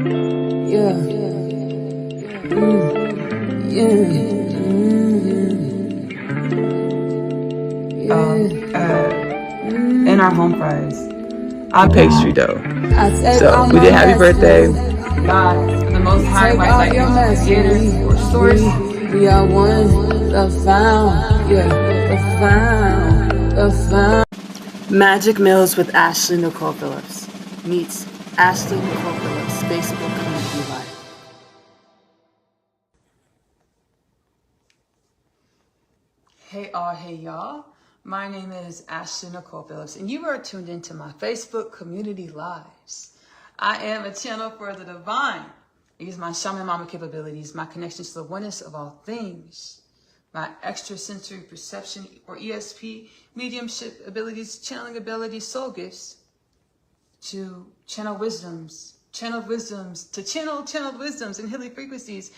Yeah. In our home fries. I'm pastry dough. So we did happy birthday. God, for the most high, white light is creator or source. We are one, the found, the found. Magic Meals with Ashley-Nicole Phillips meets Ashley-Nicole Phillips, Facebook Community Live. Hey y'all. My name is Ashley-Nicole Phillips, and you are tuned into my Facebook Community Lives. I am a channel for the divine. I use my shaman mama capabilities, my connection to the oneness of all things, my extrasensory perception or ESP, mediumship abilities, channeling abilities, soul gifts, to channel wisdoms, channeled wisdoms and healing frequencies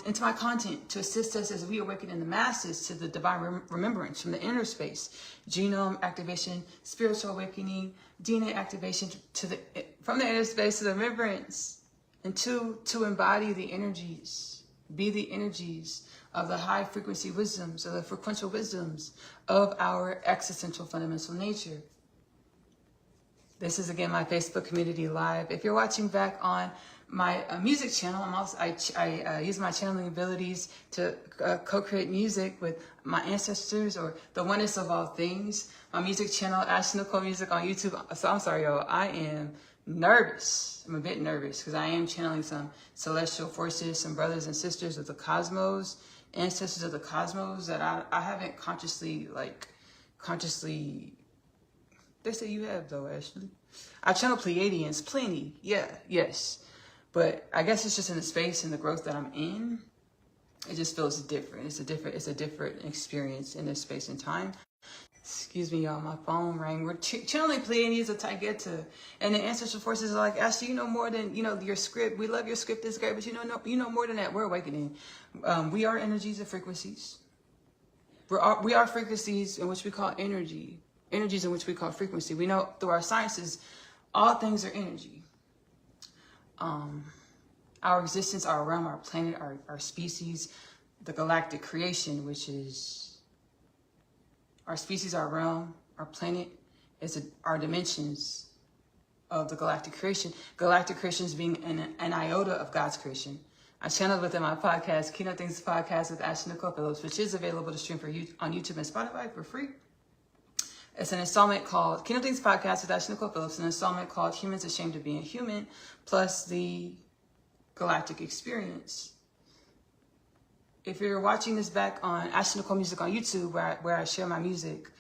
into my content to assist us as we awaken in the masses to the divine remembrance from the inner space, genome activation, spiritual awakening, DNA activation from the inner space to the remembrance, and to embody the energies, be the energies of the high frequency wisdoms, of the frequential wisdoms of our existential fundamental nature. This is again my Facebook Community Live. If you're watching back on my music channel, I use my channeling abilities to co-create music with my ancestors or the oneness of all things. My music channel, Ashley-Nicole Music on YouTube. So I'm sorry, y'all. I am nervous. I'm a bit nervous because I am channeling some celestial forces, some brothers and sisters of the cosmos, ancestors of the cosmos that I haven't consciously. They say you have though, Ashley. I channel Pleiadians, plenty, yes. But I guess it's just in the space and the growth that I'm in. It just feels different. It's a different experience in this space and time. Excuse me, y'all. My phone rang. We're channeling Pleiadians of Taygeta, and the ancestral forces are like, Ashley, you know more than your script. We love your script is great, but you know more than that. We're awakening. We are energies and frequencies. We are frequencies in which we call energy. Energies in which we call frequency. We know through our sciences, all things are energy. Our existence, our realm, our planet, our species, the galactic creation, which is our species, our realm, our planet, our dimensions of the galactic creation. Galactic creation is being an iota of God's creation. I channeled within my podcast, Keynote Things Podcast with Ashley-Nicole Phillips, which is available to stream on YouTube and Spotify for free. It's an installment called Keynote Things Podcast with Ashley-Nicole Phillips, an installment called Humans Ashamed of Being Human, plus the Galactic Experience. If you're watching this back on Ashley-Nicole Music on YouTube, where I share my music,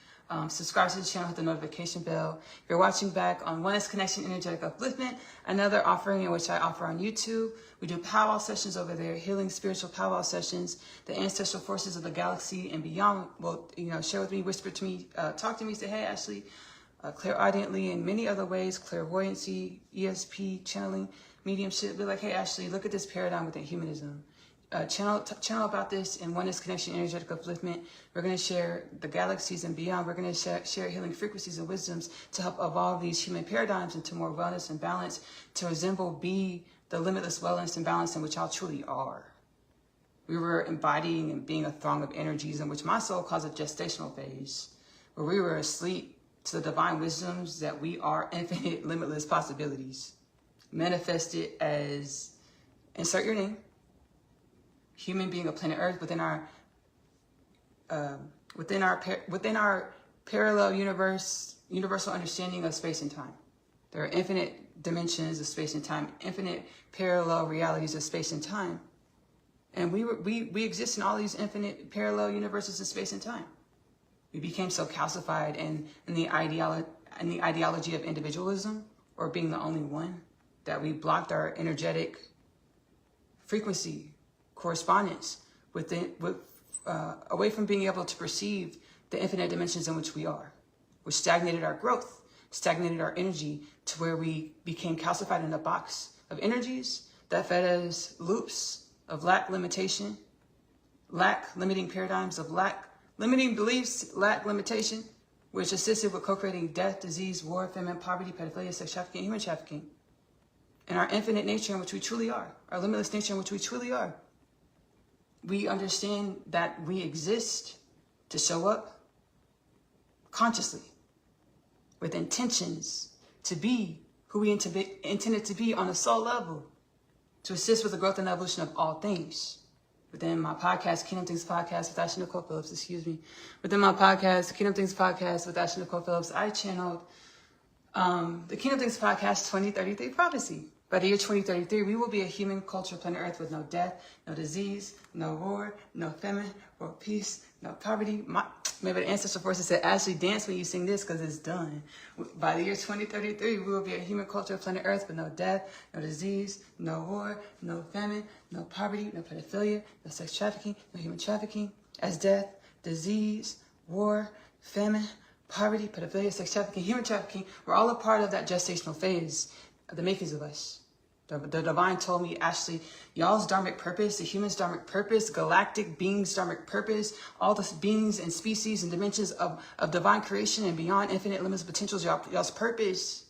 subscribe to the channel, hit the notification bell. If you're watching back on Oneness Connection Energetic Upliftment, another offering in which I offer on YouTube, we do powwow sessions over there, healing spiritual powwow sessions. The ancestral forces of the galaxy and beyond will, share with me, whisper to me, talk to me, say, hey, Ashley, clairaudiently in many other ways, clairvoyancy, ESP, channeling, mediumship. Be like, hey, Ashley, look at this paradigm within humanism. Channel about this in Oneness Connection Energetic Upliftment. We're going to share the galaxies and beyond. We're going to share healing frequencies and wisdoms to help evolve these human paradigms into more wellness and balance, to be the limitless wellness and balance in which y'all truly are. We were embodying and being a throng of energies in which my soul calls a gestational phase, where we were asleep to the divine wisdoms that we are infinite, limitless possibilities, manifested as, insert your name, human being of planet Earth within our parallel universe, universal understanding of space and time. There are infinite dimensions of space and time, infinite parallel realities of space and time, and we exist in all these infinite parallel universes of space and time. We became so calcified in the ideology of individualism or being the only one that we blocked our energetic frequency correspondence away from being able to perceive the infinite dimensions in which we are, which stagnated our growth, stagnated our energy to where we became calcified in a box of energies that fed us loops of lack, limitation, lack, limiting paradigms of lack, limiting beliefs, lack, limitation, which assisted with co-creating death, disease, war, famine, poverty, pedophilia, sex trafficking, human trafficking. in our infinite nature in which we truly are, our limitless nature in which we truly are, we understand that we exist to show up consciously with intentions to be who we intended to be on a soul level, to assist with the growth and evolution of all things. Within my podcast, Kingdom Things Podcast with Ashley-Nicole Phillips, within my podcast, Kingdom Things Podcast with Ashley-Nicole Phillips, I channeled the Kingdom Things Podcast 2033 Prophecy. By the year 2033, we will be a human culture planet Earth with no death, no disease, no war, no famine, world peace, no poverty. Maybe the ancestral forces said, Ashley, dance when you sing this because it's done. By the year 2033, we will be a human culture planet Earth with no death, no disease, no war, no famine, no poverty, no pedophilia, no sex trafficking, no human trafficking. As death, disease, war, famine, poverty, pedophilia, sex trafficking, human trafficking, we're all a part of that gestational phase of the makings of us. The divine told me, Ashley, y'all's dharmic purpose, the human's dharmic purpose, galactic beings' dharmic purpose, all the beings and species and dimensions of divine creation and beyond infinite limits of potentials, y'all's purpose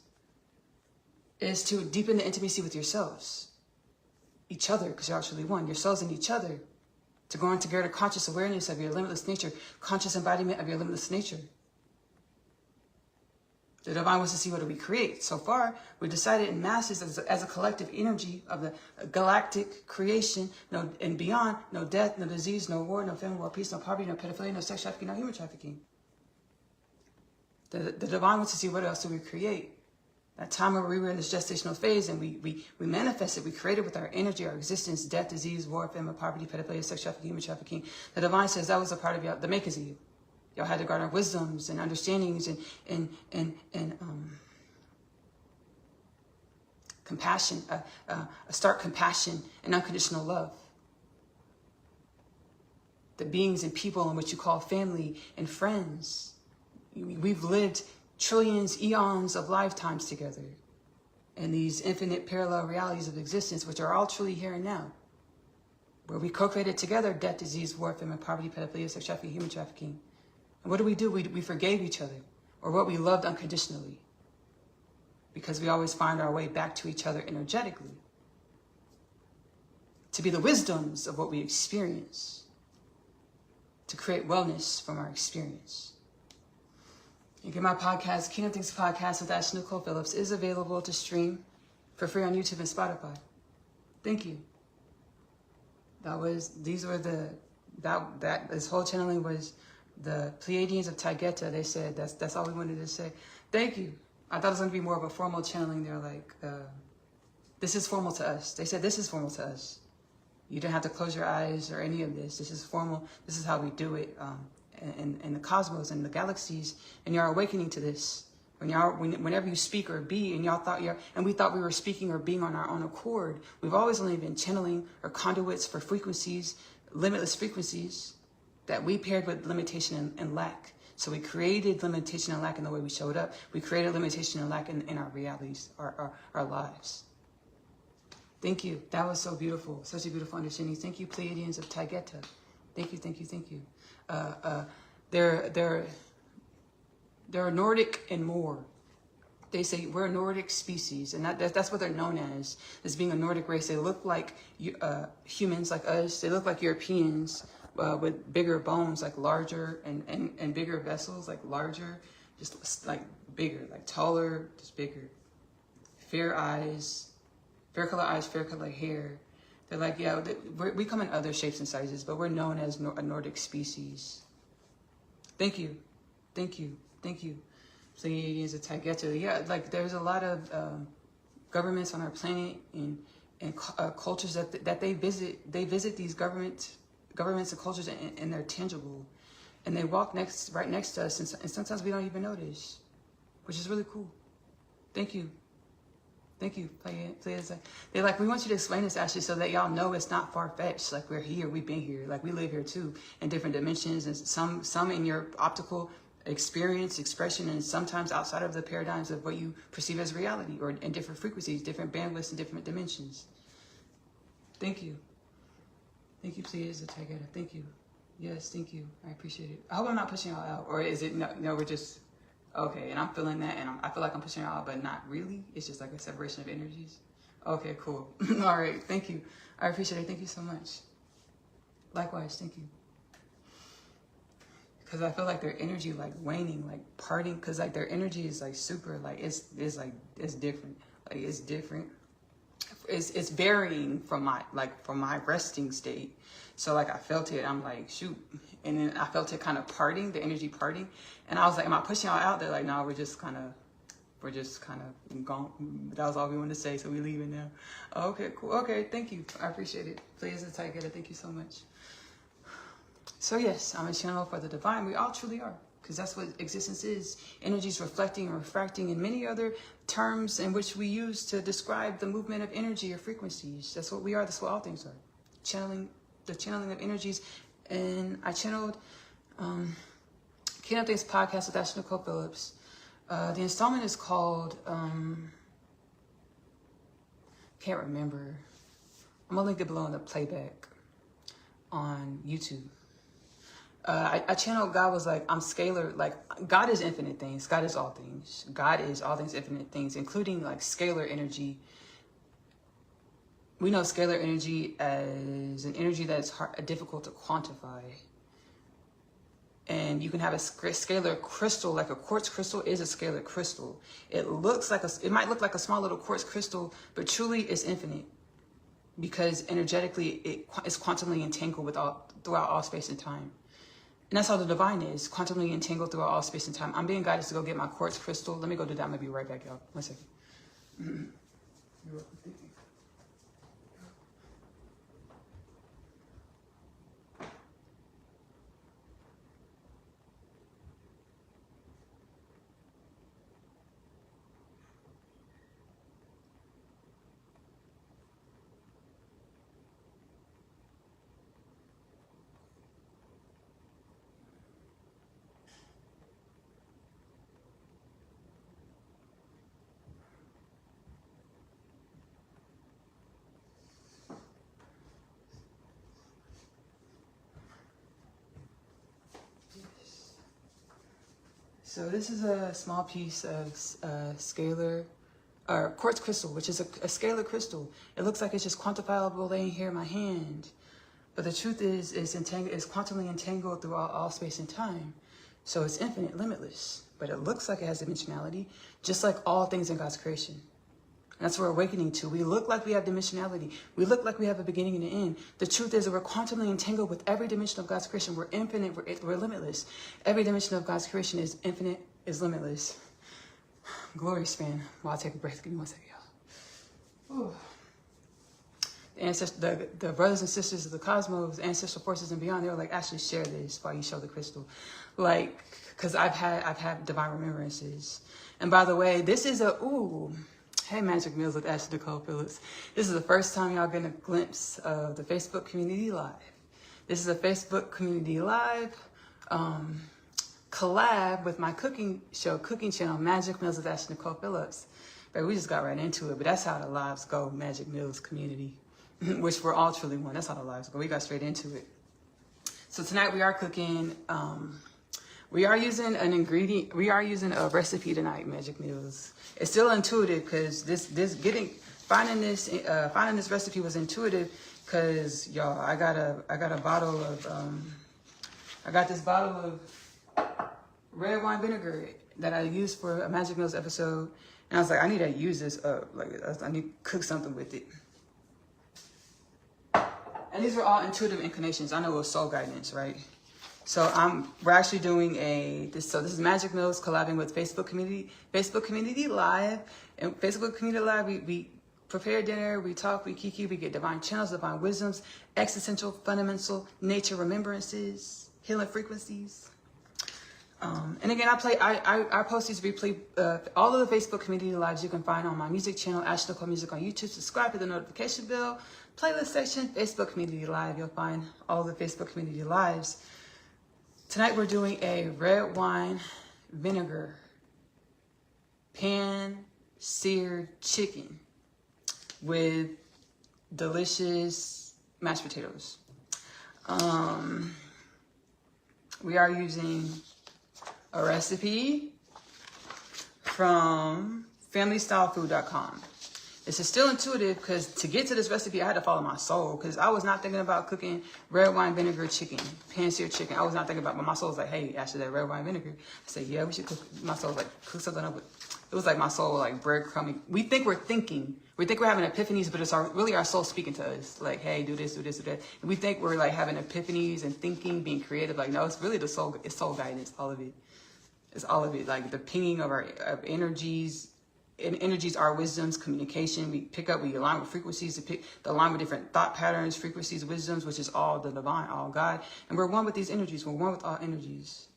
is to deepen the intimacy with yourselves, each other, because you're actually one, yourselves and each other, to go into greater conscious awareness of your limitless nature, conscious embodiment of your limitless nature. The divine wants to see what do we create. So far, we decided in masses as a collective energy of the galactic creation, and beyond, no death, no disease, no war, no famine, world peace, no poverty, no pedophilia, no sex trafficking, no human trafficking. The divine wants to see what else do we create. That time where we were in this gestational phase and we manifested, we created with our energy, our existence, death, disease, war, famine, poverty, pedophilia, sex trafficking, human trafficking. The divine says that was a part of the makers of you. Y'all had to garner wisdoms and understandings and compassion, a stark compassion and unconditional love. The beings and people in which you call family and friends. We've lived trillions, eons of lifetimes together in these infinite parallel realities of existence, which are all truly here and now. Where we co-created together death, disease, war, famine, poverty, pedophilia, sex trafficking, human trafficking. And what do? We forgave each other, or what we loved unconditionally, because we always find our way back to each other energetically, to be the wisdoms of what we experience, to create wellness from our experience. You get my podcast, Kingdom Things Podcast with Ashley-Nicole Phillips, is available to stream for free on YouTube and Spotify. Thank you. This whole channeling was the Pleiadians of Taygeta. They said that's all we wanted to say. Thank you. I thought it was going to be more of a formal channeling. They're like, this is formal to us. They said this is formal to us. You don't have to close your eyes or any of this. This is formal. This is how we do it in the cosmos and the galaxies. And you're awakening to this. Whenever you speak or be, and we thought we were speaking or being on our own accord. We've always only been channeling or conduits for frequencies, limitless frequencies, that we paired with limitation and lack. So we created limitation and lack in the way we showed up. We created limitation and lack in our realities, our lives. Thank you. That was so beautiful. Such a beautiful understanding. Thank you, Pleiadians of Taygeta. Thank you, thank you, thank you. They're Nordic and more. They say we're a Nordic species, and that's what they're known as being a Nordic race. They look like humans like us. They look like Europeans, with bigger bones, like larger, and bigger vessels, like larger, just like bigger, like taller, just bigger. Fair eyes, fair color eyes, fair color hair. They're like, yeah, we come in other shapes and sizes, but we're known as a Nordic species. Thank you, thank you, thank you. Pleiadians of Taygeta. Yeah, like there's a lot of governments on our planet and cultures that they visit. They visit these governments and cultures, and they're tangible, and they walk right next to us, and sometimes we don't even notice, which is really cool. Thank you. Thank you, Pleiadians. They're like, we want you to explain this, Ashley, so that y'all know it's not far-fetched. Like, we're here, we've been here, like we live here too, in different dimensions, and some in your optical experience, expression, and sometimes outside of the paradigms of what you perceive as reality, or in different frequencies, different bandwidths, and different dimensions. Thank you. Thank you, Pleiadians of Taygeta. Thank you. Yes, thank you. I appreciate it. I hope I'm not pushing y'all out, or is it no? We're just okay. And I'm feeling that, and I feel like I'm pushing y'all out, but not really. It's just like a separation of energies. Okay, cool. All right, thank you. I appreciate it. Thank you so much. Likewise, thank you. Because I feel like their energy like waning, like parting, because like their energy is like super, like it's different. Like it's different. It's varying from my resting state. So like I felt it, I'm like, shoot. And then I felt it kind of parting, the energy parting. And I was like, am I pushing y'all out? They're like, no, we're just kind of gone. That was all we wanted to say, so we leaving now. Okay, cool. Okay, thank you. I appreciate it. Please, it's Taygeta. Thank you so much. So yes, I'm a channel for the divine. We all truly are, because that's what existence is. Energies reflecting and refracting, and many other terms in which we use to describe the movement of energy or frequencies. That's what we are. That's what all things are. The channeling of energies. And I channeled Kingdom Things podcast with Ashley-Nicole Phillips. The installment is called, can't remember. I'm gonna link it below in the playback on YouTube. I channeled, God was like, I'm scalar, like God is infinite things. God is all things. God is all things, infinite things, including like scalar energy. We know scalar energy as an energy that's difficult to quantify. And you can have a scalar crystal, like a quartz crystal is a scalar crystal. It might look like a small little quartz crystal, but truly it's infinite, because energetically it is quantumly entangled throughout all space and time. And that's how the divine is, quantumly entangled throughout all space and time. I'm being guided to go get my quartz crystal. Let me go do that. I'm gonna be right back, y'all. 1 second. You're welcome. Thank you. So this is a small piece of scalar, or quartz crystal, which is a scalar crystal. It looks like it's just quantifiable laying here in my hand. But the truth is, it's quantumly entangled throughout all space and time. So it's infinite, limitless. But it looks like it has dimensionality, just like all things in God's creation. And that's what we're awakening to. We look like we have dimensionality. We look like we have a beginning and an end. The truth is that we're quantumly entangled with every dimension of God's creation. We're infinite. We're limitless. Every dimension of God's creation is infinite, is limitless. Glory span. While I take a breath. Give me 1 second, y'all. The brothers and sisters of the cosmos, ancestral forces and beyond, they were like, actually share this while you show the crystal. Like, because I've had divine remembrances. And by the way, this is hey, Magic Meals with Ashley-Nicole Phillips. This is the first time y'all getting a glimpse of the Facebook Community Live. This is a Facebook Community Live collab with my cooking channel, Magic Meals with Ashley-Nicole Phillips. But we just got right into it. But that's how the lives go, Magic Meals community, which we're all truly one. That's how the lives go. We got straight into it. So tonight we are cooking. We are using an ingredient. We are using a recipe tonight, Magic Meals. It's still intuitive, because finding this recipe was intuitive, because y'all, I got this bottle of red wine vinegar that I used for a Magic Meals episode, and I was like, I need to use this up. Like, I need to cook something with it. And these were all intuitive inclinations. I know it was soul guidance, right? So we're actually doing this is Magic Meals collabing with Facebook Community Live. And Facebook Community Live, we prepare dinner, we talk, we kiki, we get divine channels, divine wisdoms, existential, fundamental, nature remembrances, healing frequencies. And again, I post these replay, all of the Facebook Community Lives you can find on my music channel, Ashley-Nicole Music on YouTube. Subscribe to the notification bell, playlist section, Facebook Community Live. You'll find all the Facebook Community Lives. Tonight we're doing a red wine vinegar pan-seared chicken with delicious mashed potatoes. We are using a recipe from FamilyStyleFood.com. This is still intuitive because to get to this recipe, I had to follow my soul because I was not thinking about cooking red wine vinegar chicken, pan-seared chicken. I was not thinking about, but my soul was like, hey, Ashley, that red wine vinegar. I said, yeah, we should cook. My soul was like, cook something up. It was like my soul, like breadcrumbing. We think we're thinking. We think we're having epiphanies, but it's really our soul speaking to us. Like, hey, do this, do this, do that. And we think we're like having epiphanies and thinking, being creative. Like, no, it's really the soul. It's soul guidance, all of it. It's all of it. Like the pinging of our energies. And energies are wisdoms, communication. We pick up, we align with frequencies, to align with different thought patterns, frequencies, wisdoms, which is all the divine, all God. And we're one with these energies. We're one with all energies.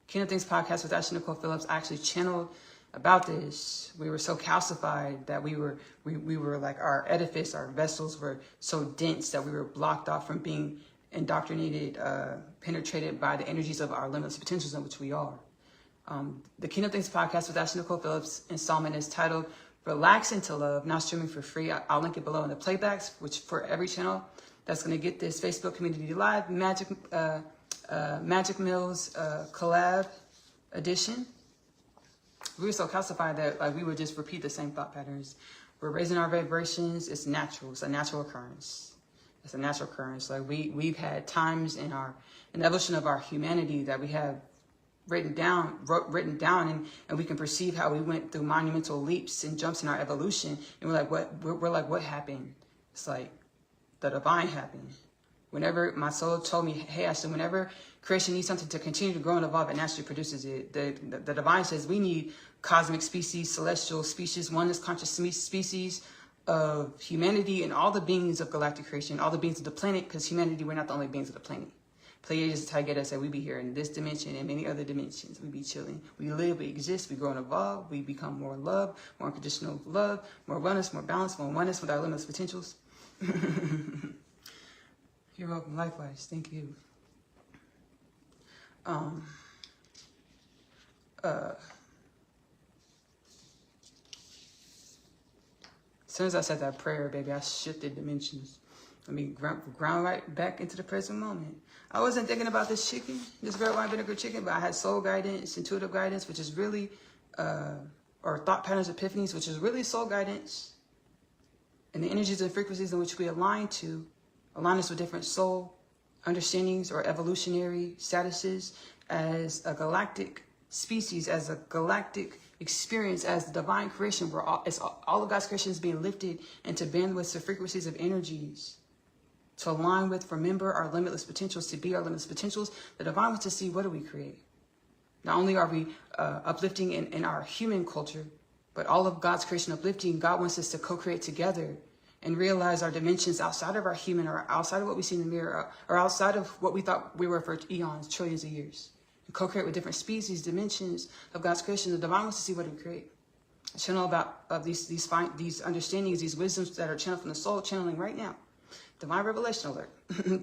Kingdom Things podcast with Ashley-Nicole Phillips actually channeled about this. We were so calcified that we were like our edifice, our vessels were so dense that we were blocked off from being indoctrinated, penetrated by the energies of our limitless potentials in which we are. The Kingdom Things podcast with Ashley-Nicole Phillips installment is titled Relax Into Love, now streaming for free. I'll link it below in the playbacks, which for every channel that's going to get this Facebook Community Live Magic Mills collab edition. We were so calcified that like we would just repeat the same thought patterns. We're raising our vibrations. It's natural. It's a natural occurrence. It's a natural occurrence. Like we've had times in the evolution of our humanity that we have written down and we can perceive how we went through monumental leaps and jumps in our evolution, and we're like what happened? It's like the divine happened. Whenever my soul told me, hey Ashley, whenever creation needs something to continue to grow and evolve, it naturally produces it. The divine says we need cosmic species, celestial species, oneness conscious species of humanity and all the beings of galactic creation, all the beings of the planet, because humanity, we're not the only beings of the planet. Pleiadians and Taygeta said we be here in this dimension and many other dimensions. We be chilling. We live, we exist, we grow and evolve. We become more love, more unconditional love, more wellness, more balance, more oneness with our limitless potentials. You're welcome. Likewise. Thank you. As soon as I said that prayer, baby, I shifted dimensions. Let me ground right back into the present moment. I wasn't thinking about this chicken, this red wine vinegar chicken, but I had soul guidance, intuitive guidance, which is really, or thought patterns, epiphanies, which is really soul guidance. And the energies and frequencies in which we align us with different soul understandings or evolutionary statuses as a galactic species, as a galactic experience, as the divine creation, where all of God's creation is being lifted into bandwidths of frequencies of energies to align with, remember our limitless potentials, to be our limitless potentials. The divine wants to see, what do we create? Not only are we uplifting in our human culture, but all of God's creation uplifting. God wants us to co-create together and realize our dimensions outside of our human, or outside of what we see in the mirror, or outside of what we thought we were for eons, trillions of years. And co-create with different species, dimensions of God's creation. The divine wants to see what we create. A channel about these understandings, these wisdoms that are channeled from the soul, channeling right now. Divine revelation alert.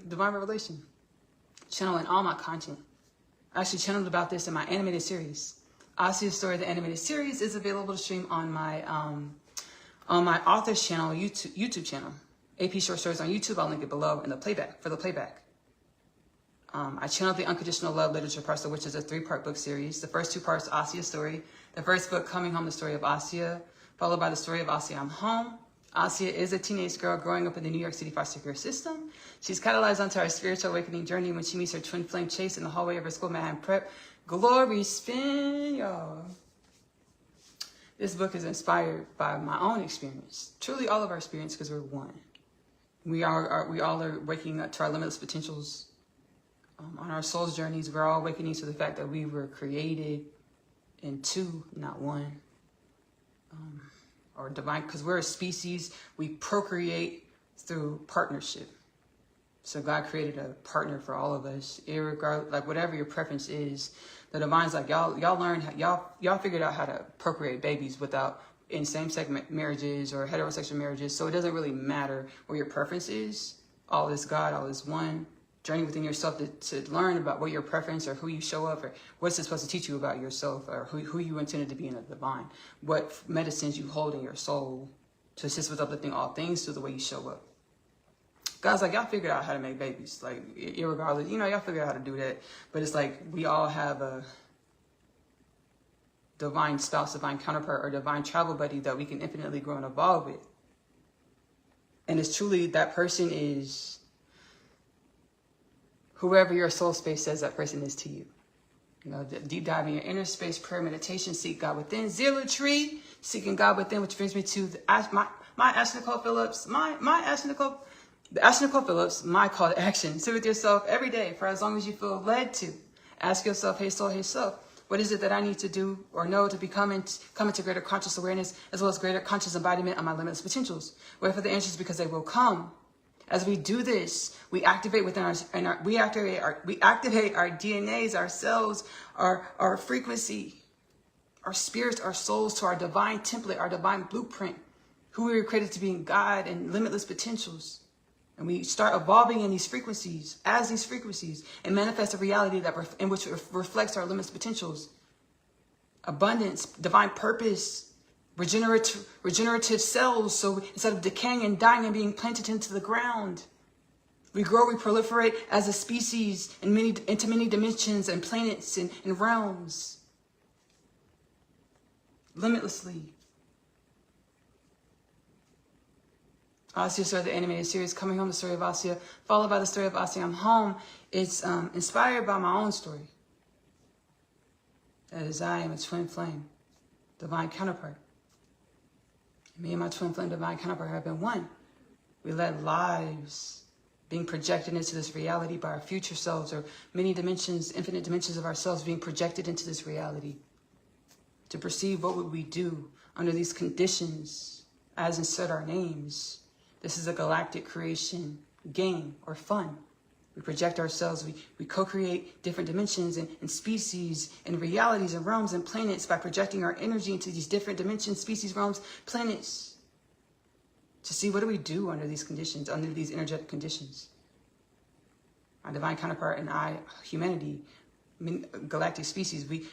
Divine revelation. Channeling all my content. I actually channeled about this in my animated series. OCEU Story, the animated series, is available to stream on my author's channel, YouTube channel. AP Short Stories on YouTube. I'll link it below in the playback, for the playback. I channeled the Unconditional Love Literature Parcel, which is a 3-part book series. The first 2 parts, OCEU Story. The first book, Coming Home, the story of Asya, followed by the story of Asya, I'm Home. Asya is a teenage girl growing up in the New York City foster care system. She's catalyzed onto her spiritual awakening journey when she meets her twin flame Chase in the hallway of her school, Mayan Prep. Glory spin, y'all. This book is inspired by my own experience. Truly all of our experience, because we're one. We all are waking up to our limitless potentials. On our soul's journeys, we're all awakening to the fact that we were created in 2, not 1. Or divine, because we're a species, we procreate through partnership. So God created a partner for all of us, irregardless, like whatever your preference is. The divine's like, y'all learned, y'all figured out how to procreate babies without in same-sex marriages or heterosexual marriages. So it doesn't really matter what your preference is. All is God, all is one. Journey within yourself to learn about what your preference, or who you show up, or what's it supposed to teach you about yourself, or who you intended to be in the divine. What medicines you hold in your soul to assist with uplifting all things through the way you show up. God's like, y'all figured out how to make babies. Like, irregardless, y'all figured out how to do that. But it's like, we all have a divine spouse, divine counterpart, or divine travel buddy that we can infinitely grow and evolve with. And it's truly, that person is whoever your soul space says that person is to you. You know, deep dive in your inner space, prayer, meditation, seek God within. Zero tree, seeking God within, which brings me to my Ashley-Nicole Phillips, the Ashley-Nicole Phillips, my call to action. Sit with yourself every day for as long as you feel led to. Ask yourself, hey soul, hey self, what is it that I need to do or know to come into greater conscious awareness, as well as greater conscious embodiment of my limitless potentials? Wait for the answers, because they will come. As we do this, we activate within we activate our DNAs, our cells, our frequency, our spirits, our souls to our divine template, our divine blueprint, who we were created to be in God and limitless potentials. And we start evolving in these frequencies, and manifest a reality in which reflects our limitless potentials. Abundance, divine purpose, regenerative cells. So instead of decaying and dying and being planted into the ground, we grow, we proliferate as a species into many dimensions and planets and realms. Limitlessly. Asya Story, the animated series, Coming Home, the story of Asya, followed by the story of Asya, I'm Home. It's inspired by my own story. That is, I am a twin flame, divine counterpart. Me and my twin flame, divine counterpart, have been one. We led lives being projected into this reality by our future selves, or many dimensions, infinite dimensions of ourselves being projected into this reality. To perceive what would we do under these conditions, as insert our names. This is a galactic creation game or fun. We project ourselves, we co-create different dimensions and species and realities and realms and planets by projecting our energy into these different dimensions, species, realms, planets. To see what do we do under these conditions, under these energetic conditions. Our divine counterpart and I, humanity, galactic species, we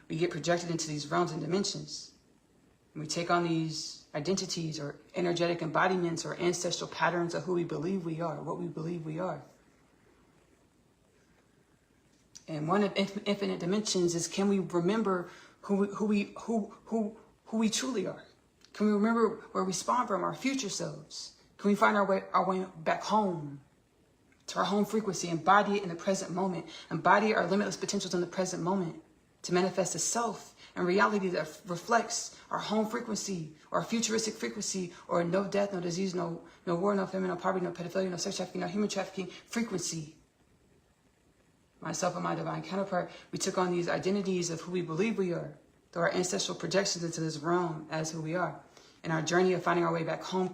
get projected into these realms and dimensions. And we take on these identities or energetic embodiments or ancestral patterns of who we believe we are, what we believe we are. And one of infinite dimensions is, can we remember who we truly are? Can we remember where we spawn from, our future selves? Can we find our way back home to our home frequency, embody it in the present moment, embody our limitless potentials in the present moment to manifest a self and reality that reflects our home frequency or our futuristic frequency, or no death, no disease, no war, no famine, no poverty, no pedophilia, no sex trafficking, no human trafficking frequency. Myself and my divine counterpart, we took on these identities of who we believe we are through our ancestral projections into this realm as who we are. And our journey of finding our way back home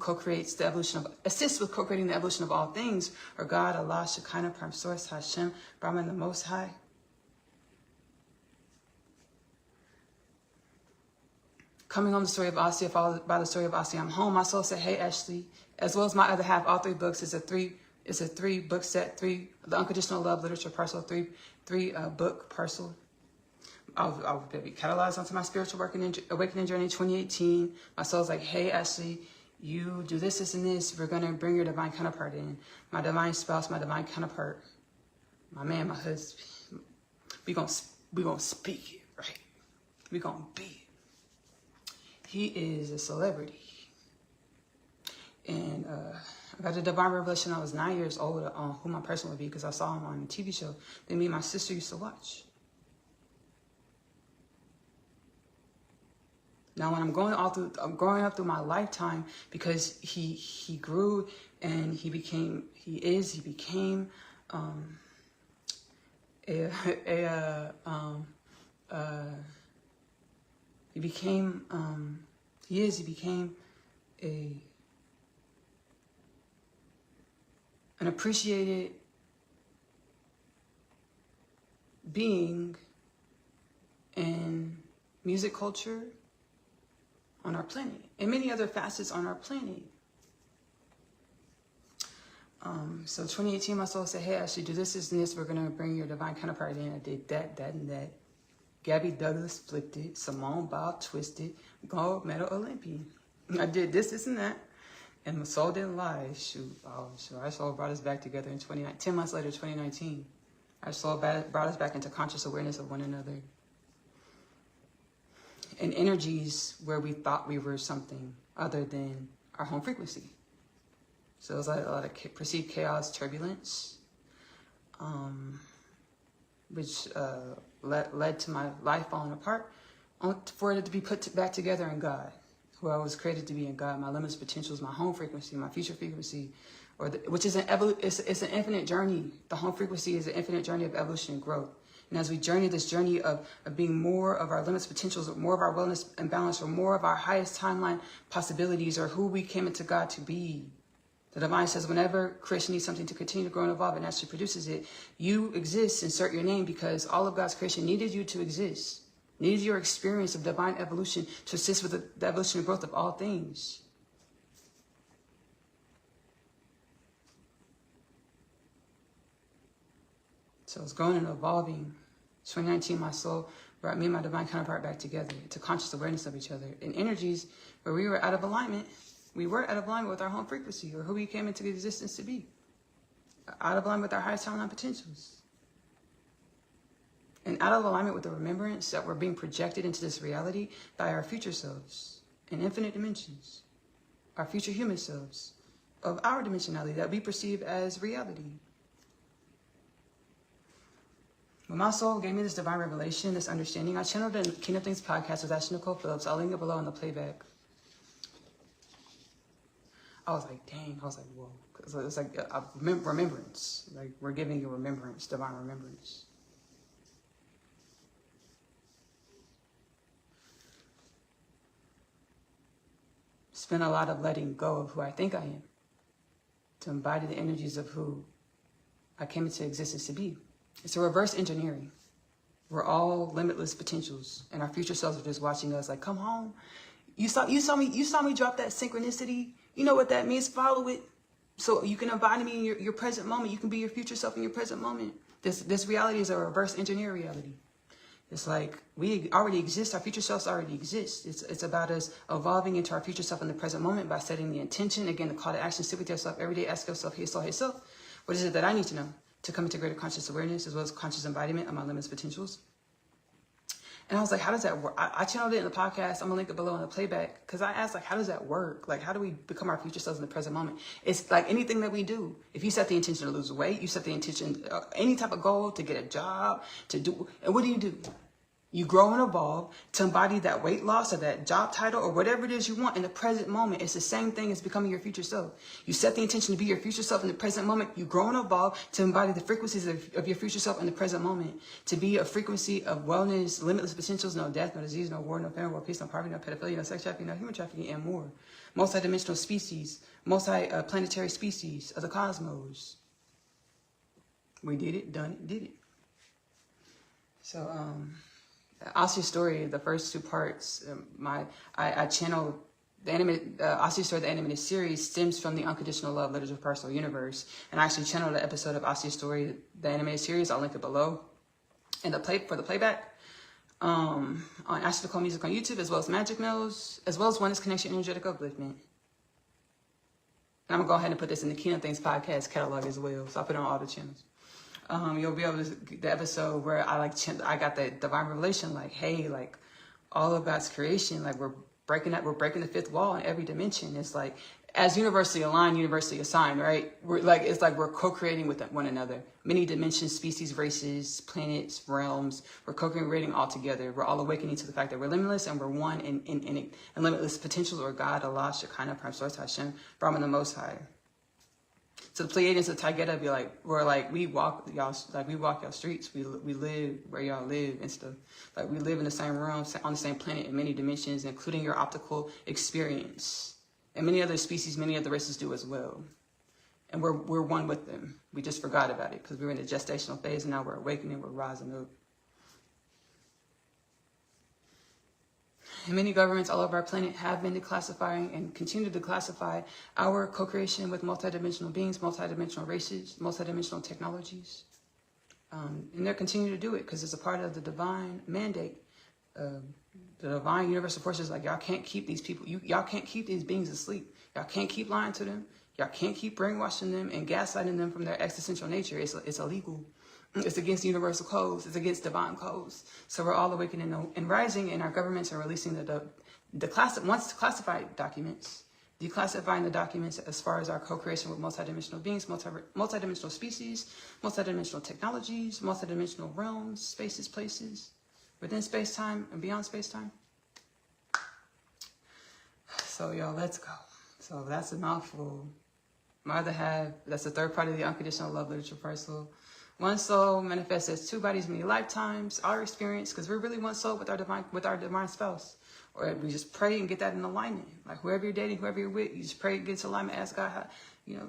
assists with co-creating the evolution of all things, or God, Allah, Shekinah, Prime Source, Hashem, Brahman, the Most High. Coming Home, the story of Asya, followed by the story of Asya, I'm Home. My soul said, hey, Ashley, as well as my other half, all 3 books. It's a three book set, the Unconditional Love Literature Parcel, three book Parcel. I'll be catalyzed onto my spiritual awakening journey 2018. My soul's like, hey, Ashley, you do this, this, and this. We're going to bring your divine counterpart in. My divine spouse, my divine counterpart, my man, my husband. We gonna speak it, right? We gonna be it. He is a celebrity. And I got a divine revelation. I was 9 years old on who my person would be, because I saw him on a TV show that me and my sister used to watch. Now, when I'm growing up through my lifetime, because he grew and he became an appreciated being in music culture on our planet, and many other facets on our planet. So 2018, my soul said, hey, Ashley, do this, this, and this. We're going to bring your divine counterpart in. I did that, and that. Gabby Douglas flipped it. Simone Biles twisted. Gold medal Olympian. I did this, this, and that. And my soul didn't lie. Shoot. Our soul brought us back together in 10 months later, 2019. Our soul brought us back into conscious awareness of one another. And energies where we thought we were something other than our home frequency. So it was like a lot of perceived chaos, turbulence, which led to my life falling apart, for it to be put back together in God, who I was created to be in God. My limitless potentials, my home frequency, my future frequency, which is it's an infinite journey. The home frequency is an infinite journey of evolution and growth. And as we journey this journey of being more of our limitless potentials, or more of our wellness and balance, or more of our highest timeline possibilities, or who we came into God to be. The divine says whenever creation needs something to continue to grow and evolve and naturally produces it, you exist, insert your name, because all of God's creation needed you to exist. Needed your experience of divine evolution to assist with the evolution and growth of all things. So it's growing and evolving. 2019, my soul brought me and my divine counterpart back together to conscious awareness of each other. In energies where we were out of alignment, we were out of alignment with our home frequency, or who we came into existence to be. Out of alignment with our highest timeline potentials. And out of alignment with the remembrance that we're being projected into this reality by our future selves in infinite dimensions. Our future human selves of our dimensionality that we perceive as reality. When my soul gave me this divine revelation, this understanding, I channeled in Kingdom Things podcast with Ashley-Nicole. I'll link it below in the playback. I was like, dang. I was like, whoa. It's like a remembrance. Like, we're giving you remembrance, divine remembrance. Spend a lot of letting go of who I think I am to embody the energies of who I came into existence to be. It's a reverse engineering. We're all limitless potentials, and our future selves are just watching us like, come home. You saw me drop that synchronicity. You know what that means. Follow it, so you can embody me in your present moment. You can be your future self in your present moment. This reality is a reverse engineer reality. It's like we already exist. Our future selves already exist. It's about us evolving into our future self in the present moment by setting the intention. Again, the call to action. Sit with yourself every day. Ask yourself, hey self, what is it that I need to know to come into greater conscious awareness as well as conscious embodiment of my limitless potentials? And I was like, how does that work? I channeled it in the podcast. I'm gonna link it below in the playback, because I asked, like, how does that work? Like, how do we become our future selves in the present moment? It's like anything that we do. If you set the intention to lose weight, you set the intention, any type of goal, to get a job, to do, and what do? You grow and evolve to embody that weight loss or that job title or whatever it is you want in the present moment. It's the same thing as becoming your future self. You set the intention to be your future self in the present moment. You grow and evolve to embody the frequencies of your future self in the present moment. To be a frequency of wellness, limitless potentials, no death, no disease, no war, no famine, no peace, no poverty, no pedophilia, no sex trafficking, no human trafficking, and more. Multi-dimensional species, multi-planetary species of the cosmos. We did it, done it, did it. So, OCEU story, the first two parts, I channeled the animated OCEU story, the animated series stems from the Unconditional Love Literature Parcel universe, and I actually channeled an episode of OCEU story, the animated series. I'll link it below in the for the playback on Ashley-Nicole Music on YouTube, as well as Magic Mills, as well as Oneness Connection Energetic Upliftment. And I'm gonna go ahead and put this in the Kingdom Things podcast catalog as well, so I'll put it on all the channels. You'll be able to get the episode where I got that divine revelation, like, hey, like all of God's creation, like we're breaking the fifth wall in every dimension. It's like, as universally aligned, universally assigned, right? It's like we're co-creating with one another. Many dimensions, species, races, planets, realms. We're co-creating all together. We're all awakening to the fact that we're limitless and we're one in limitless potentials, or God, Allah, Shekinah, Prime Source, Hashem, Brahman, the Most High. So the Pleiadians of Taygeta be like, we walk y'all streets, we live where y'all live and stuff. Like, we live in the same realm, on the same planet in many dimensions, including your optical experience. And many other species, many other races do as well. And we're one with them. We just forgot about it because we were in the gestational phase, and now we're awakening, we're rising up. And many governments all over our planet have been declassifying and continue to declassify our co-creation with multidimensional beings, multidimensional races, multidimensional technologies. And they're continuing to do it because it's a part of the divine mandate. The divine universal forces, like, y'all can't keep these people, y'all can't keep these beings asleep. Y'all can't keep lying to them. Y'all can't keep brainwashing them and gaslighting them from their existential nature. It's illegal. It's against universal codes. It's against divine codes. So we're all awakening and rising, and our governments are releasing once classified documents declassifying the documents as far as our co-creation with multidimensional beings, multidimensional species, multidimensional technologies, multidimensional realms, spaces, places, within space-time and beyond space-time. So, y'all, let's go. So that's a mouthful. My other half, that's the third part of the Unconditional Love Literature Parcel. One soul manifests as two bodies, many lifetimes. Our experience, because we're really one soul with our divine spouse. Or we just pray and get that in alignment. Like whoever you're dating, whoever you're with, you just pray and get into alignment. Ask God how,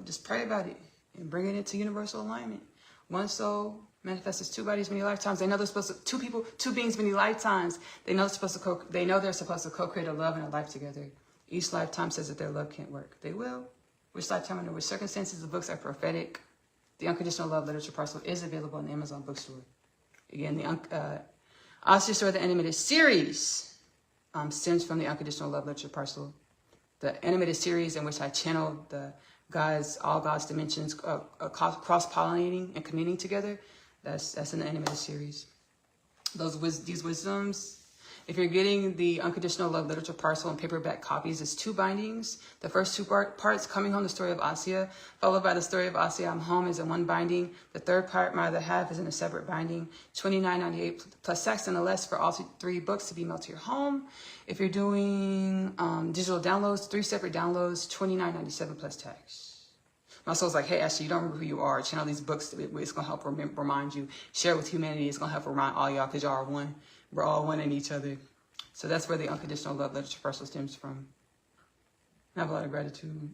just pray about it and bring it into universal alignment. One soul manifests as two bodies, many lifetimes. They know they're supposed to, two beings, many lifetimes. They know they're supposed to co-create a love and a life together. Each lifetime says that their love can't work. They will. Which lifetime under which circumstances, the books are prophetic. The Unconditional Love Literature Parcel is available in the Amazon bookstore. Again, the Ashley-Nicole, the animated series stems from the Unconditional Love Literature Parcel. The animated series in which I channeled the all God's dimensions cross-pollinating and communing together. That's in the animated series. These wisdoms. If you're getting the Unconditional Love Literature Parcel and paperback copies, it's 2 bindings. The first 2 parts, Coming Home, the Story of Asya, followed by the Story of Asya, I'm Home, is in 1 binding. The third part, My Other Half, is in a separate binding. $29.98 plus tax and less for all 3 books to be mailed to your home. If you're doing digital downloads, 3 separate downloads, $29.97 plus tax. My soul's like, hey, Ashley, you don't remember who you are. Channel these books. It's going to help remind you. Share with humanity. It's going to help remind all y'all because y'all are one. We're all one in each other. So that's where the Unconditional Love Literature Parcel stems from. I have a lot of gratitude.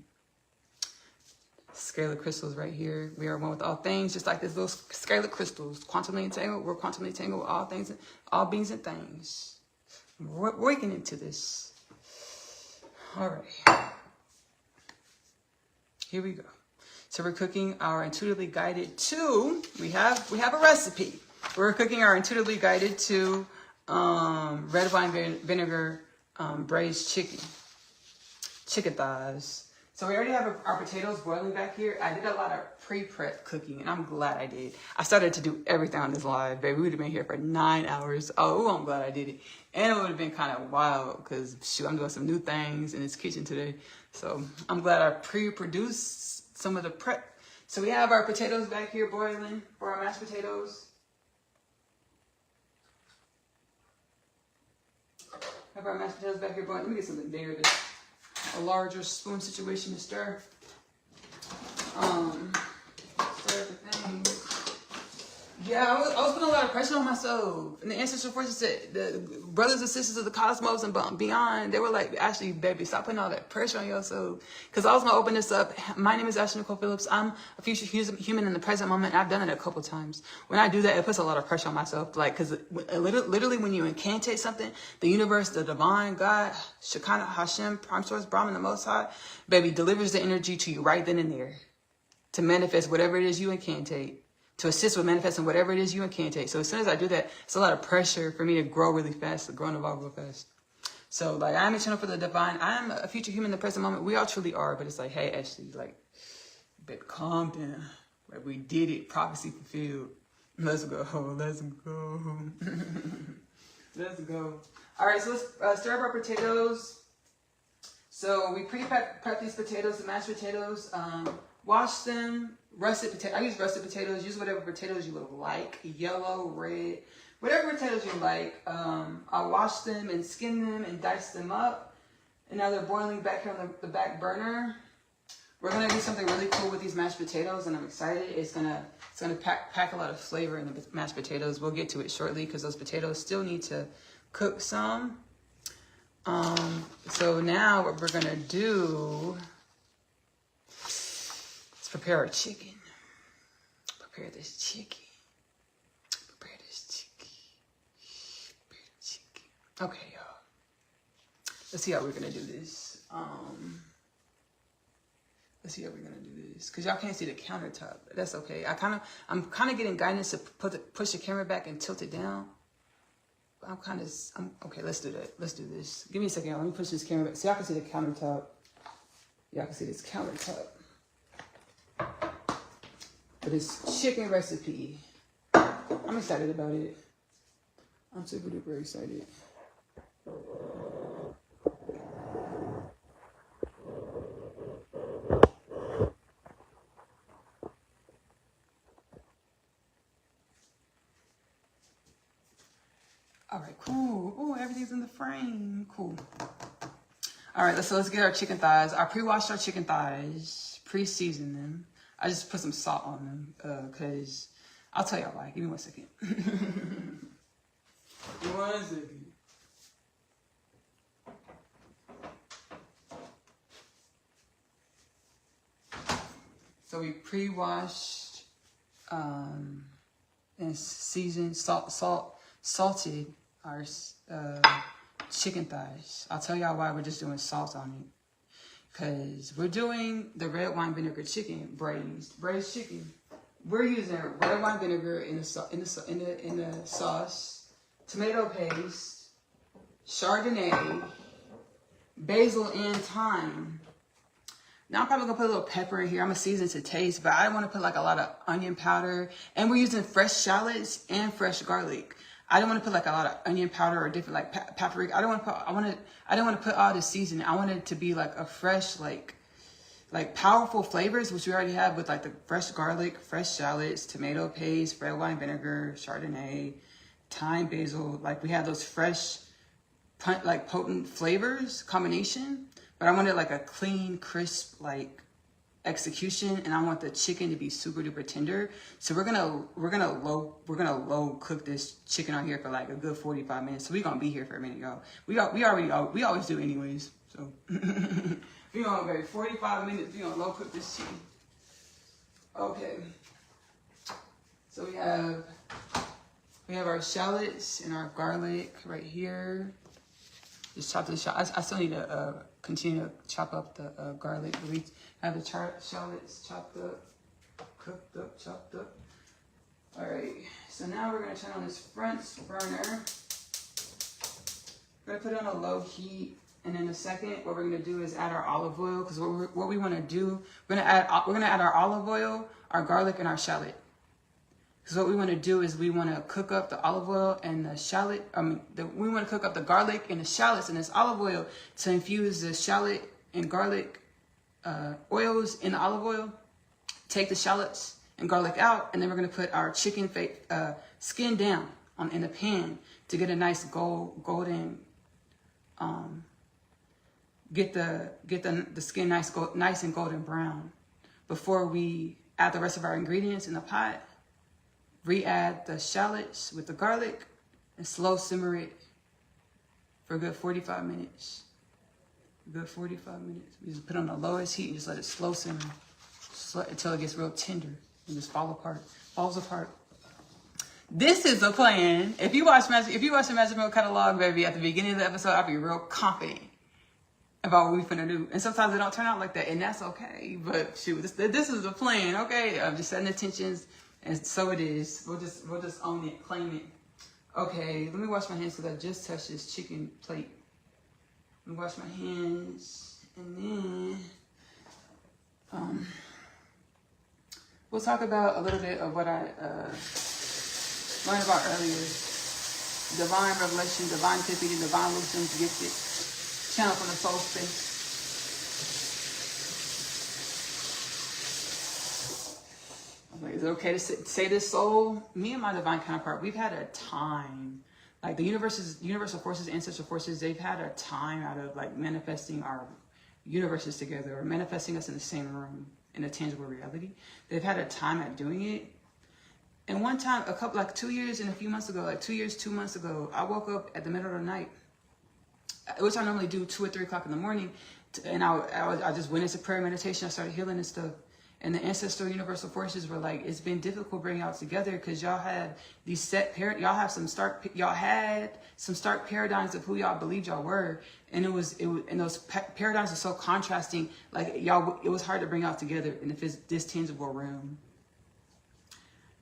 Scarlet crystals right here. We are one with all things, just like these little scarlet crystals. Quantumly entangled. We're quantumly entangled with all things, all beings and things. We're waking into this. All right. Here we go. So we're cooking our intuitively guided to. We have a recipe. We're cooking our intuitively guided to red wine vinegar braised chicken thighs. So we already have our potatoes boiling back here. I did a lot of pre-prep cooking, and I'm glad I did. I started to do everything on this live, baby. We would have been here for 9 hours. Oh, I'm glad I did it. And it would have been kind of wild because, shoot, I'm doing some new things in this kitchen today. So I'm glad I pre-produced some of the prep. So we have our potatoes back here boiling for our mashed potatoes. Have our mashed potatoes back here boiling. Let me get something bigger, a larger spoon situation to stir. Stir the thing. Yeah, I was putting a lot of pressure on myself. And the ancestral forces said, the brothers and sisters of the cosmos and beyond, they were like, Ashley, baby, stop putting all that pressure on yourself. Because I was going to open this up. My name is Ashley-Nicole Phillips. I'm a future human in the present moment. I've done it a couple times. When I do that, it puts a lot of pressure on myself. Like, because literally when you incantate something, the universe, the divine, God, Shekinah, Hashem, Prime Source, Brahman, the Most High, baby, delivers the energy to you right then and there to manifest whatever it is you incantate. To assist with manifesting whatever it is you incantate. So as soon as I do that, it's a lot of pressure for me to grow really fast, to grow and evolve real fast. So like, I am a channel for the divine. I am a future human in the present moment. We all truly are, but it's like, hey, Ashley, like, babe, calm down. Like, we did it. Prophecy fulfilled. Let's go. Let's go. Let's go. All right, so let's stir up our potatoes. So we prep these potatoes, the mashed potatoes. Wash them. Russet potato. I use russet potatoes. Use whatever potatoes you would like. Yellow, red, whatever potatoes you like. I wash them and skin them and dice them up. And now they're boiling back here on the back burner. We're gonna do something really cool with these mashed potatoes, and I'm excited. It's gonna pack a lot of flavor in the mashed potatoes. We'll get to it shortly because those potatoes still need to cook some. So now what we're gonna do. Prepare our chicken. Prepare this chicken. Prepare this chicken. Prepare the chicken. Okay, y'all. Let's see how we're gonna do this. Let's see how we're gonna do this. Cause y'all can't see the countertop. That's okay. I'm kind of getting guidance to push the camera back and tilt it down. Okay. Let's do that. Let's do this. Give me a second, y'all. Let me push this camera back so y'all can see the countertop. Y'all can see this countertop. For this chicken recipe. I'm excited about it. I'm super duper excited. All right, cool. Oh, everything's in the frame. Cool. All right, let's get our chicken thighs. I pre-washed our chicken thighs, pre-seasoned them. I just put some salt on them because I'll tell y'all why. Give me 1 second. 1 second. So we pre-washed and seasoned, salted our chicken thighs. I'll tell y'all why we're just doing salt on it. Because we're doing the red wine vinegar chicken, braised chicken. We're using red wine vinegar in the sauce, tomato paste, Chardonnay, basil, and thyme. Now I'm probably gonna put a little pepper in here. I'm gonna season to taste, but I don't want to put like a lot of onion powder. And we're using fresh shallots and fresh garlic. I don't want to put like a lot of onion powder or different like paprika. I don't want to put all this seasoning. I want it to be like a fresh like powerful flavors, which we already have with like the fresh garlic, fresh shallots, tomato paste, red wine vinegar, Chardonnay, thyme, basil. Like we have those fresh, like potent flavors combination. But I wanted like a clean, crisp, like execution, and I want the chicken to be super duper tender. So we're gonna low cook this chicken on here for like a good 45 minutes. So we're gonna be here for a minute, y'all. We always do anyways. So we gonna go 45 minutes. We gonna low cook this chicken. Okay. So we have our shallots and our garlic right here. Just chop the shallot. I still need to continue to chop up the garlic. We have the shallots chopped up, cooked up, chopped up. All right. So now we're gonna turn on this front burner. We're gonna put it on a low heat, and in a second, what we're gonna do is add our olive oil. Because what we want to do, we're gonna add our olive oil, our garlic, and our shallot. Because what we want to do is we want to cook up the olive oil and the shallot. We want to cook up the garlic and the shallots in this olive oil to infuse the shallot and garlic oils in the olive oil. Take the shallots and garlic out, and then we're going to put our chicken skin down in the pan to get a nice golden. Get the skin nice and golden brown before we add the rest of our ingredients in the pot. Re-add the shallots with the garlic and slow simmer it for a good 45 minutes. Good 45 minutes. We just put it on the lowest heat and just let it slow simmer until it gets real tender and just falls apart. This is the plan. If you watch the Magic Milk catalog, baby, at the beginning of the episode, I'll be real confident about what we're finna do. And sometimes it don't turn out like that, and that's okay. But shoot, this is the plan, okay? I'm just setting intentions. And so it is. We'll just own it, claim it. Okay, let me wash my hands because I just touched this chicken plate. Let me wash my hands, and then we'll talk about a little bit of what I learned about earlier: divine revelation, divine epiphany, divine wisdom, gifted, channel from the soul space. Like, is it okay to say this, soul? Me and my divine counterpart, we've had a time. Like the universal forces, ancestral forces, they've had a time out of like manifesting our universes together or manifesting us in the same room in a tangible reality. They've had a time at doing it. And one time, 2 years and a few months ago, 2 months ago, I woke up at the middle of the night, which I normally do 2 or 3 o'clock in the morning. And I just went into prayer meditation. I started healing and stuff. And the ancestral universal forces were like, it's been difficult bringing y'all together because y'all had these y'all had some stark paradigms of who y'all believed y'all were, and and those paradigms are so contrasting. Like it was hard to bring y'all together in this tangible realm.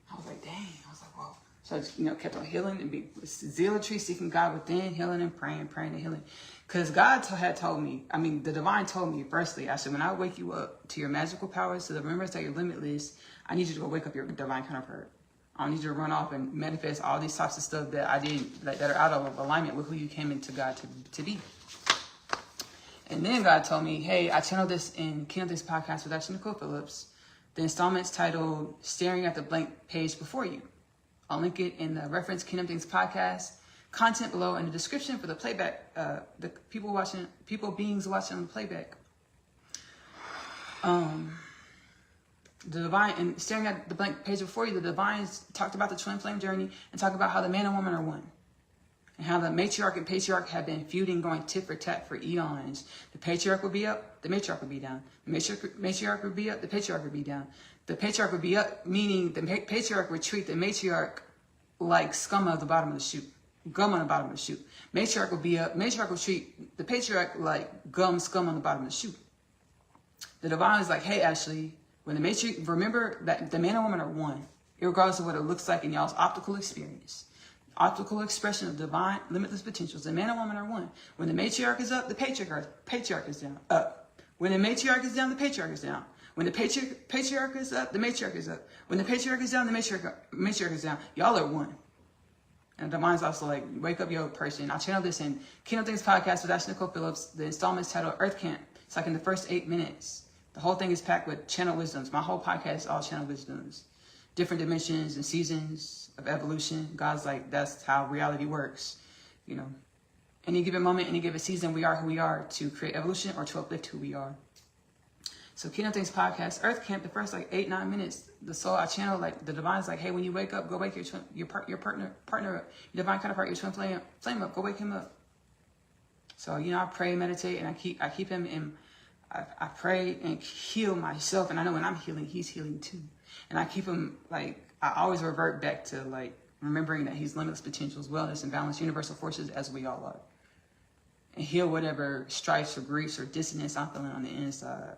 I was like, dang. I was like, whoa. So I just, kept on healing and zealotry, seeking God within, healing and praying and healing. Because God had told me, the divine told me, firstly, I said, when I wake you up to your magical powers, to the remembrance that you're limitless, I need you to go wake up your divine counterpart. I need you to run off and manifest all these types of stuff that I did, that are out of alignment with who you came into God to be. And then God told me, hey, I channeled this in Kingdom Things podcast with Ashley-Nicole Phillips. The installment's titled Staring at the Blank Page Before You. I'll link it in the reference Kingdom Things podcast. content below in the description for the playback. The beings watching the playback. The divine, and staring at the blank page before you, the divines talked about the twin flame journey and talk about how the man and woman are one. And how the matriarch and patriarch have been feuding, going tit for tat for eons. The patriarch would be up, the matriarch would be down. The matriarch would be up, the patriarch would be down. The patriarch would be up, meaning the patriarch would treat the matriarch like scum at the bottom of the chute. Gum on the bottom of the chute. Matriarch would be up, matriarch would treat the patriarch like scum on the bottom of the chute. The divine is like, hey, Ashley, when the matriarch, remember that the man and woman are one, regardless of what it looks like in y'all's optical experience. Optical expression of divine limitless potentials. The man and woman are one. When the matriarch is up, the patriarch is down. Up. When the matriarch is down, the patriarch is down. When the patriarch is up, the matriarch is up. When the patriarch is down, the matriarch is down. Y'all are one. And the divine's also like, wake up, yo, person. I channel this in Kingdom Things podcast with Ashley-Nicole Phillips. The installment's titled Earth Camp. It's like in the first 8 minutes. The whole thing is packed with channel wisdoms. My whole podcast is all channel wisdoms. Different dimensions and seasons of evolution. God's like, that's how reality works. You know, any given moment, any given season, we are who we are to create evolution or to uplift who we are. So Kingdom Things podcast, Earth Camp, the first like 8-9 minutes, the soul I channel, like the divine's like, hey, when you wake up, go wake your partner up, your divine counterpart, your twin flame up, go wake him up. So, you know, I pray, meditate, and I keep him in, I pray and heal myself. And I know when I'm healing, he's healing too. And I keep him, like, I always revert back to, like, remembering that he's limitless potentials, wellness, and balance, universal forces, as we all are. And heal whatever strifes or griefs or dissonance I'm feeling on the inside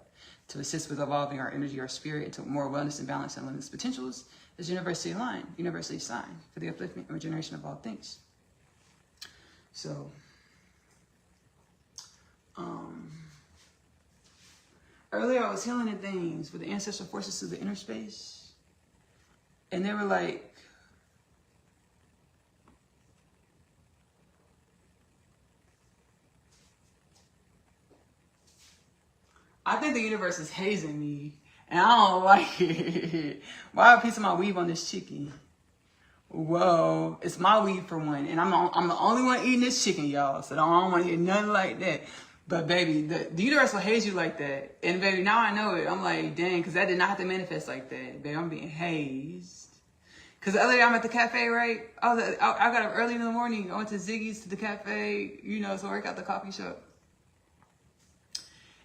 to assist with evolving our energy, our spirit into more wellness and balance and limitless potentials is universally aligned, universally assigned for the upliftment and regeneration of all things. So, earlier I was healing the things with the ancestral forces through the inner space. And they were like, I think the universe is hazing me, and I don't like it. Why a piece of my weave on this chicken? Whoa, it's my weave for one, and I'm the only one eating this chicken, y'all. So I don't want to hear nothing like that. But baby, the universe will haze you like that, and baby, now I know it. I'm like, dang, because that did not have to manifest like that, baby. I'm being hazed. Because the other day I'm at the cafe, right? I got up early in the morning. I went to Ziggy's to the cafe, you know, to work out the coffee shop.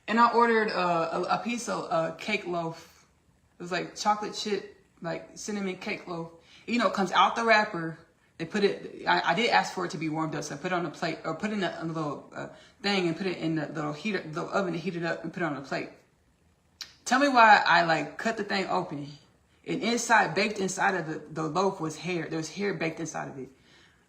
And I ordered a piece of cake loaf. It was like chocolate chip, like cinnamon cake loaf. You know, it comes out the wrapper. They put it, I did ask for it to be warmed up, so I put it on a plate, or put it in a little thing and put it in the little heater, the oven to heat it up and put it on a plate. Tell me why I like cut the thing open. And inside, baked inside of the loaf was hair. There was hair baked inside of it.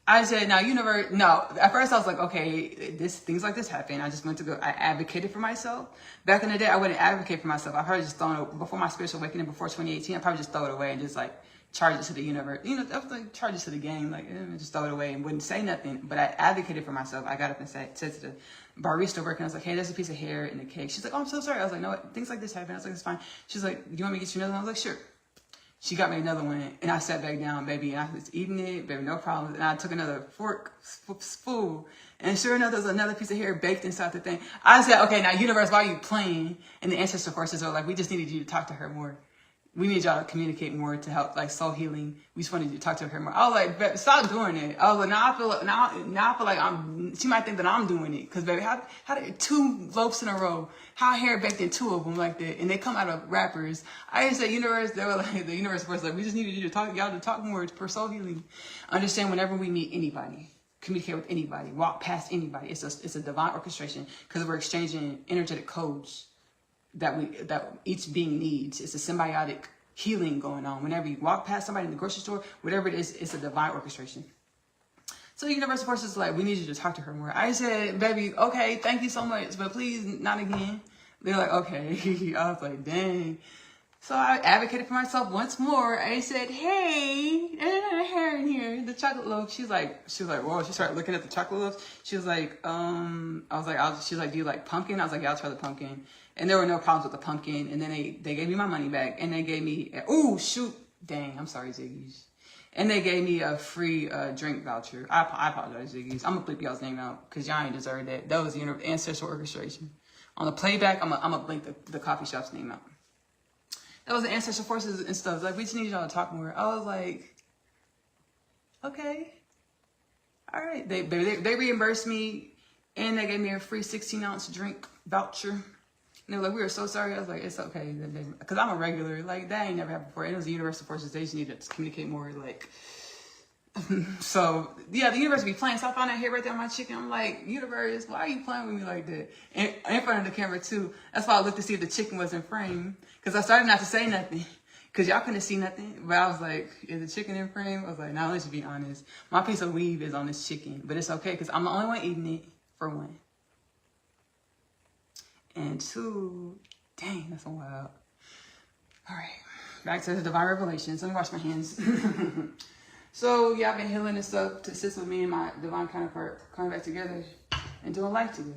I said, now, universe, no. At first I was like, okay, things like this happen. I just went to go, I advocated for myself. Back in the day, I wouldn't advocate for myself. I probably just thrown it, before my spiritual awakening, before 2018, I probably just throw it away and just like charge it to the universe. You know, I was like, charge it to the game, like, just throw it away and wouldn't say nothing. But I advocated for myself. I got up and said to the barista working, I was like, hey, there's a piece of hair in the cake. She's like, oh, I'm so sorry. I was like, no, things like this happen. I was like, it's fine. She's like, do you want me to get you another one? I was like, sure. She got me another one, and I sat back down, baby, and I was eating it, baby, no problem. And I took another fork, spoon, and sure enough, there was another piece of hair baked inside the thing. I said, okay, now, universe, why are you playing? And the ancestral forces are like, we just needed you to talk to her more. We need y'all to communicate more to help, like, soul healing. We just wanted you to talk to her more. I was like, baby, stop doing it. I was like, now I feel like she might think that I'm doing it. Because, baby, how did 2 loaves in a row, how hair baked in 2 of them like that, and they come out of wrappers. I just said, universe, they were like, the universe was like, we just needed you to talk, y'all to talk more for soul healing. Understand whenever we meet anybody, communicate with anybody, walk past anybody, it's a divine orchestration because we're exchanging energetic codes that each being needs. It's a symbiotic healing going on. Whenever you walk past somebody in the grocery store, whatever it is, it's a divine orchestration. So the universal force is like, we need you to talk to her more. I said, baby, okay, thank you so much, but please, not again. They're like, okay. I was like, dang. So I advocated for myself once more. I said, hey, there's hair in here, the chocolate loaf. She's like, whoa. She started looking at the chocolate loaf. She was like, she's like, do you like pumpkin? I was like, yeah, I'll try the pumpkin. And there were no problems with the pumpkin. And then they gave me my money back, and they gave me, oh, shoot. Dang, I'm sorry, Ziggy's. And they gave me a free drink voucher. I apologize, Ziggies. I'm going to bleep y'all's name out because y'all ain't deserve that. That was the ancestral orchestration. On the playback, I'm going to blink the coffee shop's name out. That was the ancestral forces and stuff. Like, we just need y'all to talk more. I was like, okay. All right. They reimbursed me and they gave me a free 16-ounce drink voucher. And they were like, we are so sorry. I was like, it's okay. Because I'm a regular. Like, that ain't never happened before. And it was the universal forces. They just need to communicate more. Like, so, yeah, the universe be playing. So I found that hair right there on my chicken. I'm like, universe, why are you playing with me like that? And in front of the camera, too. That's why I looked to see if the chicken was in frame. Because I started not to say nothing. Because y'all couldn't see nothing. But I was like, is the chicken in frame? I was like, let's just be honest. My piece of weave is on this chicken. But it's okay because I'm the only one eating it, for one. And two, dang, that's so wild. All right, back to the divine revelations. Let me wash my hands. So, yeah, I've been healing this up to assist with me and my divine counterpart coming back together and doing life together.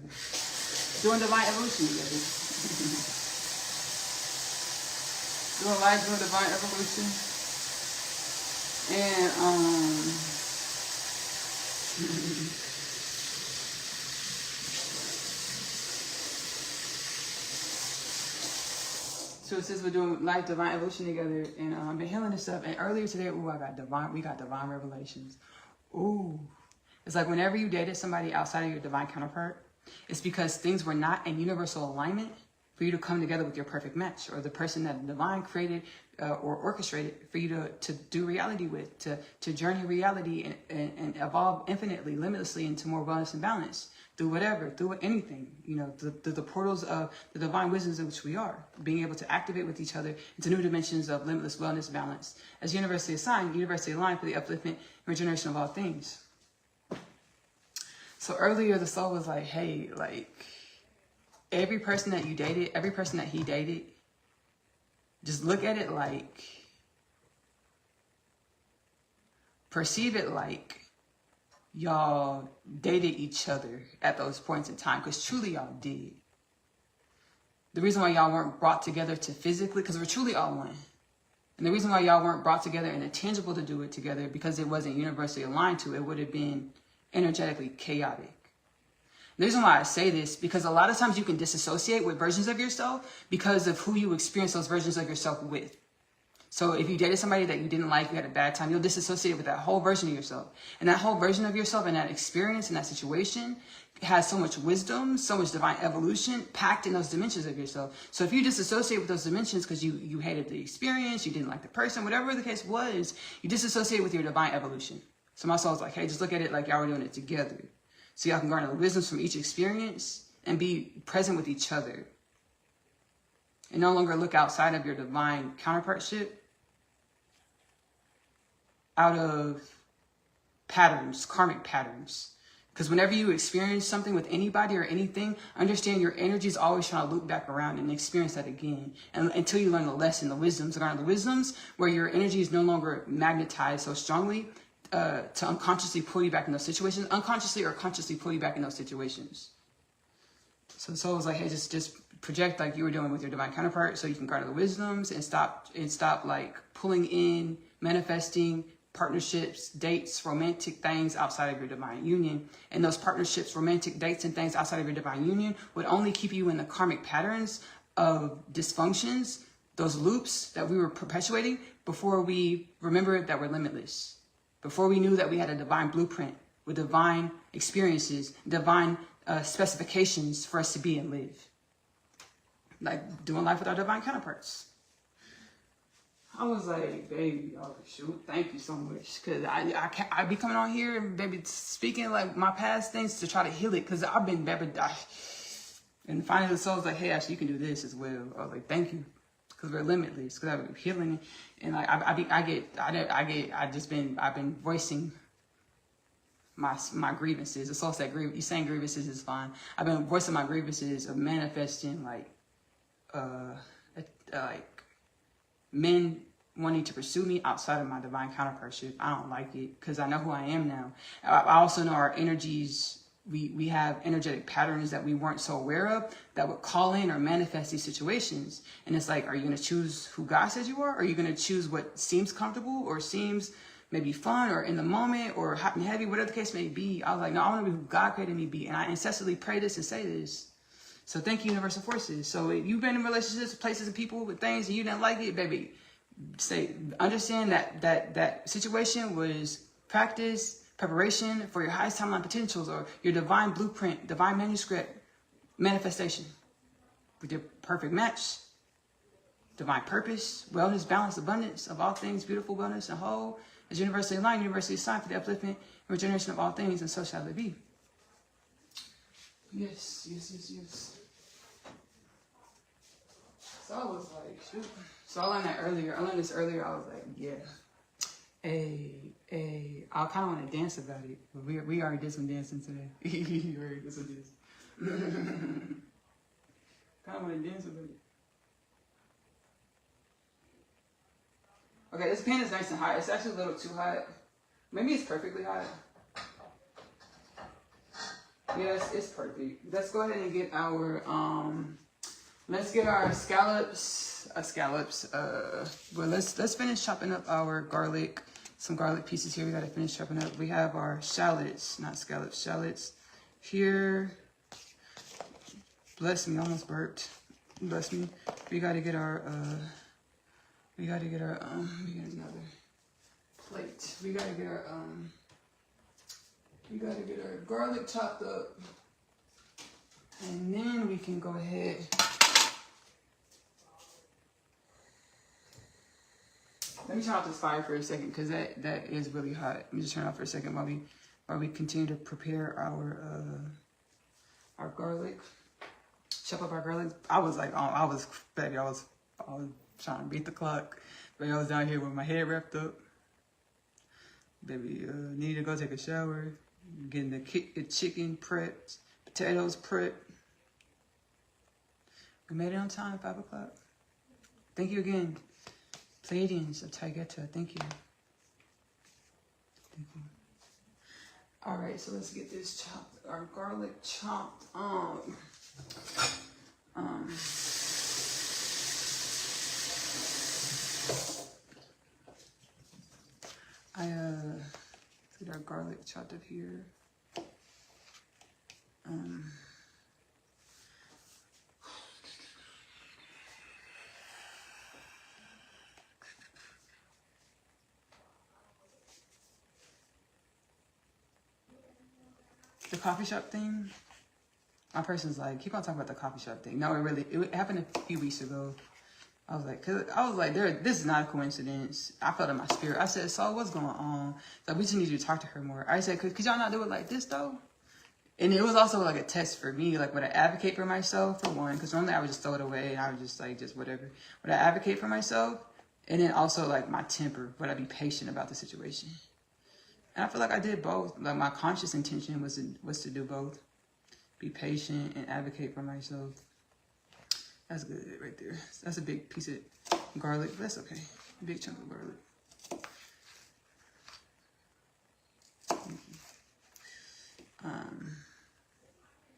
Doing divine evolution together. Doing life, doing divine evolution. And, so it says we're doing life, divine evolution together, and I've been healing this up. And earlier today, we got divine revelations. Ooh, it's like whenever you dated somebody outside of your divine counterpart, it's because things were not in universal alignment for you to come together with your perfect match, or the person that the divine created or orchestrated for you to do reality with, to journey reality and evolve infinitely, limitlessly into more wellness and balance. Through whatever, through anything, you know, through the portals of the divine wisdoms in which we are, being able to activate with each other into new dimensions of limitless wellness, balance, as universally assigned, universally aligned for the upliftment and regeneration of all things. So earlier, the soul was like, hey, like, every person that you dated, every person that he dated, just look at it like, perceive it like, y'all dated each other at those points in time, because truly y'all did. The reason why y'all weren't brought together to physically, because we're truly all one. And the reason why y'all weren't brought together in a tangible to do it together, because it wasn't universally aligned to it, would have been energetically chaotic. The reason why I say this, because a lot of times you can disassociate with versions of yourself because of who you experience those versions of yourself with. So if you dated somebody that you didn't like, you had a bad time, you'll disassociate with that whole version of yourself. And that whole version of yourself and that experience and that situation has so much wisdom, so much divine evolution packed in those dimensions of yourself. So if you disassociate with those dimensions because you hated the experience, you didn't like the person, whatever the case was, you disassociate with your divine evolution. So my soul's like, hey, just look at it like y'all were doing it together. So y'all can garner the wisdoms from each experience and be present with each other. And no longer look outside of your divine counterpartship out of patterns, karmic patterns. Because whenever you experience something with anybody or anything, understand your energy is always trying to loop back around and experience that again. And until you learn the lesson, the wisdoms, where your energy is no longer magnetized so strongly to unconsciously pull you back in those situations, unconsciously or consciously pull you back in those situations. So the soul was like, hey, just project like you were doing with your divine counterpart so you can garner the wisdoms and stop like pulling in, manifesting partnerships, dates, romantic things outside of your divine union. And those partnerships, romantic dates and things outside of your divine union would only keep you in the karmic patterns of dysfunctions, those loops that we were perpetuating before we remembered that we're limitless. Before we knew that we had a divine blueprint with divine experiences, divine specifications for us to be and live. Like doing life with our divine counterparts. I was like, baby, oh shoot, thank you so much. Cause I be coming on here and baby speaking like my past things to try to heal it. Cause I've been baby, and finally the soul's like, hey, Ashley, you can do this as well. I was like, thank you. Cause we're limitless. Cause I've been healing, and like I've been voicing my grievances. The soul said, you saying grievances is fine. I've been voicing my grievances of manifesting like men wanting to pursue me outside of my divine counterpartship. I don't like it because I know who I am now. I also know our energies. We have energetic patterns that we weren't so aware of that would call in or manifest these situations. And it's like, are you going to choose who God says you are? Or are you going to choose what seems comfortable or seems maybe fun or in the moment or hot and heavy, whatever the case may be. I was like, no, I want to be who God created me to be. And I incessantly pray this and say this. So thank you, universal forces. So if you've been in relationships with places and people with things and you didn't like it, baby, understand that situation was practice, preparation for your highest timeline potentials or your divine blueprint, divine manuscript, manifestation with your perfect match, divine purpose, wellness, balance, abundance of all things, beautiful wellness and whole, as universally aligned, universally assigned for the upliftment and regeneration of all things, and so shall it be. Yes. So I was like, shoot. So I learned this earlier. I was like, yeah. I kind of want to dance about it. We already did some dancing today. We already did some dancing. Kind of want to dance about it. Okay, this pan is nice and hot. It's actually a little too hot. Maybe it's perfectly hot. Yes, it's perfect. Let's go ahead and get our scallops. Well, let's finish chopping up our garlic. Some garlic pieces here. We gotta finish chopping up. We have our shallots, not scallops, shallots here. Bless me, almost burped. Bless me. We gotta get another plate. We gotta get our garlic chopped up. And then we can go ahead. Let me turn off this fire for a second because that is really hot. Let me just turn it off for a second while we continue to prepare our garlic. Chop up our garlic. I was trying to beat the clock. But I was down here with my head wrapped up. Baby, needed to go take a shower. Getting the chicken prepped. Potatoes prepped. We made it on time, 5 o'clock. Thank you again. Pleiadians of Taygeta, thank you. Thank you. All right, so let's get this chopped, our garlic chopped on. Get our garlic chopped up here. The coffee shop thing. My person's like, keep on talking about the coffee shop thing. No, it happened a few weeks ago. I was like, this is not a coincidence. I felt in my spirit. I said, so what's going on? Like, we just need you to talk to her more. I said, could y'all not do it like this though? And it was also like a test for me. Like, would I advocate for myself for one? Because normally I would just throw it away and I would just like, just whatever. Would I advocate for myself? And then also like my temper. Would I be patient about the situation? And I feel like I did both. Like my conscious intention was to do both. Be patient and advocate for myself. That's good right there. That's a big piece of garlic, but that's okay. A big chunk of garlic.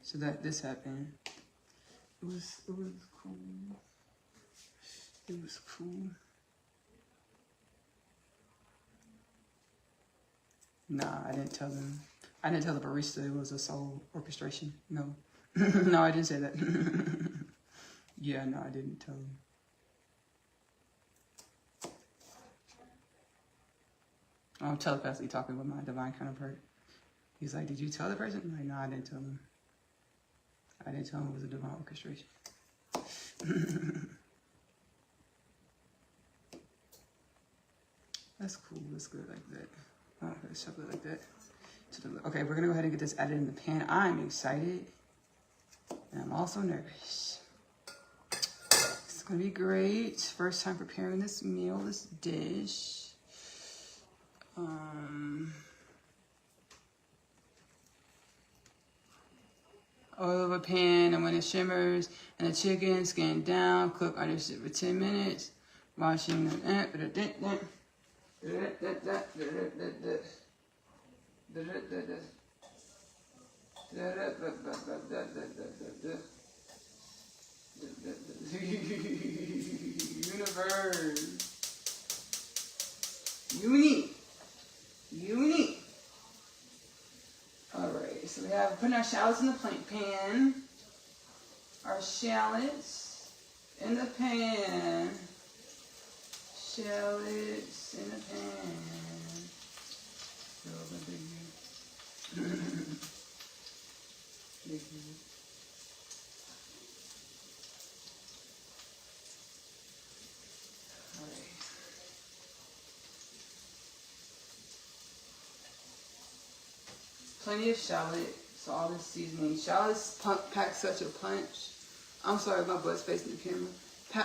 So that this happened. It was cool. It was cool. Nah, I didn't tell them. I didn't tell the barista it was a soul orchestration. No. No, I didn't say that. Yeah, no, I didn't tell him. I'm telepathically talking with my divine counterpart. He's like, did you tell the person? I'm like, no, I didn't tell him. I didn't tell him it was a divine orchestration. That's cool. That's good like that. Oh, let's shove it like that. Okay, we're going to go ahead and get this added in the pan. I'm excited. And I'm also nervous. It's going to be great. First time preparing this meal, this dish. Oil of a pan, and when it shimmers, and the chicken skin down, cook under for 10 minutes. Washing the universe. Uni. putting our shallots in the pan. Our shallots in the pan. Shallots in the pan. Plenty of shallot, so all this seasoning. Shallots pack such a punch. I'm sorry, my butt's facing the camera.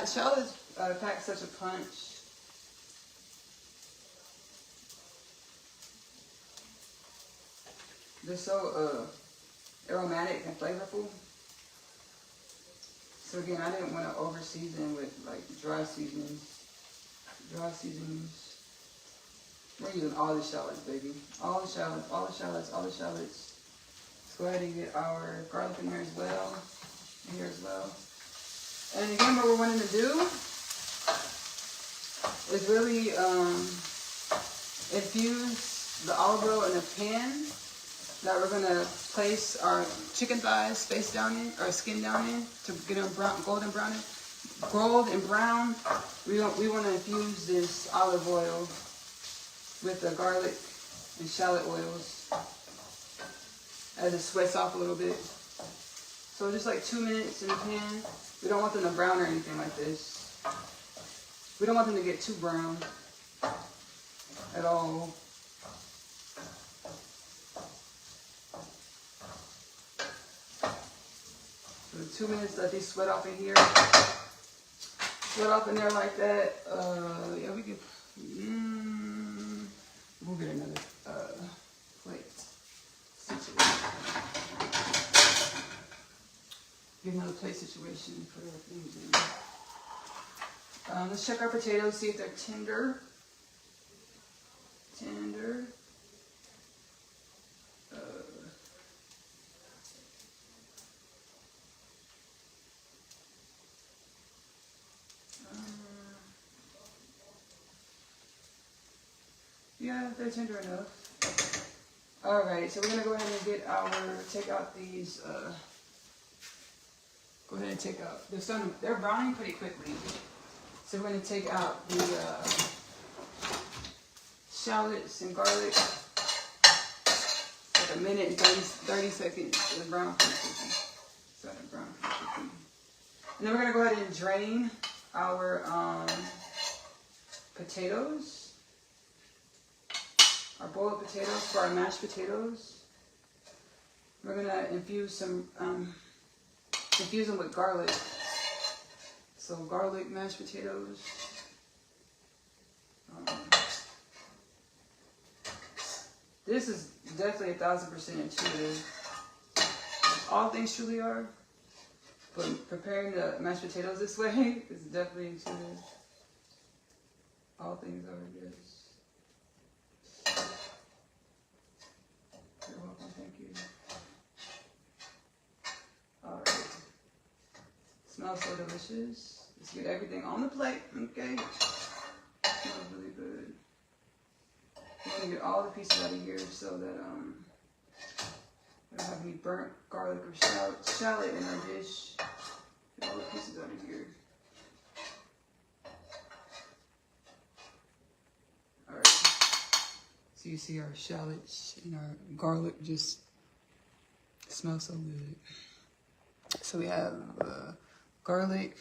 Shallots pack such a punch. They're so aromatic and flavorful. So again, I didn't want to over season with like dry seasonings. We're using all the shallots, baby. All the shallots. Let's go ahead and get our garlic in here as well. And again, what we're wanting to do is really infuse the olive oil in a pan that we're gonna place our chicken thighs face down in, or skin down in, to get them golden brown. We want to infuse this olive oil with the garlic and shallot oils as it sweats off a little bit. So just like 2 minutes in the pan. We don't want them to brown or anything like this. We don't want them to get too brown at all. So 2 minutes, let these sweat off in here. Sweat off in there like that. Yeah, we could. We'll get another plate. Get another plate situation for the things in. Let's check our potatoes, see if they're tender. Yeah, they're tender enough. Alright, so we're going to go ahead and take out these, go ahead and take out, they're browning pretty quickly. So we're going to take out the shallots and garlic. Like a minute and 30 seconds to brown pretty quickly. And then we're going to go ahead and drain our potatoes. Our boiled potatoes for our mashed potatoes. We're gonna infuse them with garlic. So garlic mashed potatoes. This is definitely 1000% intuitive. All things truly are, but preparing the mashed potatoes this way is definitely intuitive. All things are, yes. You're welcome, thank you. Alright. Smells so delicious. Let's get everything on the plate, okay? Smells really good. We want to get all the pieces out of here so that we don't have any burnt garlic or shallot in our dish. Get all the pieces out of here. Alright. So you see our shallots and our garlic just smell so good. So we have garlic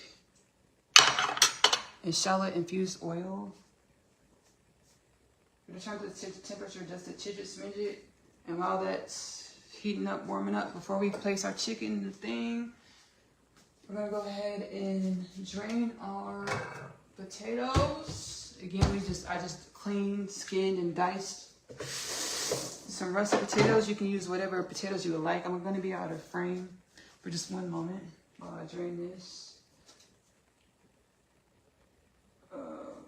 and shallot infused oil. We're going to turn to the temperature just a smidge it. And while that's heating up, warming up, before we place our chicken in the thing, we're going to go ahead and drain our potatoes. Again, I just cleaned, skinned, and diced some russet potatoes. You can use whatever potatoes you would like. I'm going to be out of frame for just one moment while I drain this.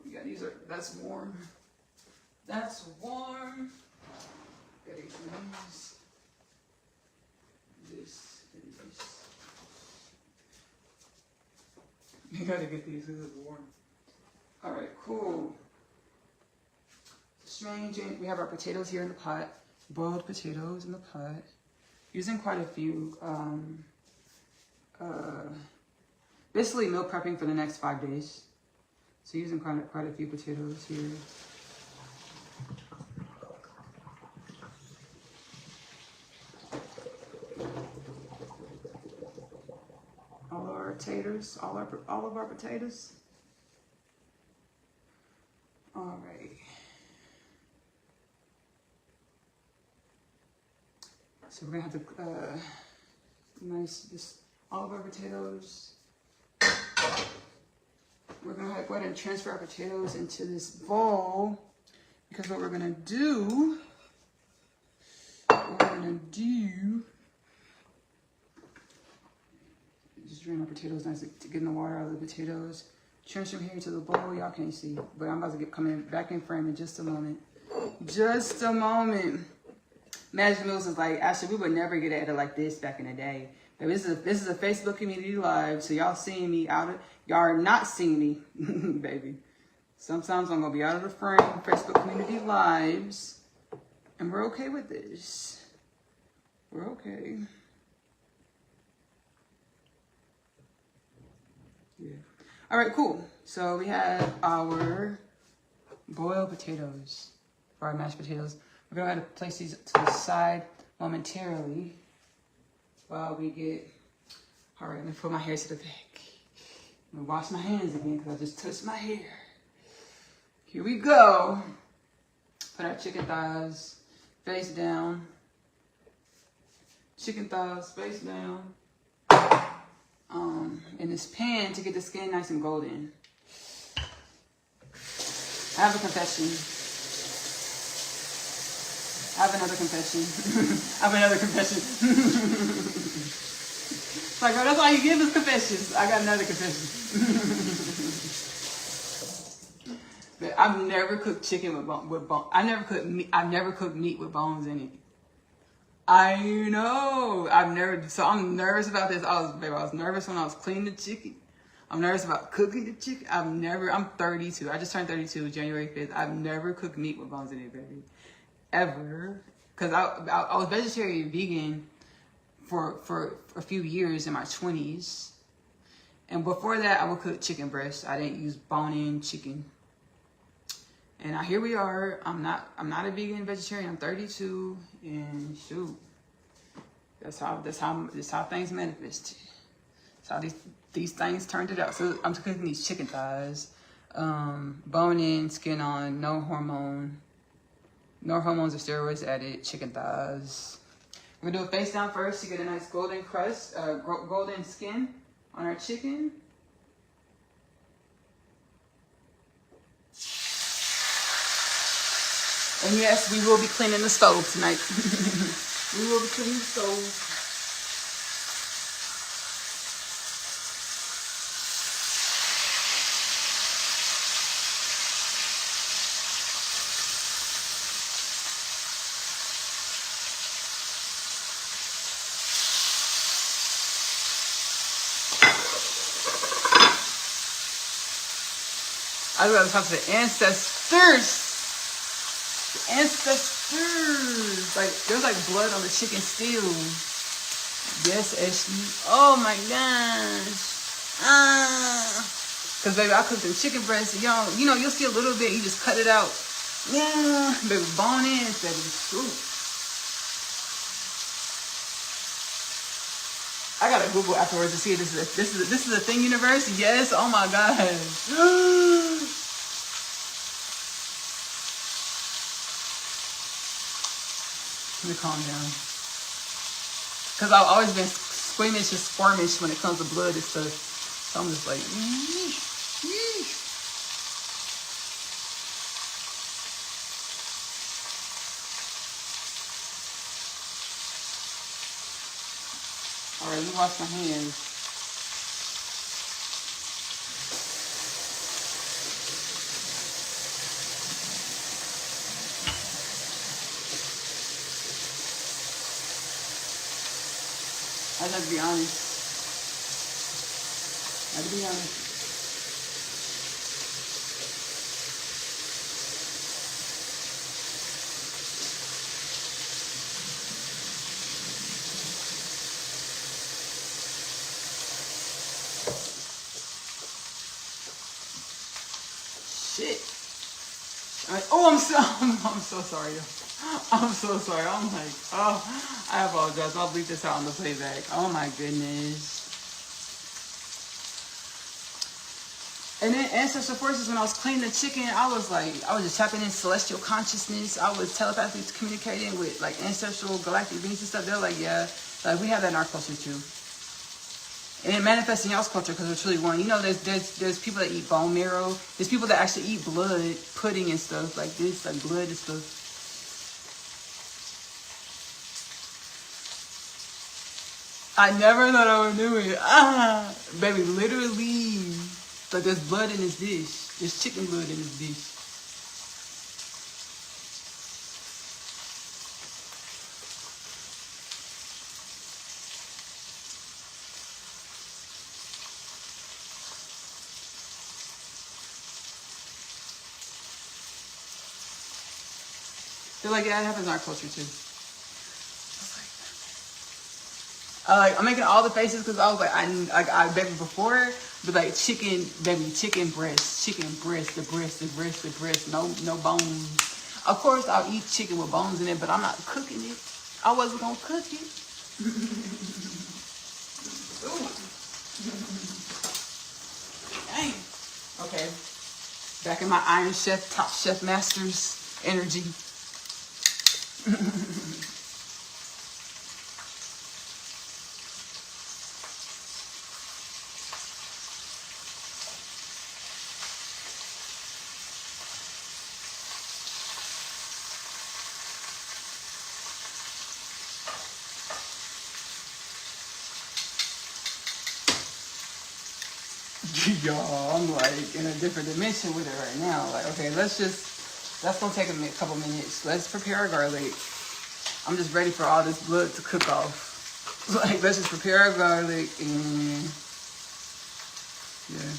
Yeah, that's warm. That's warm. Gotta use this and this. You gotta get these because it's warm. Alright, cool. Strange. We have our potatoes here in the pot. Boiled potatoes in the pot. Using quite a few, basically meal prepping for the next 5 days. So using quite a few potatoes here. All of our taters, all of our potatoes. All right. So we're gonna have to just all of our potatoes. We're gonna go ahead and transfer our potatoes into this bowl, because what we're gonna do, just drain our potatoes nice to get the water out of the potatoes. Transfer them here to the bowl. Y'all can't see, but I'm about to coming back in frame in just a moment. Just a moment. Magic Mills is like, Ashley, we would never get it like this back in the day. But this is a Facebook community live, so y'all seeing me y'all are not seeing me, baby. Sometimes I'm gonna be out of the frame, Facebook community lives, and we're okay with this. We're okay. Yeah. All right, cool. So we have our boiled potatoes for our mashed potatoes. We're gonna have to place these to the side momentarily while we get. All right, let me put my hair to the back. I'm gonna wash my hands again because I just touched my hair. Here we go. Put our chicken thighs face down. Chicken thighs face down. In this pan to get the skin nice and golden. I have a confession. I have another confession. I have another confession. It's like, oh, that's all you give is confessions. I got another confession. But I've never cooked chicken with bone. I've never cooked meat with bones in it. I know. So I'm nervous about this. I was nervous when I was cleaning the chicken. I'm nervous about cooking the chicken. I'm 32. I just turned 32 January 5th. I've never cooked meat with bones in it, baby. Ever. Because I was vegetarian and vegan for a few years in my 20s. And before that, I would cook chicken breast. I didn't use bone-in chicken. And here we are. I'm not a vegan vegetarian. I'm 32, and shoot, that's how things manifest. That's how these things turned it out. So I'm cooking these chicken thighs, bone in, skin on, no hormones or steroids added. Chicken thighs. We're gonna do it face down first to get a nice golden crust, golden skin on our chicken. And yes, we will be cleaning the stove tonight. We will be cleaning the stove. I was going to talk to the ancestors. Ancestors. Like, there's like blood on the chicken still. Yes, Ashley. Oh my gosh. Cause baby, I cooked them chicken breasts. Y'all, you'll see a little bit. You just cut it out. Yeah, baby, bone in, baby. Ooh. I gotta Google afterwards to see if this is a thing universe. Yes. Oh my gosh. Let me calm down. Because I've always been squeamish and squirmish when it comes to blood and stuff. So I'm just like, yeesh, yeesh. All right, let me wash my hands. I have to be honest. I have to be honest. shit. I'm so sorry. I'm so sorry. I'm like, oh, I apologize. I'll bleep this out on the playback. Oh my goodness. And then ancestral forces, when I was cleaning the chicken, I was just tapping in celestial consciousness. I was telepathically communicating with like ancestral galactic beings and stuff. They're like, yeah, like we have that in our culture too. And it manifests in y'all's culture because we're truly one. You know, there's people that eat bone marrow. There's people that actually eat blood, pudding and stuff like this, like blood and stuff. I never thought I would do it. Baby, literally. Like there's blood in this dish. There's chicken blood in this dish. They're like, yeah, it happens in our culture too. I'm making all the faces because I was like, I baby before, but like chicken, baby, chicken breast, the breast, no bones. Of course, I'll eat chicken with bones in it, but I'm not cooking it. I wasn't gonna cook it. Dang. Okay. Back in my Iron Chef, Top Chef Masters energy. Y'all, I'm like in a different dimension with it right now. Like, okay, that's gonna take a couple minutes. Let's prepare our garlic. I'm just ready for all this blood to cook off. Like, let's just prepare our garlic and yeah.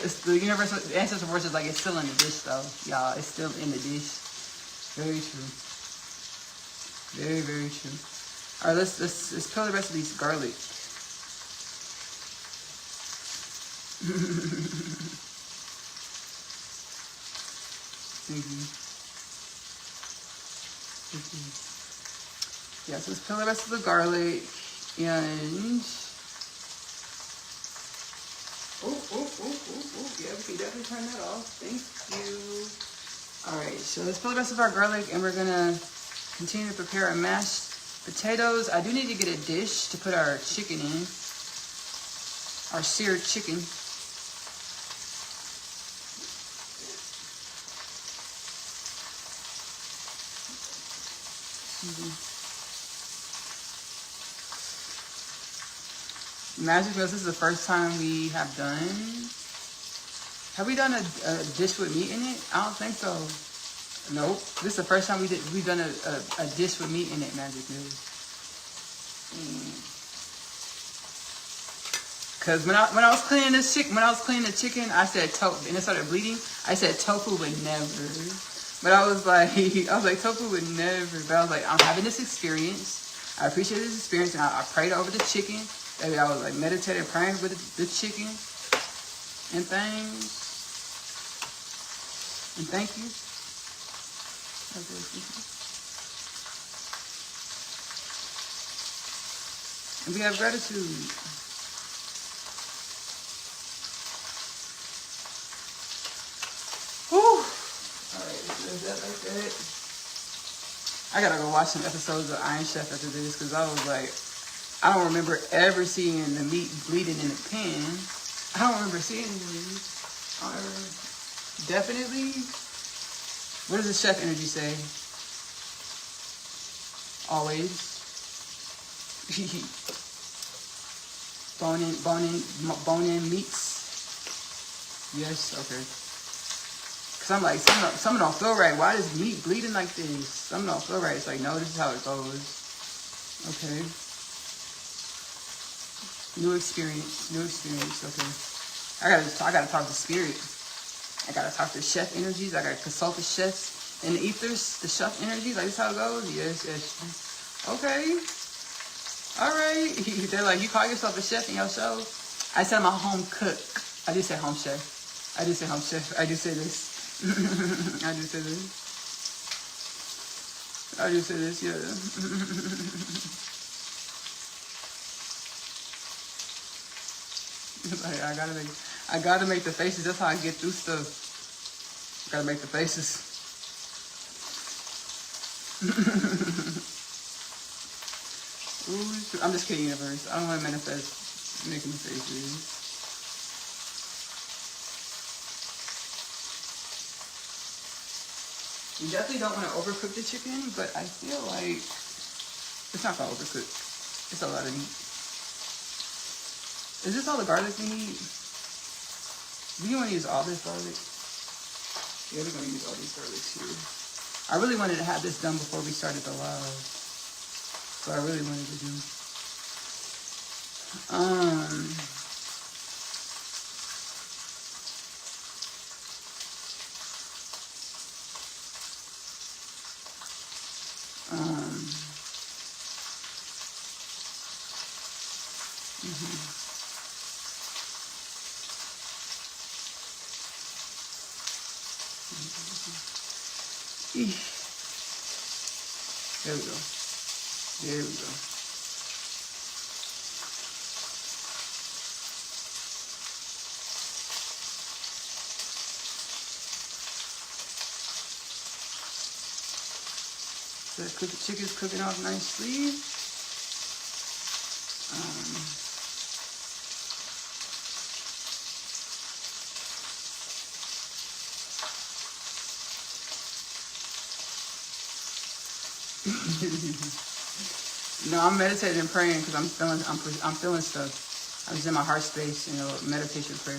It's the universal ancestral force is like it's still in the dish though, y'all. It's still in the dish. Very true. Very, very true. All right, let's peel the rest of these garlic. Yeah, so let's peel the rest of the garlic and yeah, we can definitely turn that off. Thank you. All right, so let's peel the rest of our garlic and we're gonna continue to prepare our mashed potatoes. I do need to get a dish to put our chicken in, our seared chicken. Magic Meals, this is the first time we have done. Have we done a dish with meat in it? I don't think so. Nope. This is the first time we've done a dish with meat in it, Magic Meals. Cause when I was cleaning the chicken, I said tofu, and it started bleeding. I said tofu would never. But I was like tofu would never. But I was like, I'm having this experience. I appreciate this experience, and I prayed over the chicken. Maybe I was like meditating, praying with the chicken and things. And thank you. And we have gratitude. Whew. Alright, is that like that? I gotta go watch some episodes of Iron Chef after this because I was like, I don't remember ever seeing the meat bleeding in the pan. I don't remember seeing it. Definitely. What does the chef energy say? Always. Bone in meats. Yes, okay. Cause I'm like, something don't feel right. Why is meat bleeding like this? Something don't feel right. It's like, no, this is how it goes. Okay. New experience, okay. I gotta talk to spirit. I gotta talk to chef energies. I gotta consult the chefs and the ethers, the chef energies. Like, this how it goes? Yes. Okay. All right. They're like, you call yourself a chef in your show? I said I'm a home cook. I did say home chef. I did say home chef. I did say this. I did say this. I did say this, yeah. Like, I gotta make the faces. That's how I get through stuff. Gotta make the faces. Ooh, I'm just kidding, universe. I don't want to manifest making the faces. You definitely don't want to overcook the chicken, but I feel like it's not gonna overcook. It's a lot of meat. Is this all the garlic we need? Do you want to use all this garlic? Yeah, we're gonna use all these garlics here. I really wanted to have this done before we started the live. So I really wanted to do. There we go. There we go. So the chicken's cooking off nicely. No, I'm meditating and praying because I'm feeling stuff. I'm just in my heart space, you know, meditation prayer.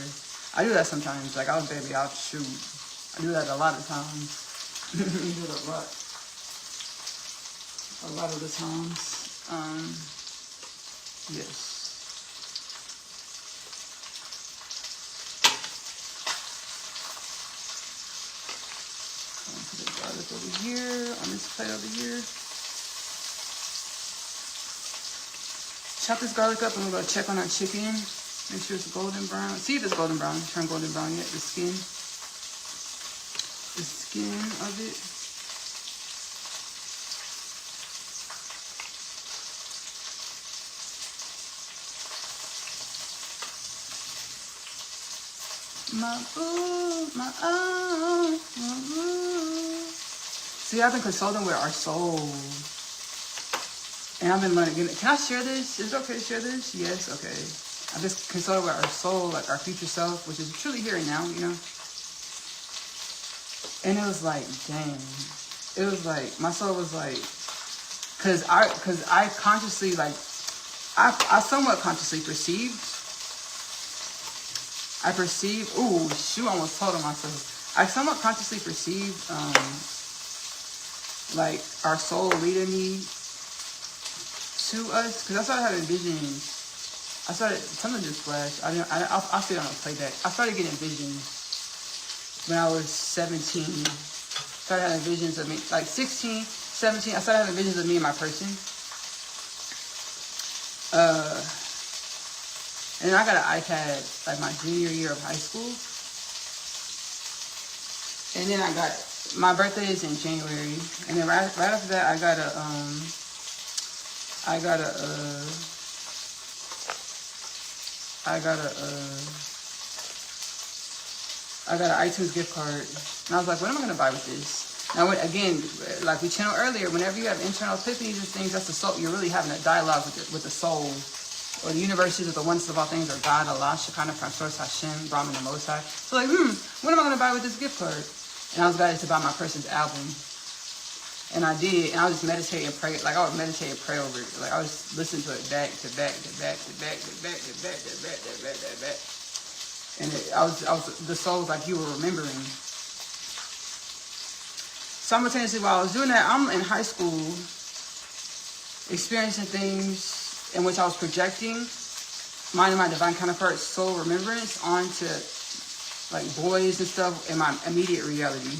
I do that sometimes. Like, I'll shoot. I do that a lot of times. I do it a lot. A lot of the times. Yes. Put the garlic over here on this plate over here. Chop this garlic up and we're gonna check on our chicken. Make sure it's golden brown. See if it's golden brown. Turn golden brown yet. The skin of it. My boo. See, I've been consulting with our soul. And I've been learning. Can I share this? Is it okay to share this? Yes, okay. I've been consulting with our soul, like our future self, which is truly here and now, you know? And it was like, dang. It was like, my soul was like, cause I consciously, like, I somewhat consciously perceived. Ooh, shoot, I almost told on myself. I somewhat consciously perceived, like, our soul leading me to us, because I started having visions. Something just flashed. I'll see it on a playback. I started getting visions when I was 17. Started having visions of me, like 16, 17. I started having visions of me and my person. And then I got an iPad like my junior year of high school. And then my birthday is in January. And then right after that, I got an iTunes gift card. And I was like, what am I going to buy with this? Now, again, like we channeled earlier, whenever you have internal epiphanies and things, that's the soul. You're really having a dialogue with the soul. Or the universes, or the oneness of all things, or God, Allah, Shekinah, Source, Hashem, Brahman, the Most High. So like, what am I going to buy with this gift card? And I was guided to buy my person's album. And I did, and I was just meditating and pray. Like, I would meditate and pray over it. Like, I was listening to it back to back to back to back to back to back to back to back to back. And the soul was like, you were remembering. Simultaneously, while I was doing that, I'm in high school, experiencing things in which I was projecting mine and my divine counterpart's soul remembrance onto like boys and stuff in my immediate reality.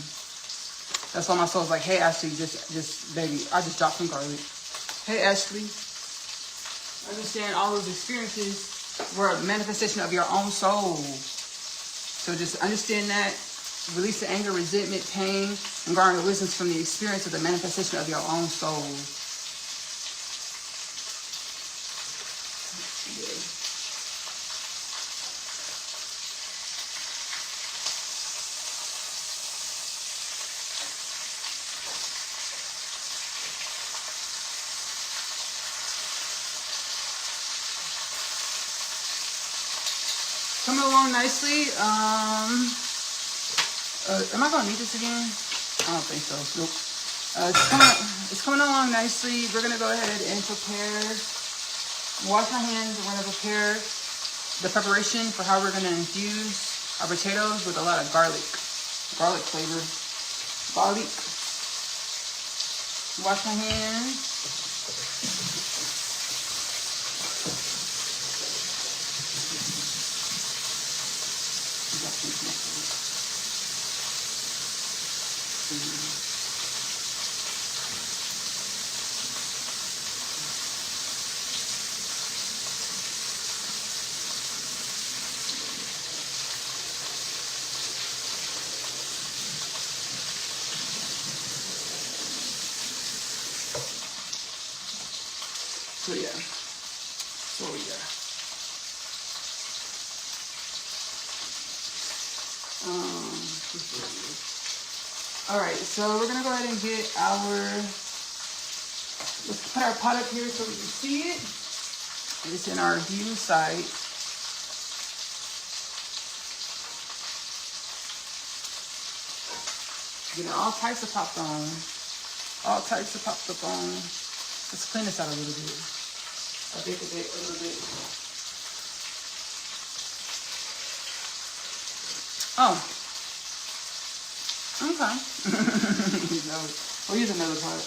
That's why my soul's like, hey Ashley, just baby, I just dropped some garlic. Hey Ashley, understand all those experiences were a manifestation of your own soul. So just understand that. Release the anger, resentment, pain, and garner the wisdoms from the experience of the manifestation of your own soul. Coming along nicely. Am I gonna need this again? I don't think so. Nope. It's coming along nicely. We're gonna go ahead and prepare. Wash my hands. We're gonna prepare the preparation for how we're gonna infuse our potatoes with a lot of garlic flavor. Garlic. Wash my hands. So yeah. All right, so we're gonna go ahead and get let's put our pot up here so we can see it. It's in our view site. Getting all types of popped on. All types of popped up on. Let's clean this out a little bit. A little bit. Oh. Okay. No, we'll use another part.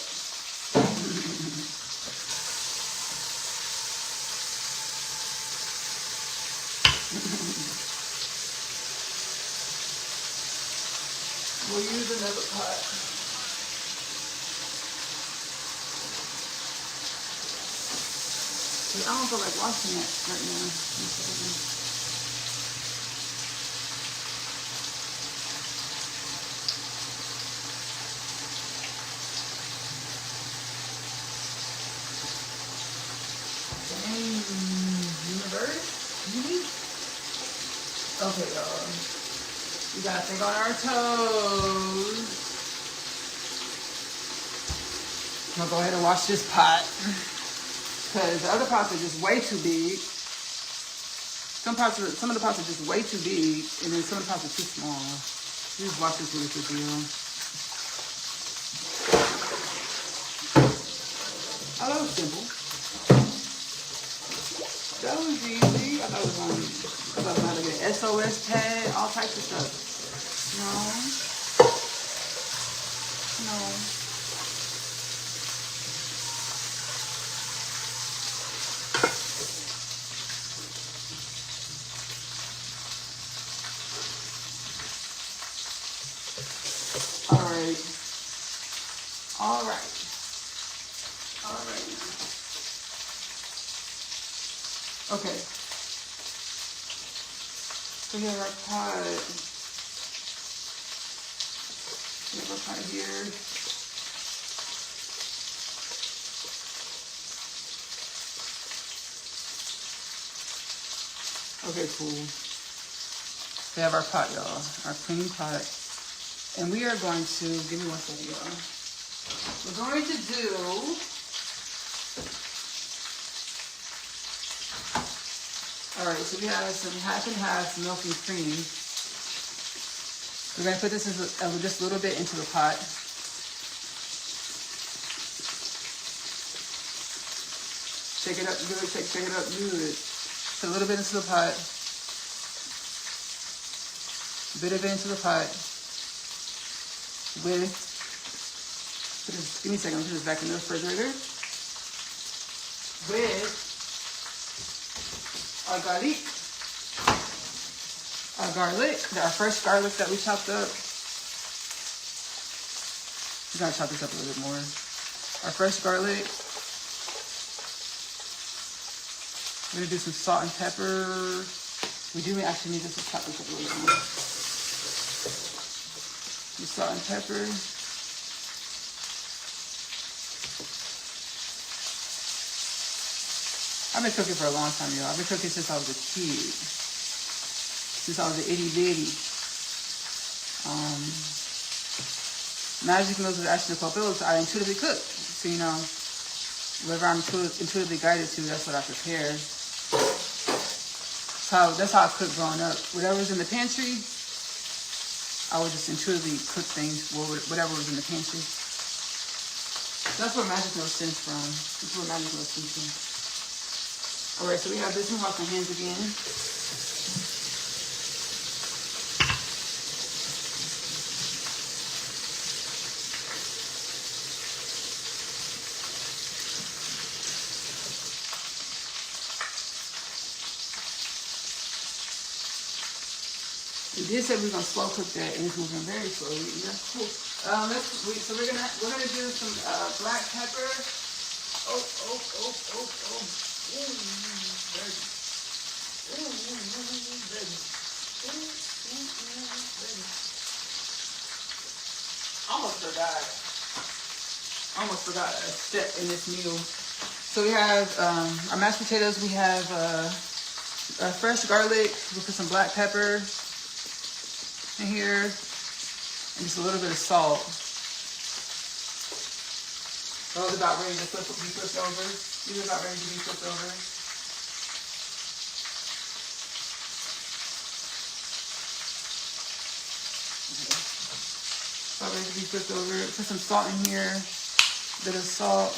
We'll use another pot. I don't feel like washing it right now. Dang, universe. Okay, y'all. We gotta think on our toes. I'm gonna go ahead and wash this pot. Because the other pots are just way too big. Some of the pots are just way too big, and then some of the pots are too small. Just watch this really quick video. Oh, that was simple. That was easy. I thought it was going to get an SOS pad, all types of stuff. No. All right. Okay. So we have our pot. We have our pot here. Okay, cool. We have our pot, y'all. Our clean pot. And we are going to, give me one second, y'all. We're going to do alright, so we have some half and half milk and cream. We're going to put this just a little bit into the pot. Shake it up good, shake it up good. Put a little bit into the pot. A bit of it into the pot. With, give me a second, I'll put this back in the refrigerator. With our garlic. Our fresh garlic that we chopped up. We're gonna chop this up a little bit more. Our fresh garlic. We're gonna do some salt and pepper. We do actually need to chop this up a little bit more. salt and pepper. I've been cooking for a long time, y'all. I've been cooking since I was a kid. Since I was an itty bitty. Magic Meals with Ashley-Nicole Phillips, I intuitively cook. So, you know, whatever I'm intuitively guided to, that's what I prepare. That's how I cooked growing up. Whatever was in the pantry, I would just intuitively cook things, whatever was in the pantry. That's where Magic Meals stems from. That's where Magic Meals stems from. Alright, so we have this. I'm wash my hands again. We did say we we're gonna slow cook that, and it's moving very slowly. That's cool. So we're gonna do some black pepper. Oh. Ooh, baby. Baby. Almost forgot a step in this meal. So we have our mashed potatoes. We have fresh garlic. We put some black pepper in here, and just a little bit of salt. Those about ready to be flipped over. These are about ready to be flipped over. Okay. About ready to be flipped over. Put some salt in here. A bit of salt.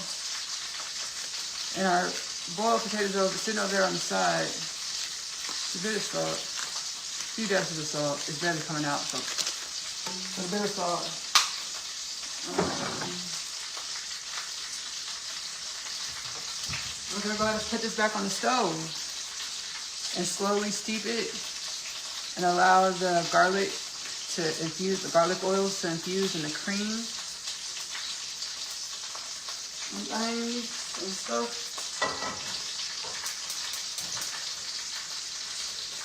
And our boiled potatoes are sitting over there on the side. It's a bit of salt. A few dashes of salt. It's barely coming out, so a bit of salt. We're going to go ahead and put this back on the stove and slowly steep it and allow the garlic to infuse, the garlic oils to infuse in the cream and stuff.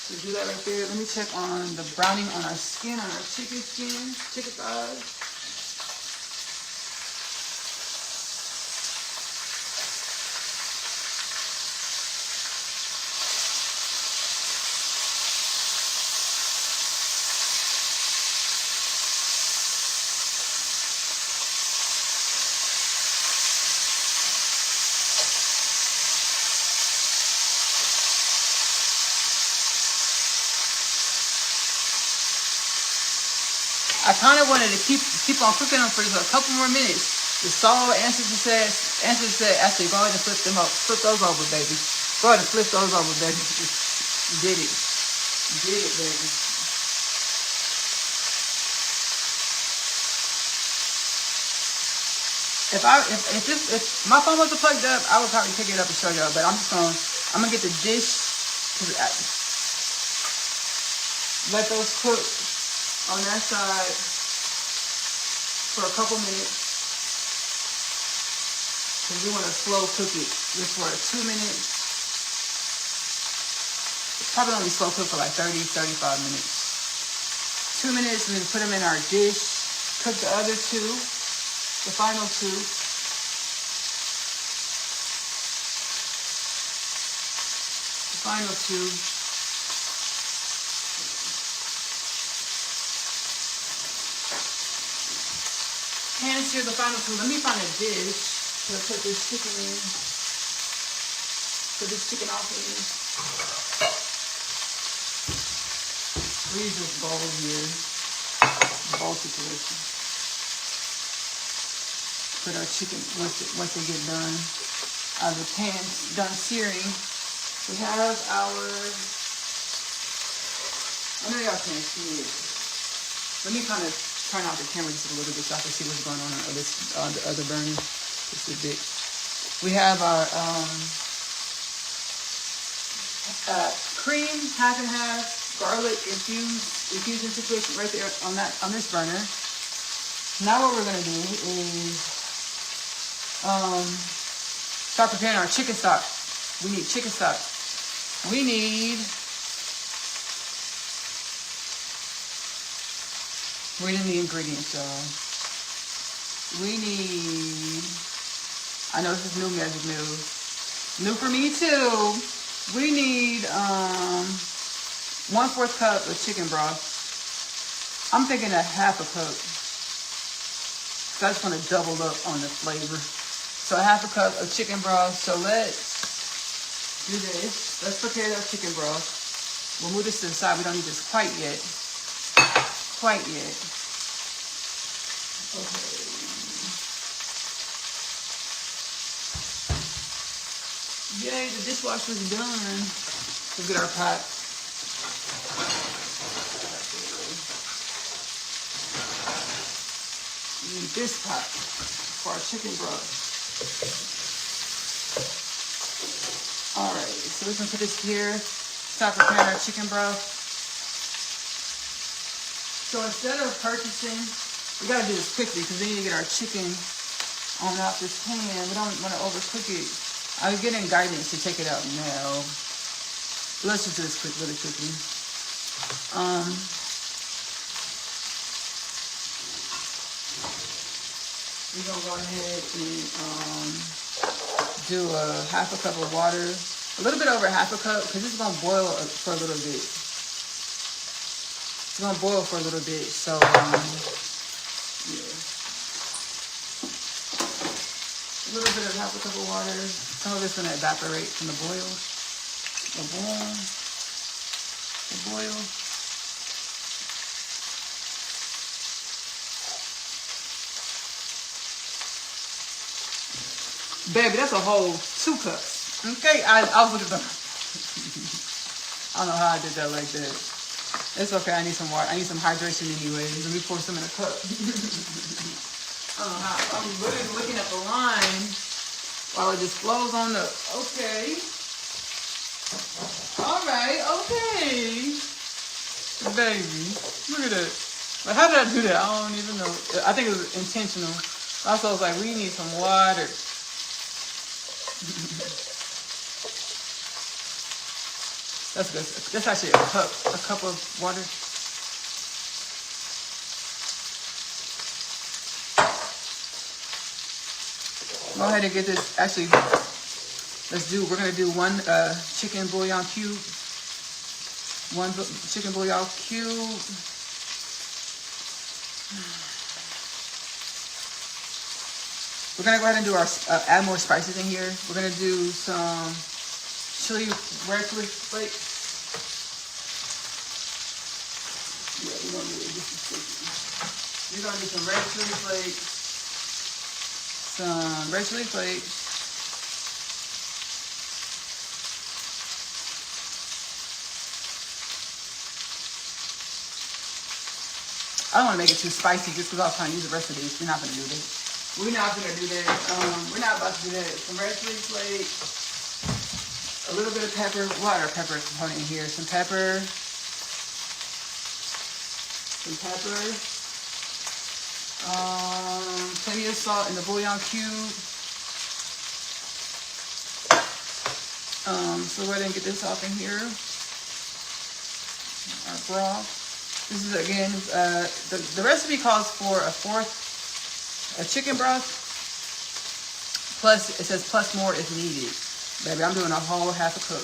So do that right there. Let me check on the browning on our skin, on our chicken thighs. I kind of wanted to keep on cooking them for just a couple more minutes. The salt, Ancestor said, Ashley, go ahead and flip them up. Flip those over, baby. Go ahead and flip those over, baby. You did it. You did it, baby. If my phone wasn't plugged up, I would probably pick it up and show y'all. But I'm gonna get the dish. Let those cook on that side for a couple minutes, because we want to slow cook it just for 2 minutes. Probably only slow cook for like 30-35 minutes. 2 minutes, and then put them in our dish. Cook the other two, the final two. The final two. Hand sear the final two. Let me find a dish to put this chicken in. Put this chicken off in. We use this bowl here. Bowl situation. Put our chicken once they get done. Out of the pan, done searing. We have our. I know y'all can't see it. Let me kind of turn off the camera just a little bit so I can see what's going on the other burner just a bit. We have our cream, half and half, garlic infusion situation right there on this burner. Now what we're gonna do is start preparing our chicken stock. We need chicken stock. We need Reading the ingredients, y'all. We need, I know this is new magic news. New for me too. We need 1/4 cup of chicken broth. I'm thinking a half a cup. So I just want to double up on the flavor. So a half a cup of chicken broth. So let's do this. Let's prepare our chicken broth. We'll move this to the side. We don't need this quite yet. Quite yet. Okay. Yay, the dishwasher's done. Let's get our pot. We need this pot for our chicken broth. Alright, so we're gonna put this here. Start preparing our chicken broth. So instead of purchasing, we gotta do this quickly because we need to get our chicken on out this pan. We don't want to overcook it. I'm getting guidance to take it out now. Let's just do this really quickly. We're gonna go ahead and do a half a cup of water, a little bit over half a cup, because this is gonna boil for a little bit. It's gonna boil for a little bit, so yeah. A little bit of half a cup of water. Some of it's gonna evaporate from the boil. The boil. Baby, that's a whole 2 cups. Okay, I was looking at the I don't know how I did that like that. It's okay, I need some water. I need some hydration anyway. Let me pour some in a cup. I don't know how. I'm literally looking at the line while it just flows on the, okay. All right, okay. Baby, look at that. Like, how did I do that? I don't even know. I think it was intentional. Also, I was like, we need some water. That's good. That's actually a cup of water. Go ahead and get this. Actually, we're gonna do one chicken bouillon cube. One chicken bouillon cube. We're gonna go ahead and do our add more spices in here. We're gonna do some red chili flakes. Yeah, we're gonna do it just as sticky. We're gonna do some red chili flakes. Some red chili flakes. I don't want to make it too spicy just because I was trying to use the rest of these. We're not gonna do this. We're not gonna do that. We're not about to do that. Some red chili flakes, a little bit of pepper. What are pepper component in here? Some pepper. Plenty of salt in the bouillon cube. So go ahead and get this off in here. Our broth. This is again the recipe calls for a chicken broth, plus it says plus more if needed. Baby, I'm doing a whole half a cup.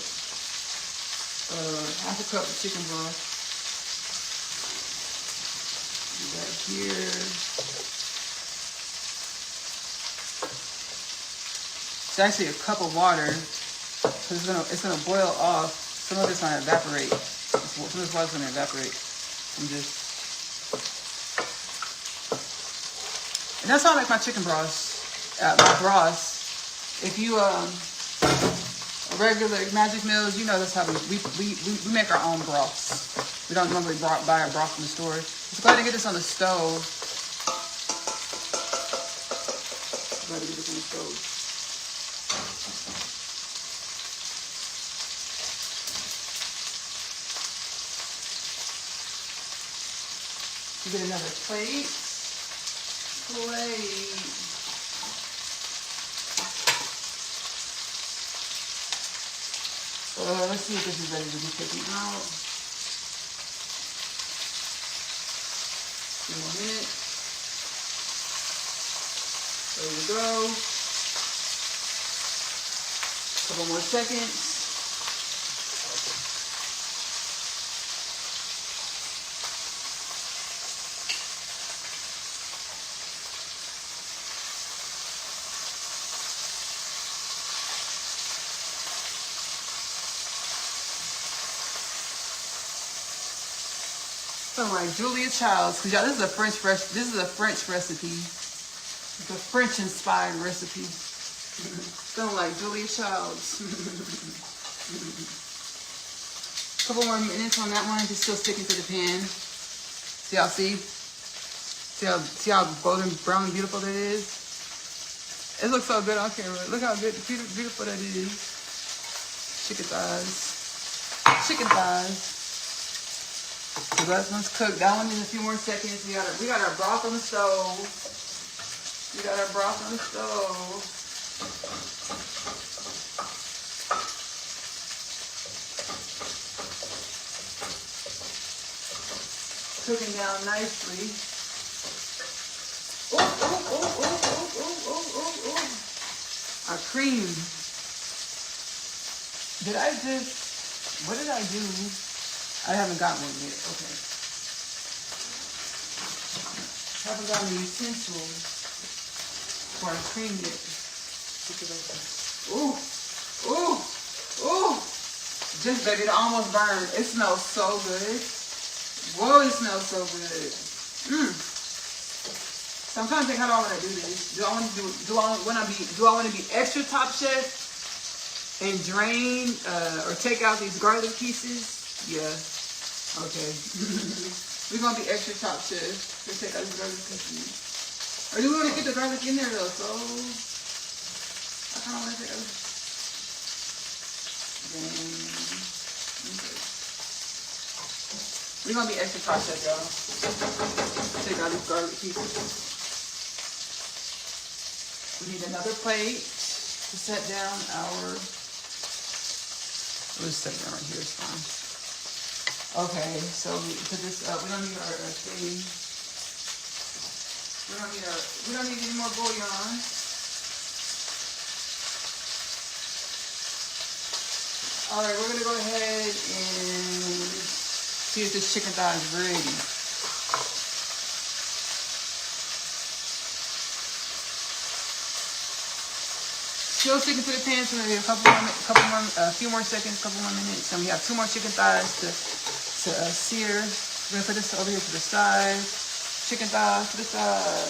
Half a cup of chicken broth. Do that here. It's actually a cup of water, because it's gonna boil off. Some of it's gonna evaporate. Some of this water's gonna evaporate from this. And that's how I make my chicken broths. My broths. If you regular Magic Meals, you know that's how we make our own broths. We don't normally buy a broth from the store. Let's go ahead and get this on the stove. Go ahead and get this on the stove. You get another plate. Let's see if this is ready to be taken out. few more minutes. There we go. Couple more seconds. Like Julia Child's, because y'all, this is a French recipe. It's a French inspired recipe. Sound like Julia Child's. Couple more minutes on that one. Just still sticking to the pan. See y'all see? See how golden brown and beautiful that is? It looks so good on camera. Look how good, beautiful that is. Chicken thighs. Chicken thighs. So that one's cooked. That one needs a few more seconds. We got our broth on the stove. We got our broth on the stove. Cooking down nicely. Our cream. What did I do? I haven't got one yet. Okay. Haven't got any utensils for our cream yet. Ooh, ooh, ooh. Just baby, it almost burned. It smells so good. Whoa, it smells so good. So I'm trying to think, how do I want to do this? Do I want to be extra top chef and drain or take out these garlic pieces? Yeah. Okay. We're gonna be extra top chef. Let's take out the garlic pieces. Or do we want to get the garlic in there though? So I kind of want to take out. Okay. We're gonna be extra top chef, y'all. Take out these garlic pieces. We need another plate to set down our. We'll just set it down right here. It's fine. Okay, so we put this up. We don't need our thing. We don't need any more bouillon. All right, we're gonna go ahead and see if this chicken thigh is ready. Still sticking to the pan, so maybe a few more seconds, couple more minutes, and we have 2 more chicken thighs to sear. We're gonna put this over here to the side. Chicken thighs to the side.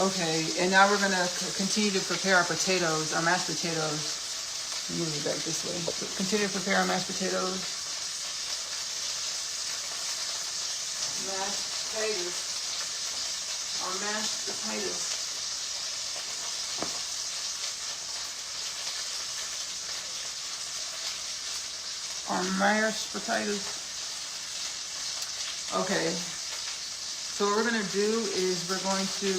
Okay, and now we're gonna continue to prepare our potatoes, our mashed potatoes. Move it back this way. Continue to prepare our mashed potatoes. Mashed potatoes. Our mashed potatoes. Our mashed potatoes. Okay. So what we're gonna do is we're going to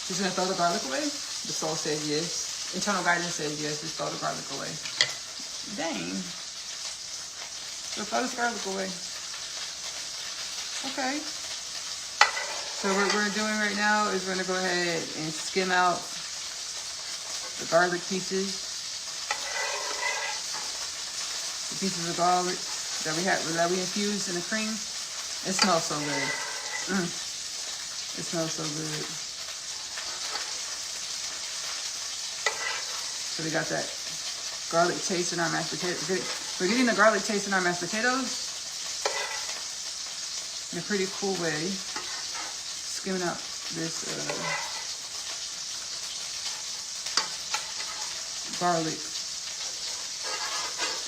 just gonna throw the garlic away. The soul said yes. Internal guidance says yes. Just throw the garlic away. Dang. So throw this garlic away. Okay. So what we're doing right now is we're gonna go ahead and skim out the garlic pieces. The pieces of garlic that we infused in the cream. It smells so good. It smells so good. So we got that garlic taste in our mashed potatoes. We're getting the garlic taste in our mashed potatoes in a pretty cool way. Skimming out this garlic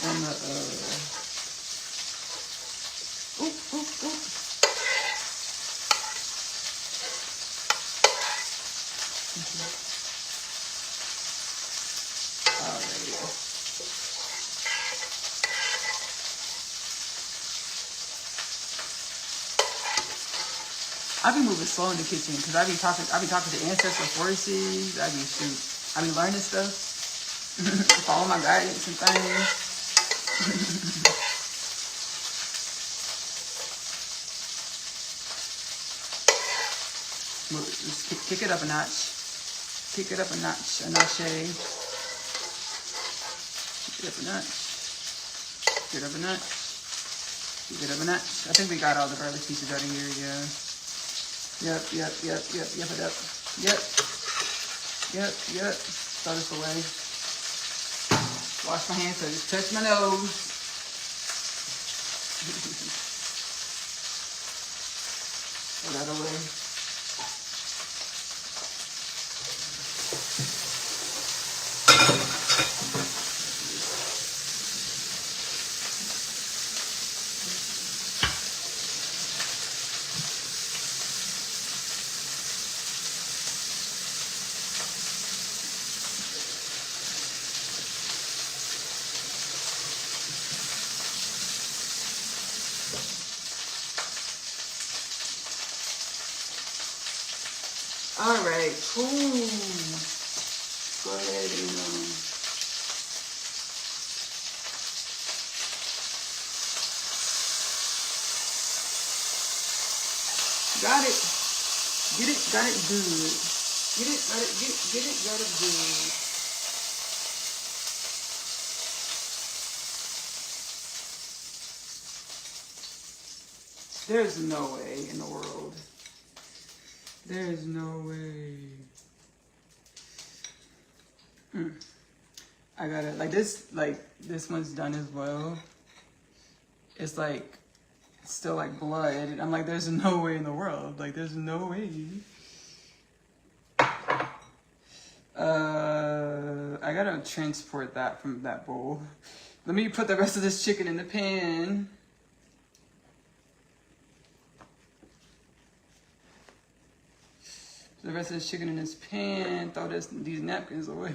and the I be moving slow in the kitchen because I be talking to ancestral forces. I be learning stuff. Follow my guidance and things. let's kick it up a notch. Kick it up a notch, a notch. Kick it up a notch. Kick it up a notch. Kick it up a notch. I think we got all the garlic pieces out of here, yeah. Yep it up. Yep. Throw this away. Wash my hands so I just touch my nose. Throw that away. All right, cool. Go ahead and got it. Get it, got it good. Get it, got it, get it, got it good. There's no way in the world. There's no way. I got it. Like this one's done as well. It's like, it's still like blood. And I'm like, there's no way in the world. Like, there's no way. I gotta transport that from that bowl. Let me put the rest of this chicken in the pan. The rest of this chicken in this pan. Throw these napkins away.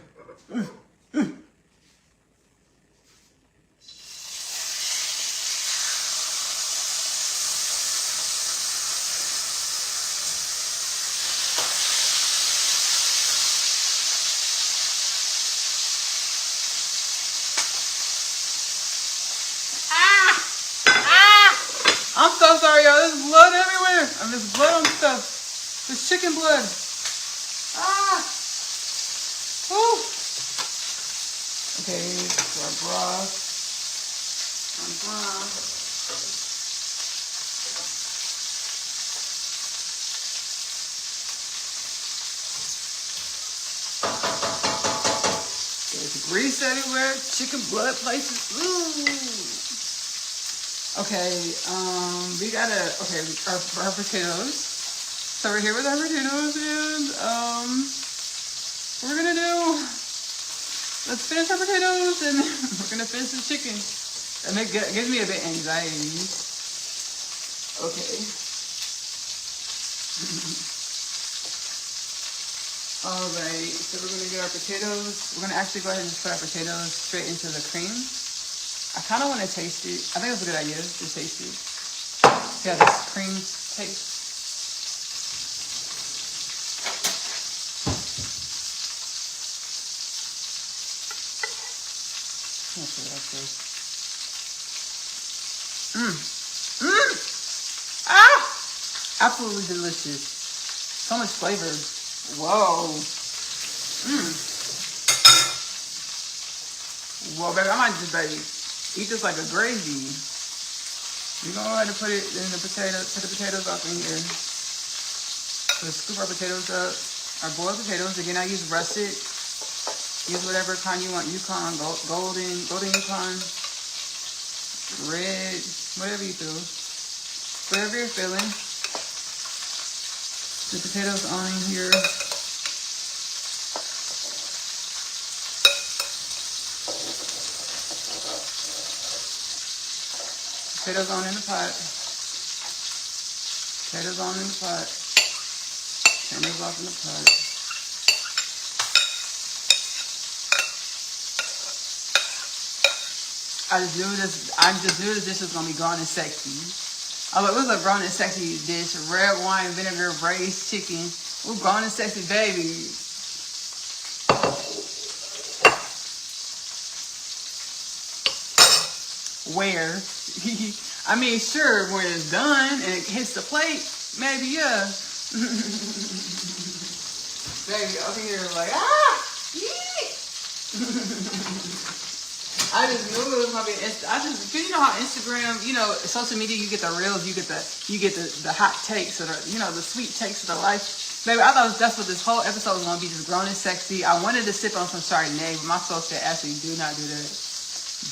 I'm so sorry, y'all. There's blood everywhere. There's blood on stuff. There's chicken blood. Woo. Okay, so our broth. There's grease everywhere. Chicken blood places. Ooh. Okay, we gotta, our potatoes. So we're here with our potatoes, and what we're gonna do, let's finish our potatoes, and we're gonna finish the chicken. And it gives me a bit anxiety. Okay. Alright, so we're gonna get our potatoes. We're gonna actually go ahead and just put our potatoes straight into the cream. I kind of want to taste it. I think it's a good idea to taste it. Yeah, this cream taste. Absolutely delicious. So much flavor. Whoa. Whoa, baby, I might just eat this like a gravy. We're gonna go ahead and put it in the potatoes. Put the potatoes up in here. So scoop our potatoes up. Our boiled potatoes. Again, I use russet. Use whatever kind you want. Yukon, golden Yukon, red, whatever you feel. Whatever you're feeling. The potatoes on here. Potatoes on in the pot. Potatoes on in the pot. Turn those off in the pot. I just knew this dish was gonna be grown and sexy. I was like, what's a grown and sexy dish? Red wine, vinegar, braised chicken. Ooh, grown and sexy, baby. Where? I mean, sure, when it's done and it hits the plate, maybe, yeah. Baby, over here like, ah! I just knew it was gonna be. Cause you know how Instagram, you know, social media, you get the reels, you get the hot takes, or the, you know, the sweet takes of the life. Baby, I thought that's what this whole episode was gonna be, just grown and sexy. I wanted to sip on some Chardonnay, but my soul said, Ashley, do not do that.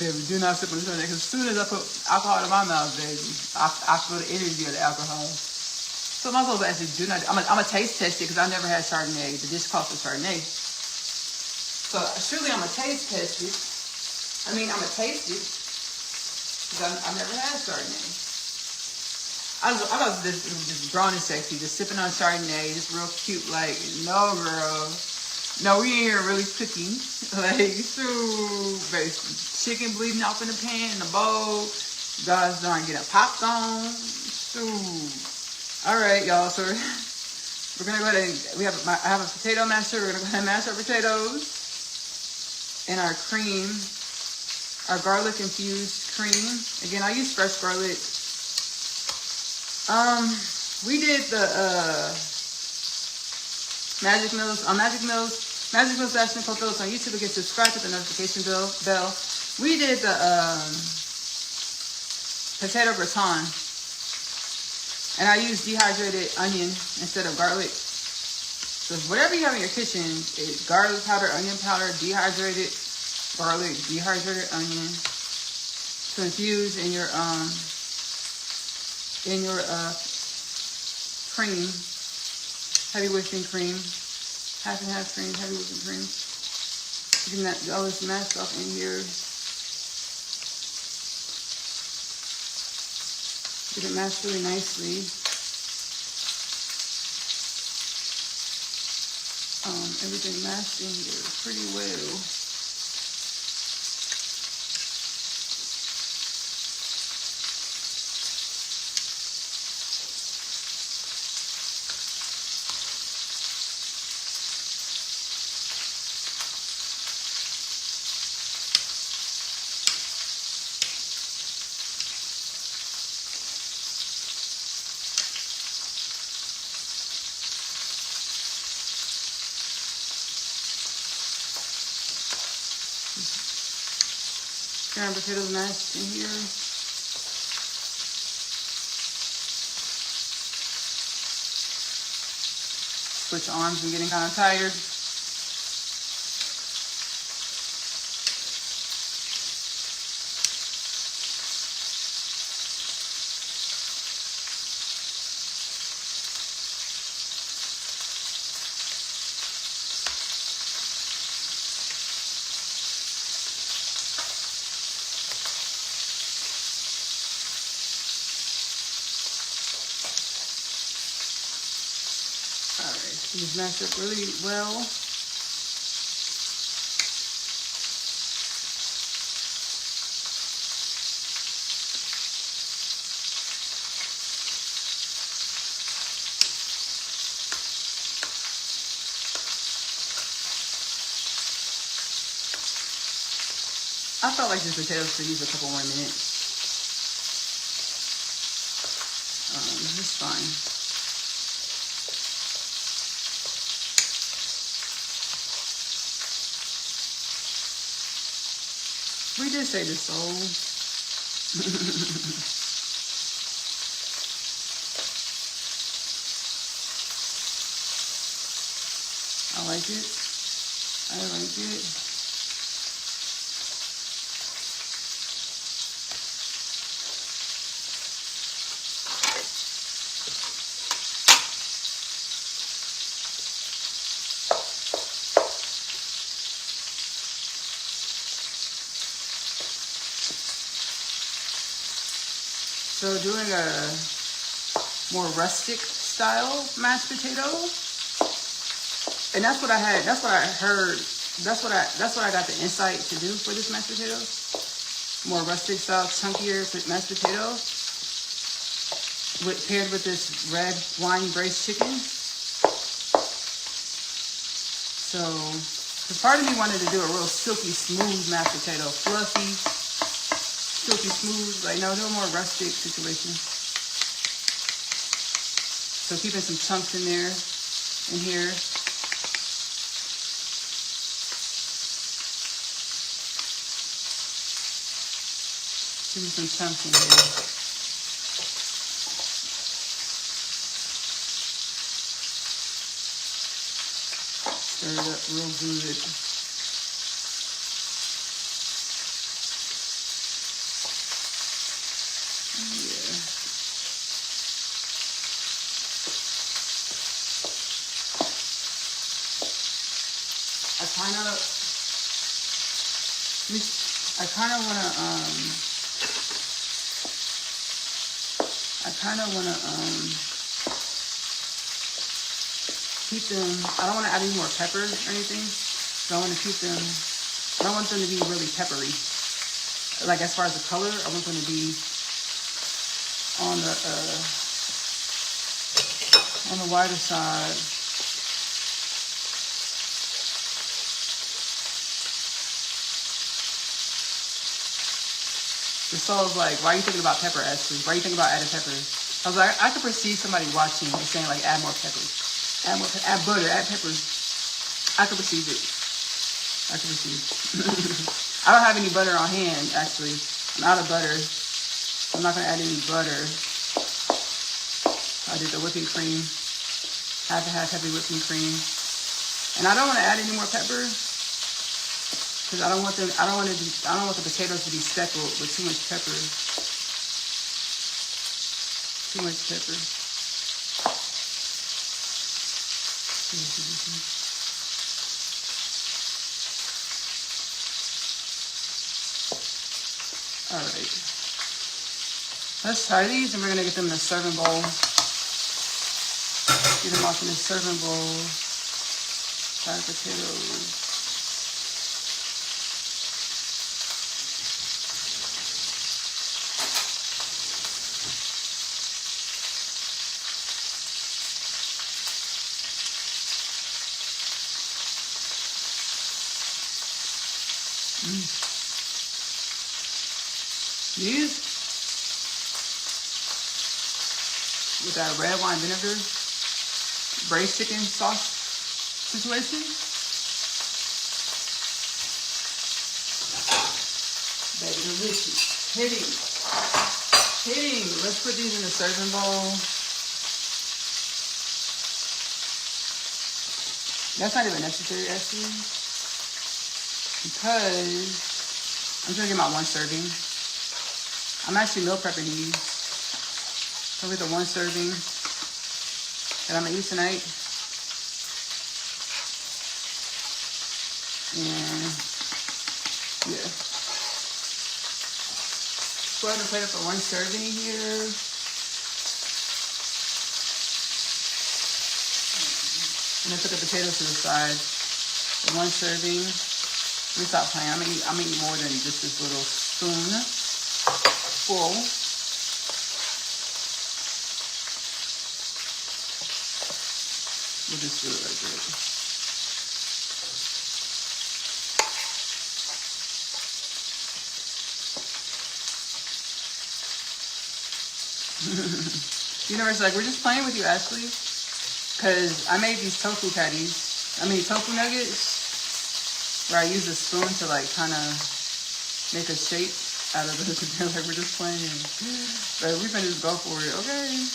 Baby, do not sip on the Chardonnay, because as soon as I put alcohol in my mouth, baby, I feel the energy of the alcohol. So my soul said, Ashley, do not. I'm gonna taste test it, because I never had Chardonnay. The dish calls for Chardonnay. So surely I'm gonna taste test it. I'm gonna taste it, because I never had Chardonnay. I was just grown and sexy, just sipping on Chardonnay, just real cute, like, no, girl. No, we ain't here really cooking. Like, shoot, baby, chicken bleeding off in the pan, in the bowl. God's darn getting popped on. Shoot. All right, y'all, so we're going to go ahead and, I have a potato masher. We're going to go ahead and mash our potatoes and our cream. Our garlic infused cream. Again, I use fresh garlic. We did the Magic Mills Ashley-Nicole on YouTube. Again, subscribe to the notification bell. We did the potato gratin, and I use dehydrated onion instead of garlic. So whatever you have in your kitchen, garlic powder, onion powder, dehydrated garlic, dehydrated onion, to infuse in your cream, heavy whipping cream, half and half cream, heavy whipping cream. You can all this mashed stuff in here. Get it mashed really nicely. Everything mashed in here pretty well. Ground potatoes mashed in here. Switch arms, I'm getting kind of tired. Just mash up really well. I felt like these potatoes could use a couple more minutes. This is fine. We did say the soul. I like it. I like it. So doing a more rustic style mashed potato, and that's what I had. That's what I heard. That's what I got the insight to do for this mashed potato. More rustic style, chunkier mashed potato, paired with this red wine braised chicken. So, because part of me wanted to do a real silky smooth mashed potato, fluffy. Silky smooth, like no more rustic situation. So keeping some chunks in there, in here. Give me some chunks in here. Stir it up real good. Yeah. I kind of wanna keep them. I don't want to add any more pepper or anything. So I want to keep them. I don't want them to be really peppery. Like as far as the color, I want them to be on the wider side. The soul's like, why are you thinking about pepper, Ashley? Why are you thinking about adding pepper? I was like, I could perceive somebody watching and saying like, add more pepper. Add more, add butter, add pepper. I could perceive it. I could perceive it. I don't have any butter on hand, actually. I'm out of butter. I'm not going to add any butter. I did the whipping cream. Half and half heavy whipping cream. And I don't want to add any more pepper. Because I don't want the potatoes to be speckled with too much pepper. Too much pepper. All right. Let's try these, and we're gonna get them in a serving bowl. Get them off in a serving bowl. Fried potatoes. These, with that red wine vinegar braised chicken sauce situation, baby, delicious. Hitting. Let's put these in a serving bowl. That's not even necessary, actually, because I'm gonna get my one serving. I'm actually meal prepping these. So with the one serving that I'm gonna eat tonight. And yeah. Go ahead and plate up for one serving here. And then put the potatoes to the side. The one serving. Let me stop playing. I'm gonna eat more than just this little spoon full. We'll just do it like that. Universe, like, we're just playing with you, Ashley. Because I made these tofu nuggets, where I use a spoon to, like, kind of make a shape out of it. Like, we're just playing. But we can just go for it, okay?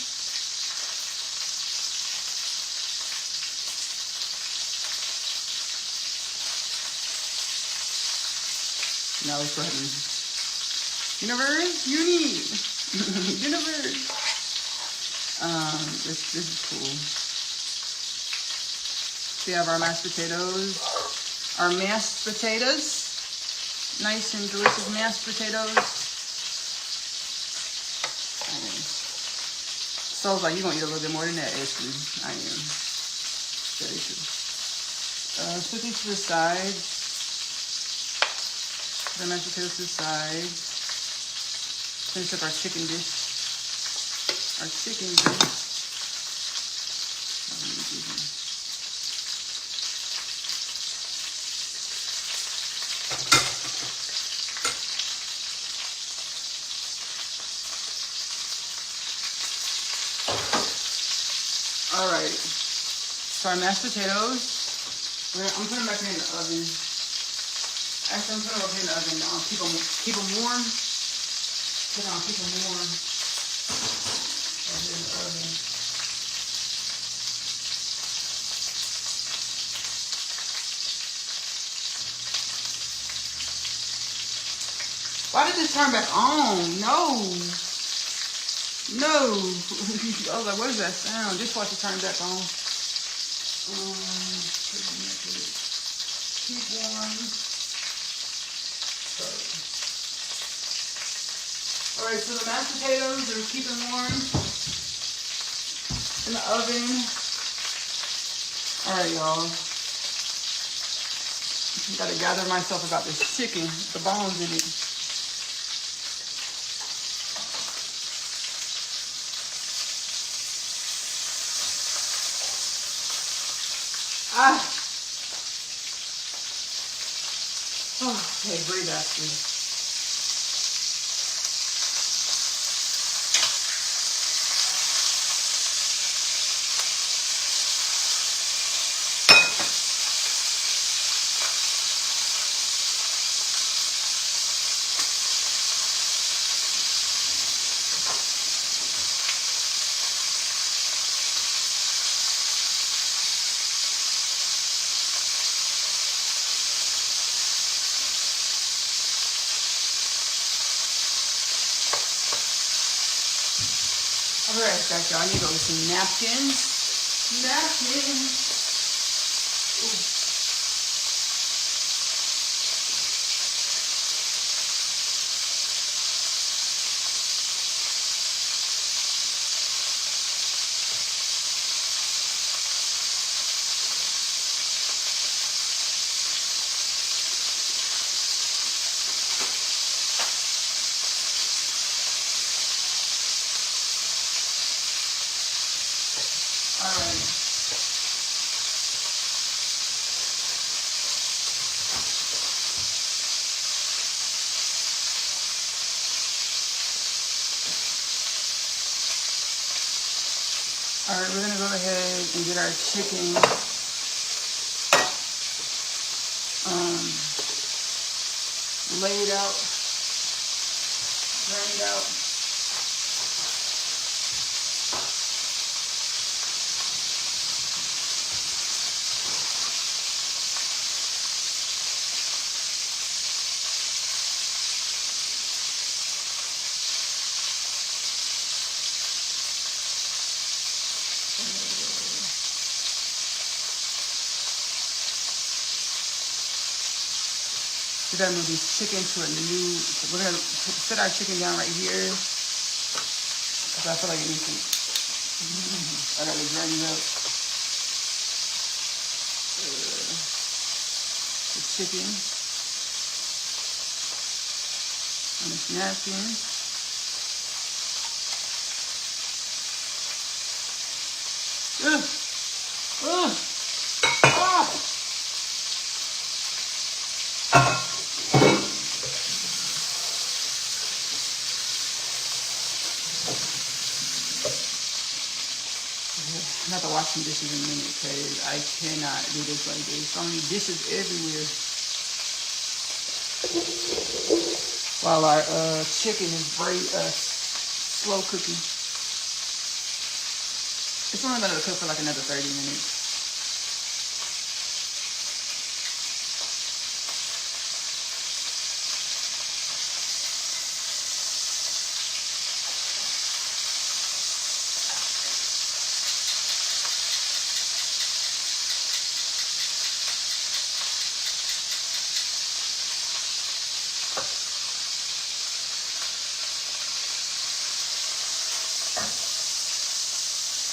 Now let's go ahead and... Universe, Universe. This is cool. So we have our mashed potatoes. Our mashed potatoes. Nice and delicious mashed potatoes. So I was like, you're gonna eat a little bit more than that, Ashley. I am. Very true. Put these to the side. The mashed potatoes to the side. Finish up our chicken dish. Alright, so our mashed potatoes, I'm putting them back in the oven. Actually, I'm putting them in the oven. Keep them warm. chicken on keep them warm. Right here in the oven. Why did this turn back on? No. No. I was like, what is that sound? Just watch it turn back on. Keep warm. Alright, so the mashed potatoes are keeping warm in the oven. Alright, y'all. Gotta gather myself about this chicken, the bones in it. Ah. Oh, okay, breathe after. I'll be right back, y'all. I need to go with some napkins. Napkins. Ooh. All right, we're gonna go ahead and get our chicken laid out, drained out. We're gonna move these chicken to a new, we're gonna set our chicken down right here. Cause I feel like it needs to, I gotta drain it up. The chicken on this napkin. I'm about to wash some dishes in a minute because I cannot do this like this. So many dishes everywhere. While our chicken is slow cooking. It's only going to cook for like another 30 minutes.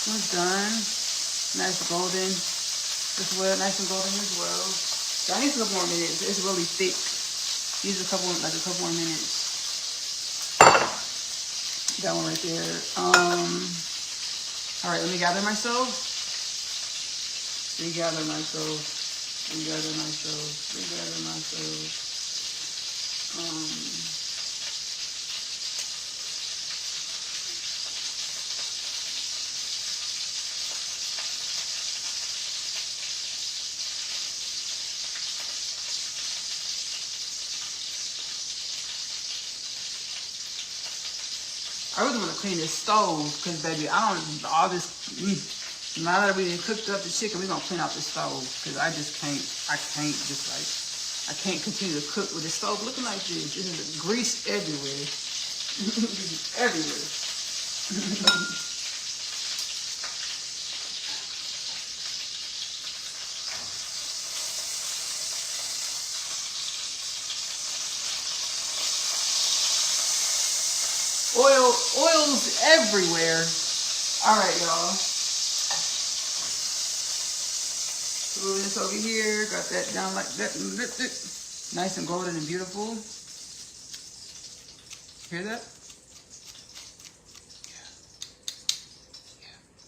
It's done. Nice golden as well. Nice and golden as well. So I need a couple more minutes. It's really thick. Use a couple more minutes. That one right there. All right, let me gather myself. Regather myself. clean this stove, because baby, I don't, all this, now that we cooked up the chicken, we're gonna clean out the stove, because I can't continue to cook with the stove looking like this. This is grease everywhere. Everywhere. Oils everywhere. All right, y'all. Move this over here. Got that down like that. Nice and golden and beautiful. Hear that?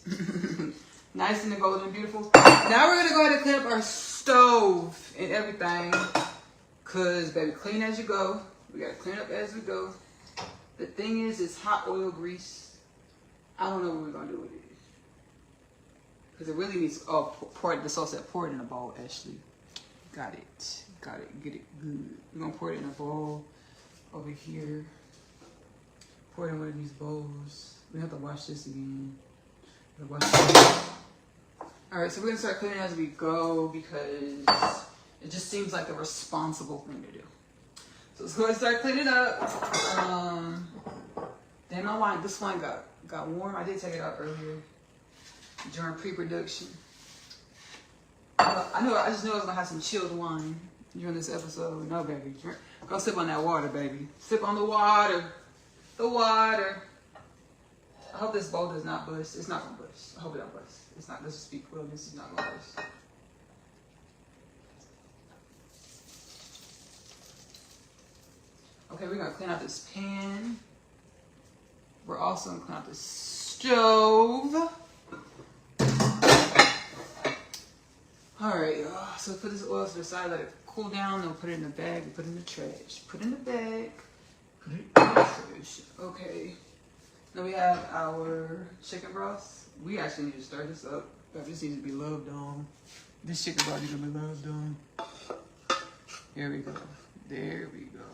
Yeah. Nice and golden and beautiful. Now we're gonna go ahead and clean up our stove and everything. Cause baby, clean as you go. We gotta clean up as we go. The thing is, it's hot oil grease. I don't know what we're gonna do with it. Because it really needs, pour it, the sauce that pour it in a bowl, Ashley. Got it. Get it good. We're gonna pour it in a bowl over here. Pour it in one of these bowls. We have to wash this again. Alright, so we're gonna start cleaning as we go because it just seems like a responsible thing to do. So let's go ahead and start cleaning up. Then my wine, this wine got warm. I did take it out earlier during pre-production. I just knew I was gonna have some chilled wine during this episode. No, baby, go sip on that water, baby. Sip on the water. The water. I hope this bowl does not bust. It's not gonna bust. I hope it don't bust. It's not. Let's just speak well. This is not gonna bust. Okay, we're gonna clean out this pan. We're also gonna clean out the stove. All right, y'all. So put this oil to the side, let it cool down, then we'll put it in the bag, we put it in the trash. Put it in the bag, put it in the trash. Okay. Then we have our chicken broth. We actually need to stir this up. This needs to be loved on. This chicken broth needs to be loved on. Here we go. There we go.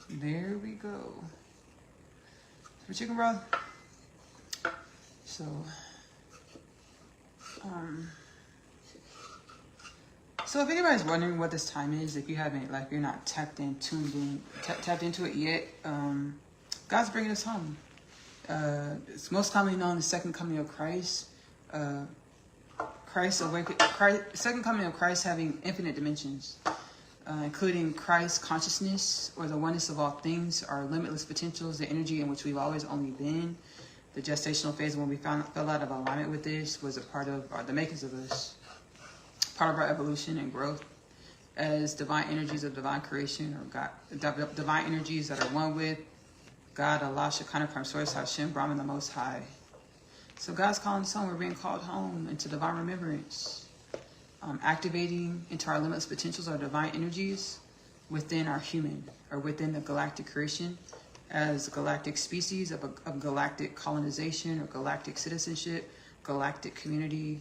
There we go. For chicken broth. So, so if anybody's wondering what this time is, if you haven't, like, you're not tapped into it yet, God's bringing us home. It's most commonly known as Second Coming of Christ. Second Coming of Christ having infinite dimensions. Including Christ's consciousness, or the oneness of all things, our limitless potentials, the energy in which we've always only been. The gestational phase when we fell out of alignment with this was a part of the makings of us, part of our evolution and growth as divine energies of divine creation, or God, divine energies that are one with God, Allah, Shekinah, Prime Source, Hashem, Brahman, the Most High. So God's calling us home. We're being called home into divine remembrance. Activating into our limitless potentials, our divine energies within our human, or within the galactic creation, as a galactic species of galactic colonization, or galactic citizenship, galactic community,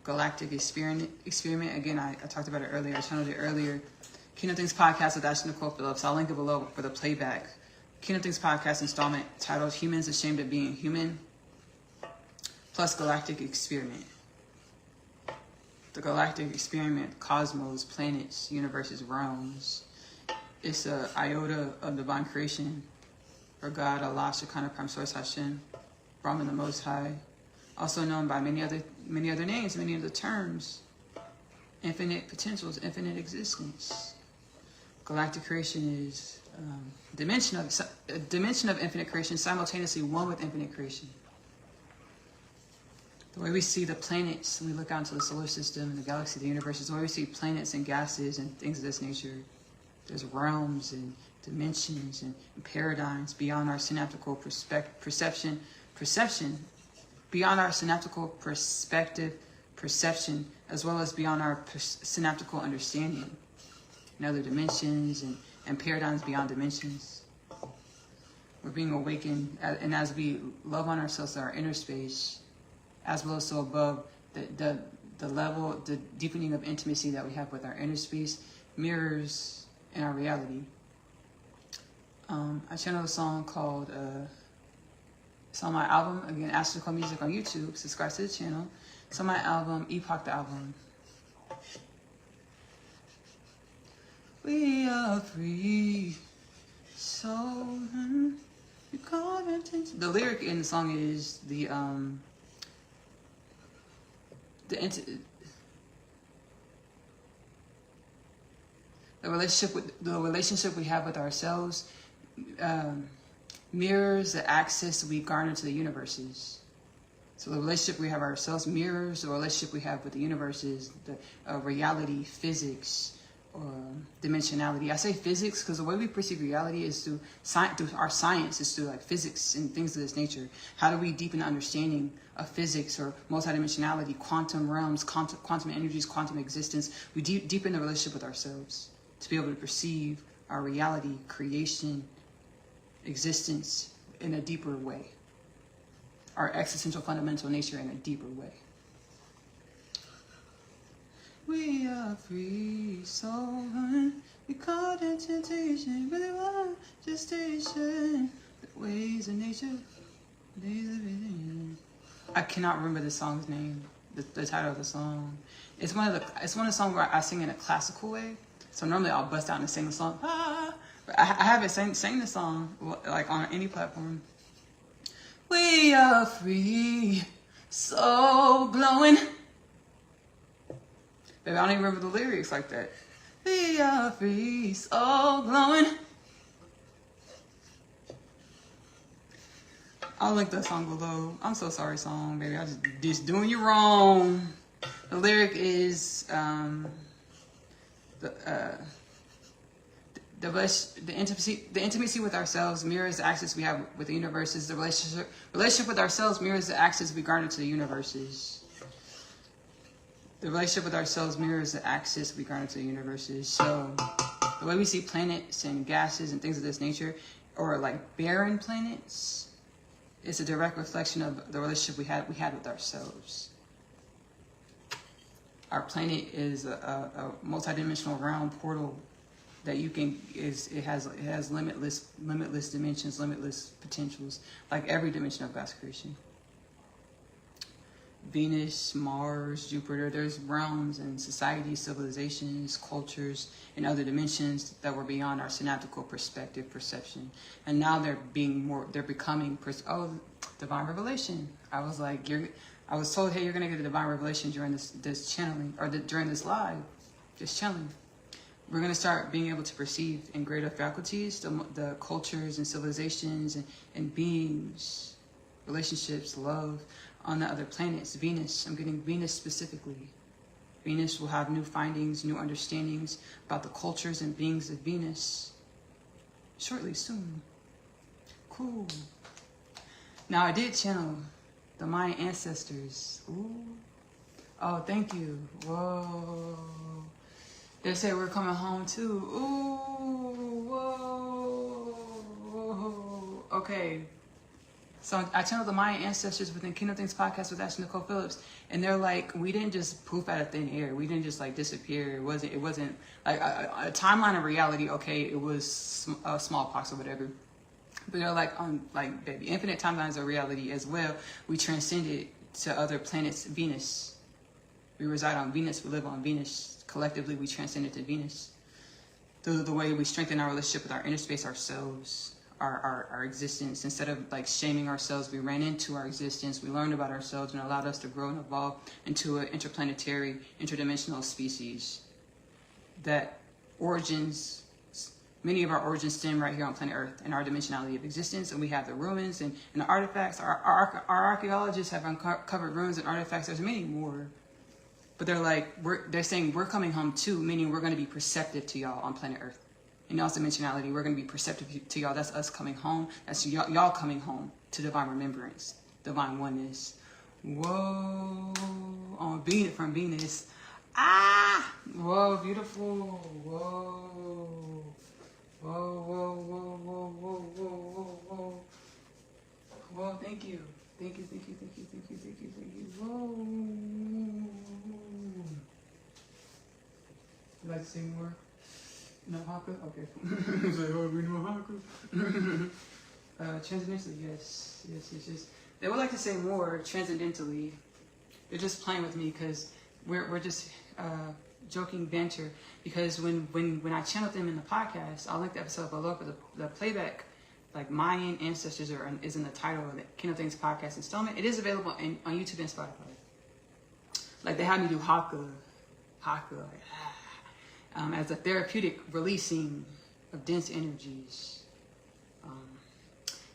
galactic experiment. Again, I talked about it earlier. I channeled it earlier. Kingdom Things Podcast with Ashley-Nicole Phillips. I'll link it below for the playback. Kingdom Things Podcast installment titled Humans Ashamed of Being Human, plus Galactic Experiment. The galactic experiment, cosmos, planets, universes, realms. It's a iota of divine creation, for God, Allah, Shekinah, Prime Source, Hashem, Brahman, the Most High, also known by many other names, many other terms. Infinite potentials, infinite existence. Galactic creation is a dimension of infinite creation, simultaneously one with infinite creation. The way we see the planets, when we look out into the solar system and the galaxy, the universe, is the way we see planets and gases and things of this nature. There's realms and dimensions and paradigms beyond our synaptical perception, beyond our synaptical perception, as well as beyond our synaptical understanding. And other dimensions and paradigms beyond dimensions. We're being awakened, and as we love on ourselves in our inner space, as well as so above, the level, the deepening of intimacy that we have with our inner space mirrors in our reality. I channeled a song called It's on my album, again, Ashley-Nicole Music on YouTube. Subscribe to the channel. It's on my album, Epoch the album. We are free, so you call attention. The lyric in the song is the relationship we have with ourselves mirrors the access we garner to the universes. So the relationship we have ourselves mirrors the relationship we have with the universes, the reality, physics, or dimensionality. I say physics because the way we perceive reality is through our science, is through like physics and things of this nature. How do we deepen the understanding of physics or multidimensionality, quantum realms, quantum energies, quantum existence? We deepen the relationship with ourselves to be able to perceive our reality, creation, existence in a deeper way. Our existential fundamental nature in a deeper way. We are free, so we caught in temptation, really want gestation, the ways of nature, days of vision. I cannot remember the song's name, the title of the song. It's one of the songs where I sing in a classical way. So normally I'll bust out and sing the song. But I haven't sang the song like on any platform. We are free, so glowing. Baby, I don't even remember the lyrics like that. We are free, so glowing. I'll link that song below. I'm so sorry, song, baby. I just doing you wrong. The lyric is the intimacy with ourselves mirrors the access we have with the universes. The relationship with ourselves mirrors the access we garner to the universes. The relationship with ourselves mirrors the access we garner to the universes. So the way we see planets and gases and things of this nature, or like barren planets, it's a direct reflection of the relationship we had with ourselves. Our planet is a multidimensional realm portal that you can it has limitless dimensions, limitless potentials, like every dimension of God's creation. Venus, Mars, Jupiter, there's realms and societies, civilizations, cultures, and other dimensions that were beyond our synaptical perception. And now they're becoming, divine revelation. I was like, I was told, hey, you're going to get a divine revelation during this channeling, or during this live, just channeling. We're going to start being able to perceive in greater faculties the cultures and civilizations and beings, relationships, love, on the other planets. Venus, I'm getting Venus specifically. Venus will have new findings, new understandings about the cultures and beings of Venus shortly, soon. Cool. Now I did channel the Mayan ancestors. Ooh. Oh, thank you. Whoa. They say we're coming home too. Ooh. Whoa. Okay. So I channeled the Mayan ancestors within Kingdom Things podcast with Ashley-Nicole Phillips, and they're like, we didn't just poof out of thin air. We didn't just like disappear. It wasn't like a timeline of reality. Okay, it was smallpox or whatever. But they're like baby, infinite timelines of reality as well. We transcended to other planets. Venus. We reside on Venus. We live on Venus. Collectively, we transcended to Venus. Through the way we strengthen our relationship with our inner space, ourselves. Our existence. Instead of like shaming ourselves, we ran into our existence. We learned about ourselves and allowed us to grow and evolve into an interplanetary, interdimensional species. That many of our origins stem right here on planet Earth and our dimensionality of existence. And we have the ruins and the artifacts. Our archaeologists have uncovered ruins and artifacts. There's many more. But they're saying we're coming home too, meaning we're going to be perceptive to y'all on planet Earth. In y'all's dimensionality, we're going to be perceptive to y'all. That's us coming home. That's y'all coming home to divine remembrance, divine oneness. Whoa, on Venus, from Venus. Ah, whoa, beautiful. Whoa, whoa, whoa, whoa, whoa, whoa, whoa, whoa. Whoa, thank you. Thank you. Whoa. You like to sing more? No haka? Okay. Say, oh, we know haka. Transcendentally, yes. They would like to say more transcendentally. They're just playing with me because we're just joking banter. Because when I channeled them in the podcast, I'll link the episode below, but the playback, like Mayan ancestors, is in the title of the Kingdom Things podcast installment. It is available on YouTube and Spotify. Like they had me do haka, like, as a therapeutic releasing of dense energies.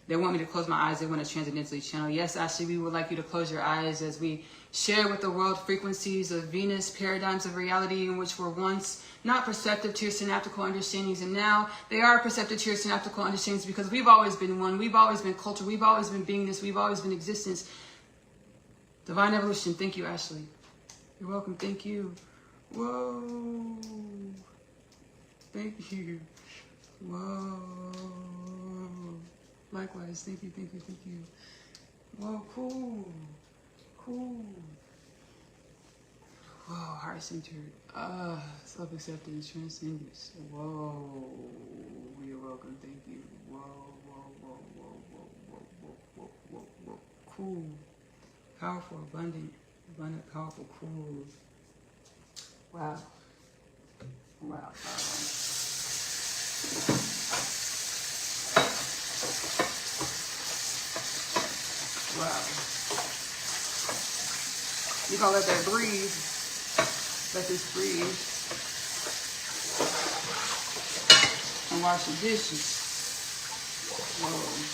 They want me to close my eyes. They want to transcendentally channel. Yes, Ashley, we would like you to close your eyes as we share with the world frequencies of Venus, paradigms of reality in which were once not perceptive to your synaptical understandings, and now they are perceptive to your synaptical understandings because we've always been one. We've always been culture. We've always been beingness. We've always been existence. Divine evolution. Thank you, Ashley. You're welcome. Thank you. Whoa. Thank you. Whoa. Likewise, thank you. Whoa, cool. Whoa, heart-centered. Self-acceptance, transcendence. Whoa, you're welcome, thank you. Whoa. Cool. Powerful, abundant, powerful, cool. Wow. Wow. You gonna let that breathe. Let this breathe. And wash the dishes. Whoa.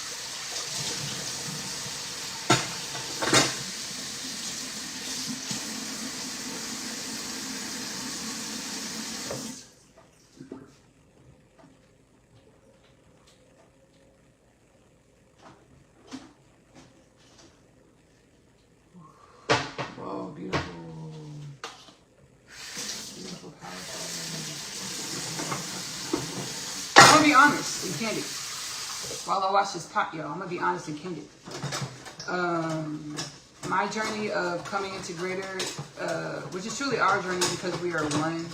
Be honest and candid while I watch this pot, y'all. I'm gonna be honest and candid. My journey of coming into greater, which is truly our journey because we are one.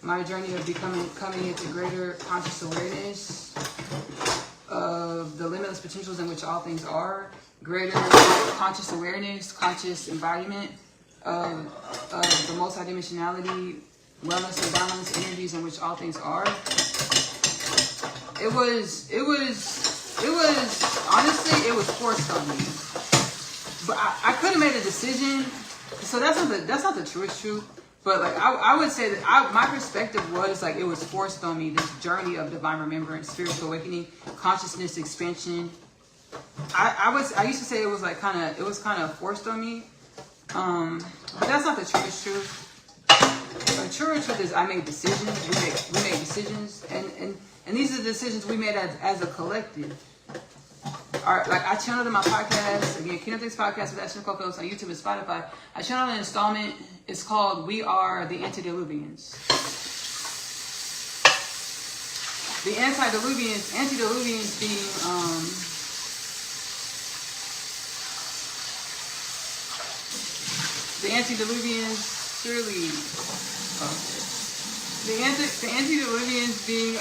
My journey of coming into greater conscious awareness of the limitless potentials in which all things are, greater conscious awareness, conscious embodiment of the multidimensionality, wellness and balance energies in which all things are. It was honestly, it was forced on me. But I could have made a decision. So that's not the truth. But like I would say that my perspective was like it was forced on me, this journey of divine remembrance, spiritual awakening, consciousness expansion. I used to say it was like kind of forced on me. But that's not the truest truth. The true truth is I made decisions. We made decisions, and these are the decisions we made as a collective. Like I channeled in my podcast, again, Kingdom Things Podcast with Ashley-Nicole on YouTube and Spotify. I channeled an installment. It's called We Are the Antediluvians. The antediluvians being the antediluvians surely the antediluvians being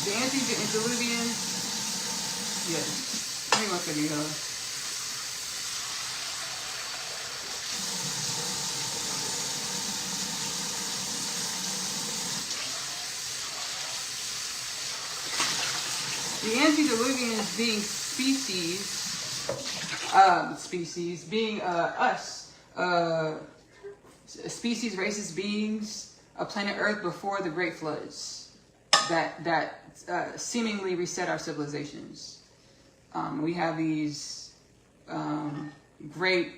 the antediluvians, yes. Give me one second, y'all. The antediluvians being species being us, species, races, beings of planet Earth before the great floods that seemingly reset our civilizations. We have these great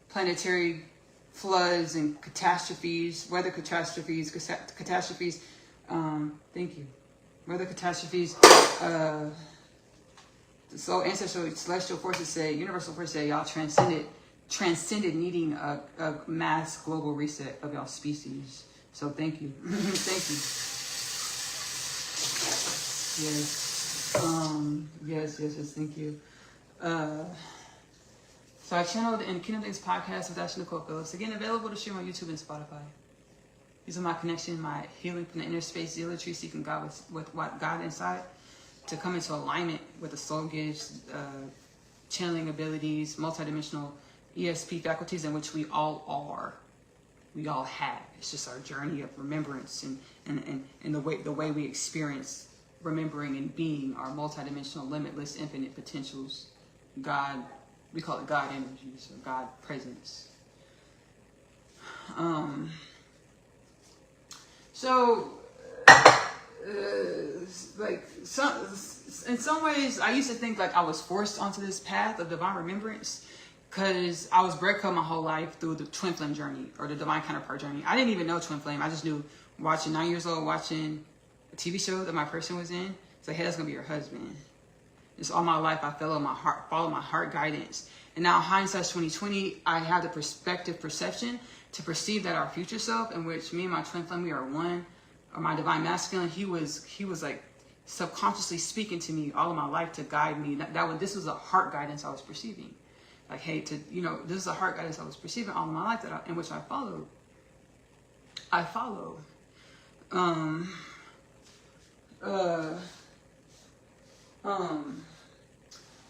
planetary floods and catastrophes, weather catastrophes. Thank you. Weather catastrophes. So ancestral celestial forces say, universal forces say, y'all transcended needing a mass global reset of y'all species. So thank you. Thank you. Yes. Thank you. So I channeled in Kingdom Things Podcast with Ashley-Nicole. Again, available to stream on YouTube and Spotify. These are my connection, my healing from the inner space, zealotry, seeking God with what God inside. to come into alignment with the soul gifts, channeling abilities, multidimensional ESP faculties, in which we all are. We all have. It's just our journey of remembrance and the way we experience remembering and being our multidimensional, limitless, infinite potentials. God, we call it God energies or God presence. Like in some ways, I used to think like I was forced onto this path of divine remembrance because I was breadcrumbed my whole life through the twin flame journey or the divine counterpart journey. I didn't even know twin flame. I just knew 9 years old, watching a TV show that my person was in. It's like, hey, that's gonna be your husband. Just all my life, I followed my heart guidance. And now hindsight's 2020, I have the perception to perceive that our future self, in which me and my twin flame, we are one, or my divine masculine, he was like subconsciously speaking to me all of my life to guide me. This was a heart guidance I was perceiving. Like, hey, this is a heart guidance I was perceiving all of my life in which I followed.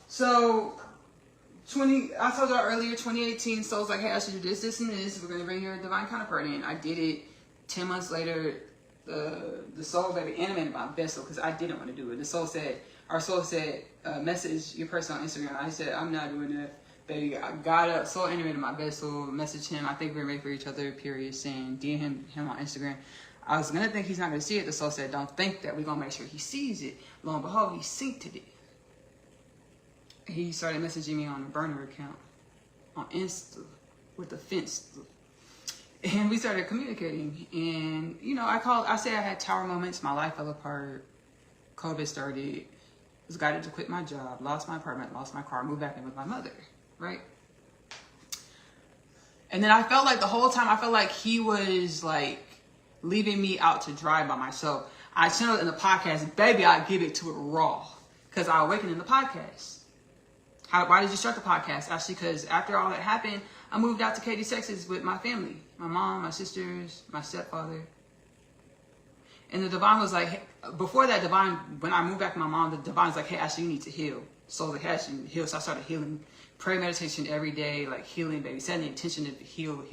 So I told y'all earlier, 2018, so I was like, hey, I should do this, and this. We're gonna bring your divine counterpart in. I did it. 10 months later, the soul baby animated my vessel because I didn't want to do it. Our soul said, message your person on Instagram. I said, I'm not doing that. Baby, I got up, soul animated my vessel, messaged him. I think we're made for each other, period, saying, DM him on Instagram. I was gonna think he's not gonna see it. The soul said, don't think that. We're gonna make sure he sees it. Lo and behold, he synced it. He started messaging me on a burner account on Insta with the fence. And we started communicating. And, I said I had tower moments. My life fell apart. COVID started. Was guided to quit my job. Lost my apartment. Lost my car. Moved back in with my mother. Right? And then I felt like the whole time, he was like leaving me out to dry by myself. I channeled in the podcast. Baby, I give it to it raw. Because I awakened in the podcast. Why did you start the podcast? Actually, because after all that happened, I moved out to Katy, Texas with my family. My mom, my sisters, my stepfather. And the divine was like, before that divine, when I moved back with my mom, the divine's like, hey, Ashley, you need to heal. So like, hey, Ashley, you need to heal. So I started healing. Prayer, meditation every day, like healing, baby. Setting the intention to heal.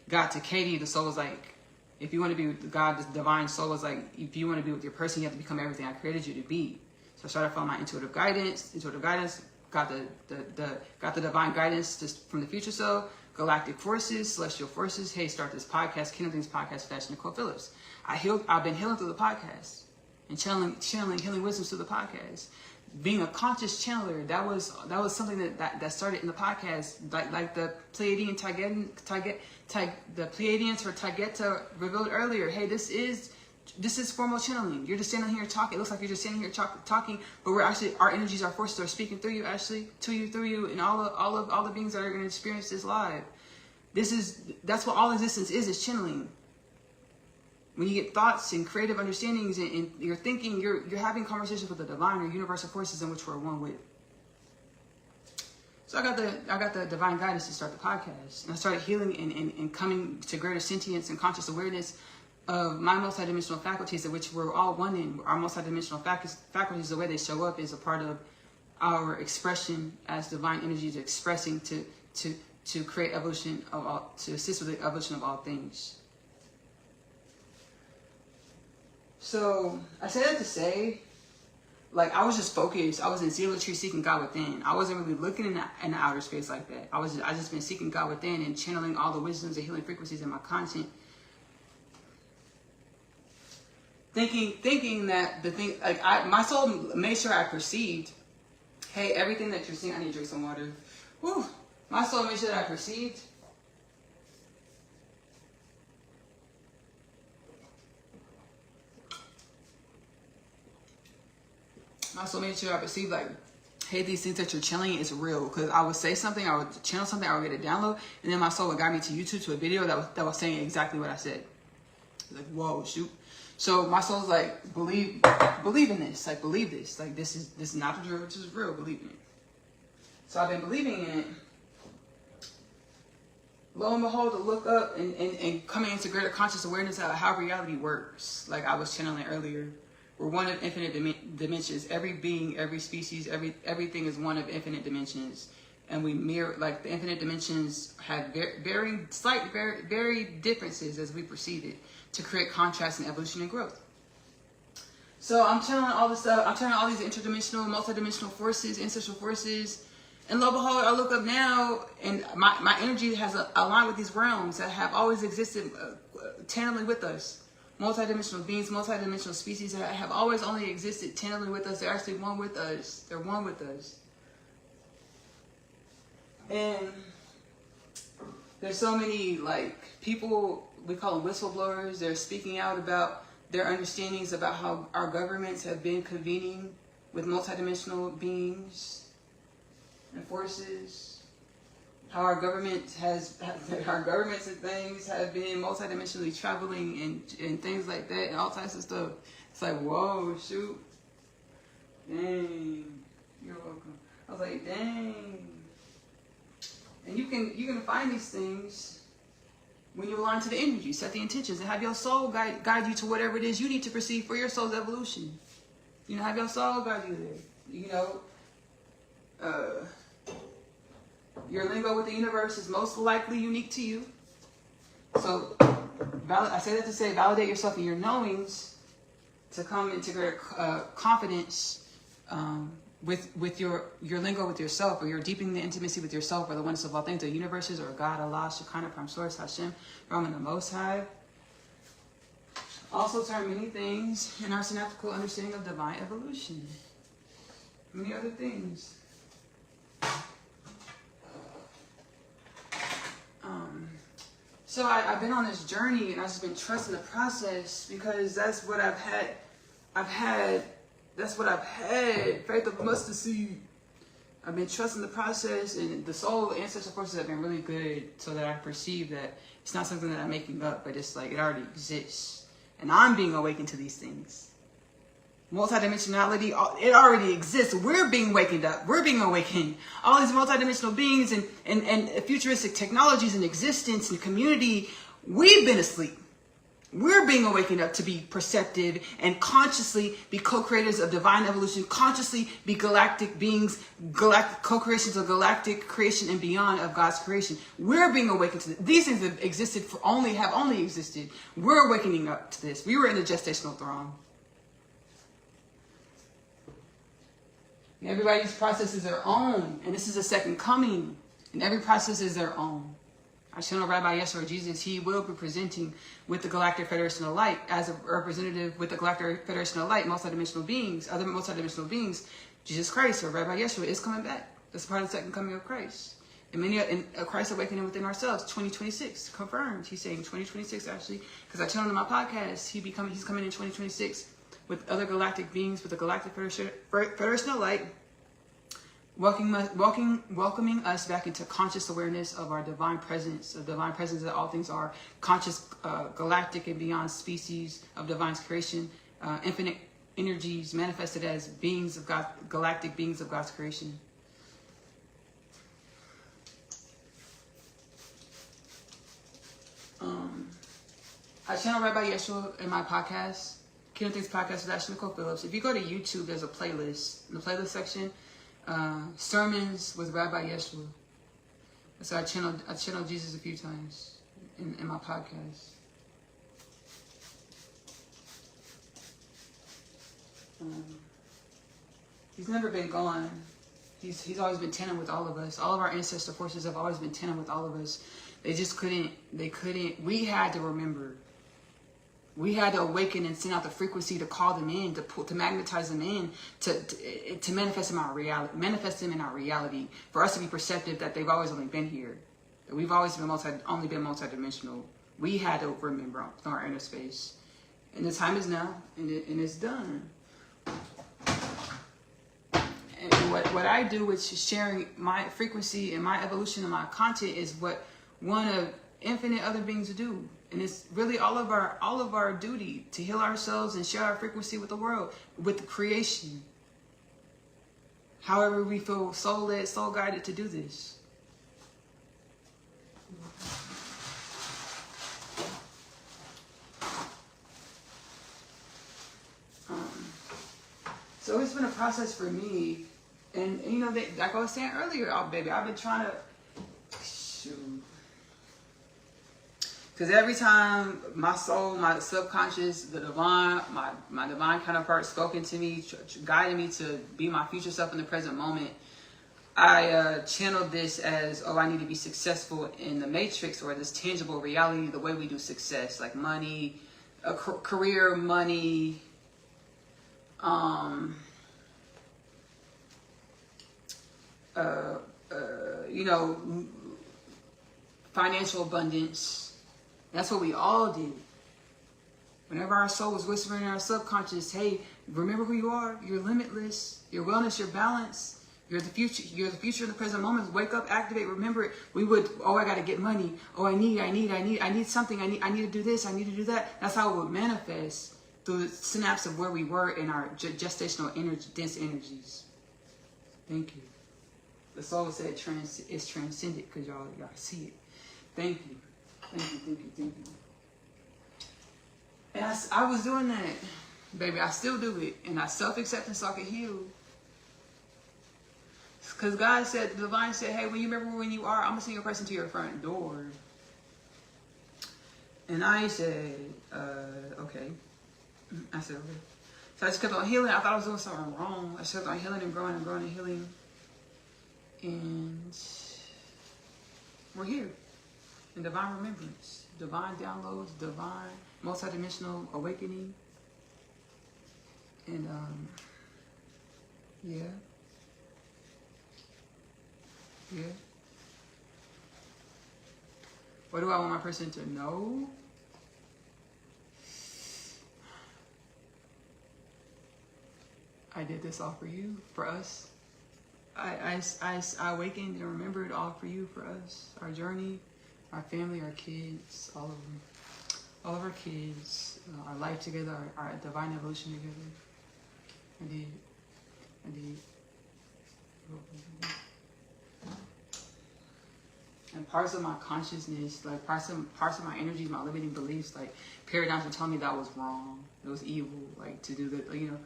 Got to Katy, the soul was like, if you want to be with God, the divine soul was like, if you want to be with your person, you have to become everything I created you to be. So I started following my intuitive guidance. Got the divine guidance from the future self, galactic forces, celestial forces. Hey, start this podcast, Kingdom Things podcast with Ashley-Nicole Phillips. I've been healing through the podcast and channeling healing wisdoms through the podcast. Being a conscious channeler, that was something that started in the podcast, like the Pleiadian the Pleiadians or Taygeta revealed earlier. Hey, this is formal channeling. You're just standing here talking. It looks like you're just standing here talking, but we're actually, our energies, our forces are speaking through you, Ashley, to you, through you, and all the beings that are going to experience this live. That's what all existence is channeling. When you get thoughts and creative understandings and you're thinking, you're having conversations with the divine or universal forces in which we're one with. So I got the divine guidance to start the podcast, and I started healing and coming to greater sentience and conscious awareness of my multidimensional faculties, of which we're all one in. Our multidimensional faculties, the way they show up, is a part of our expression as divine energies, expressing to create evolution of all, to assist with the evolution of all things. So I say that to say, like, I was just focused. I was in zealotry seeking God within. I wasn't really looking in the outer space like that. I just been seeking God within and channeling all the wisdoms and healing frequencies in my content. Thinking that the thing, like, my soul made sure I perceived, hey, everything that you're seeing, I need to drink some water. Whew. My soul made sure that I perceived. My soul made sure I perceived, like, hey, these things that you're channeling is real. Because I would say something, I would channel something, I would get a download, and then my soul would guide me to YouTube to a video that was saying exactly what I said. Like, whoa, shoot. So my soul's like, believe in this. Like, believe this. Like, this is not the drill, this is real. Believe in it. So I've been believing in it. Lo and behold, to look up and coming into greater conscious awareness of how reality works. Like I was channeling earlier. We're one of infinite dimensions. Every being, every species, everything is one of infinite dimensions. And we mirror, like the infinite dimensions have very differences as we perceive it to create contrast and evolution and growth. So I'm channeling all this stuff. I'm channeling all these interdimensional, multidimensional forces, ancestral forces. And lo and behold, I look up now, and my energy has aligned with these realms that have always existed tandemly with us. Multidimensional beings, multidimensional species that have always only existed tandemly with us. They're actually one with us. They're one with us. And there's so many, like, people, we call them whistleblowers. They're speaking out about their understandings about how our governments have been convening with multidimensional beings and forces, how our governments and things have been multidimensionally traveling and things like that, and all types of stuff. It's like, whoa, shoot, dang, you're welcome. I was like, dang. And you can find these things when you align to the energy, set the intentions, and have your soul guide you to whatever it is you need to perceive for your soul's evolution. You know, have your soul guide you there. You know, your lingo with the universe is most likely unique to you. So, I say that to say, validate yourself in your knowings to come into greater confidence with your lingo with yourself, or you're deepening the intimacy with yourself, or the oneness of all things, the universes, or God, Allah, Shekinah, Prime Source, Hashem, Brahman, the Most High. Also term many things in our synaptical understanding of divine evolution. Many other things. So I've been on this journey, and I've just been trusting the process, because that's what I've had. That's what I've had. Faith of mustard seed. I've been trusting the process, and the soul ancestral forces have been really good, so that I perceive that it's not something that I'm making up, but it's like it already exists, and I'm being awakened to these things. Multidimensionality, it already exists. We're being wakened up. We're being awakened. All these multidimensional beings and futuristic technologies and existence and community, we've been asleep. We're being awakened up to be perceptive and consciously be co-creators of divine evolution, consciously be galactic beings, galactic co-creations of galactic creation and beyond of God's creation. We're being awakened to this. These things have existed have only existed. We're awakening up to this. We were in the gestational throne. And everybody's process is their own, and this is a second coming, and every process is their own. Our channel Rabbi Yeshua Jesus, he will be presenting with the Galactic Federation of Light as a representative with the Galactic Federation of Light, multidimensional beings, other multidimensional beings. Jesus Christ, or Rabbi Yeshua, is coming back. That's part of the second coming of Christ. And many in Christ awakening within ourselves, 2026, confirmed. He's saying 2026 actually, because I channeled in my podcast, he's coming in 2026 with other galactic beings, with the Galactic Federation of Light, welcoming us back into conscious awareness of our divine presence, that all things are conscious, galactic and beyond species of divine creation, infinite energies manifested as beings of God, galactic beings of God's creation. I channel Rabbi Yeshua in my podcast, Kingdom Things Podcast with Ashley-Nicole. If you go to YouTube, there's a playlist. In the playlist section, sermons with Rabbi Yeshua. So I channeled Jesus a few times in my podcast. He's never been gone. He's always been tandem with all of us. All of our ancestor forces have always been tandem with all of us. They just couldn't. We had to remember. We had to awaken and send out the frequency to call them in, to magnetize them in, to manifest them in our reality, for us to be perceptive that they've always only been here, that we've always been only been multidimensional. We had to remember our inner space, and the time is now, and it's done. And what I do with sharing my frequency and my evolution and my content is what one of infinite other beings do. And it's really all of our duty to heal ourselves and share our frequency with the world, with the creation. However we feel soul-led, soul-guided to do this. So it's been a process for me. And you know, like I was saying earlier, baby, I've been trying to, shoot. Because every time my soul, my subconscious, the divine, my divine counterpart spoken to me, guiding me to be my future self in the present moment, I channeled this as, oh, I need to be successful in the matrix, or this tangible reality, the way we do success, like money, career, money, you know, financial abundance. That's what we all did. Whenever our soul was whispering in our subconscious, hey, remember who you are. You're limitless. Your wellness, your balance. You're the future. You're the future in the present moment. Wake up, activate, remember it. We would, oh, I got to get money. Oh, I need something. I need to do this. I need to do that. That's how it would manifest through the synapse of where we were in our gestational energy, dense energies. Thank you. The soul said it's transcended because y'all see it. Thank you. Thank you. And I was doing that. Baby, I still do it. And I self-acceptance so I can heal. Because God said, the divine said, hey, when you remember when you are, I'm going to send a person to your front door. And I said, okay. I said, okay. So I just kept on healing. I thought I was doing something wrong. I just kept on healing and growing and healing. And we're here. In divine remembrance. Divine downloads. Divine multidimensional awakening. And, yeah. Yeah. What do I want my person to know? I did this all for you, for us. I awakened and remembered all for you, for us. Our journey, our family, our kids, all of them. All of our kids, our life together, our divine evolution together. I did. And parts of my consciousness, like parts of my energies, my limiting beliefs, like paradigms were telling me that was wrong. It was evil, like to do that, you know.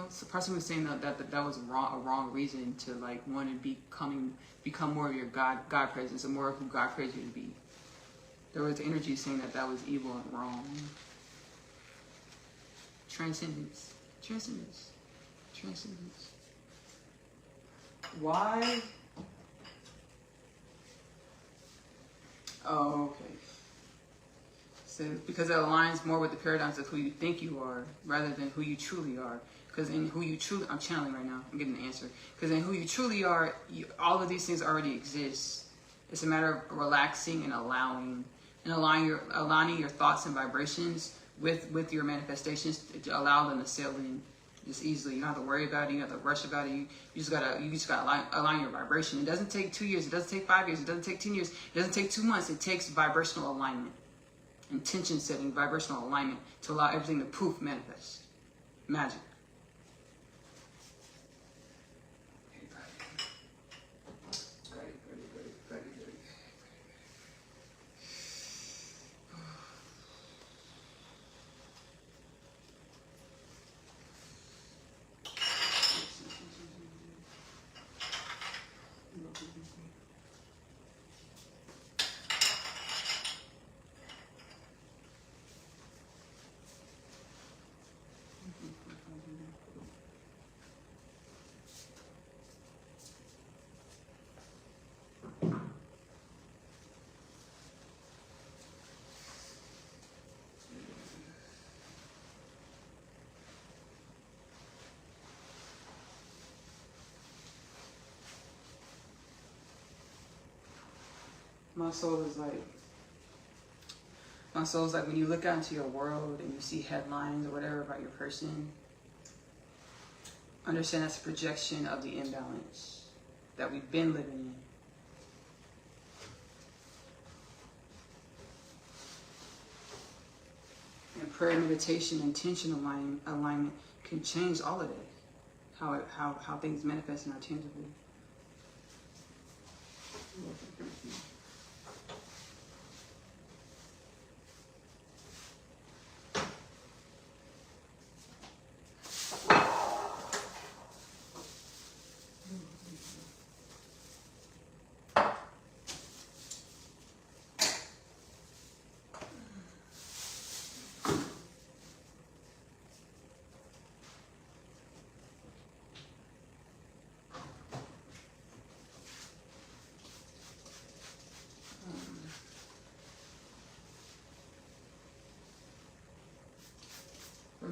So parts of me was saying that was a wrong reason to like want to become more of your God presence and more of who God created you to be. There was energy saying that was evil and wrong. Transcendence. Why? Oh, okay. So because it aligns more with the paradigms of who you think you are rather than who you truly are. Because in who you truly, I'm channeling right now, I'm getting the answer. Because in who you truly are, all of these things already exist. It's a matter of relaxing and aligning your thoughts and vibrations with your manifestations to allow them to sail in just easily. You don't have to worry about it. You don't have to rush about it. You just gotta align your vibration. It doesn't take 2 years. It doesn't take 5 years. It doesn't take 10 years. It doesn't take 2 months. It takes vibrational alignment, intention setting, vibrational alignment to allow everything to poof manifest. Magic. My soul is like when you look out into your world and you see headlines or whatever about your person, understand that's a projection of the imbalance that we've been living in. And prayer, meditation, intention alignment can change all of that. How things manifest in our tangible.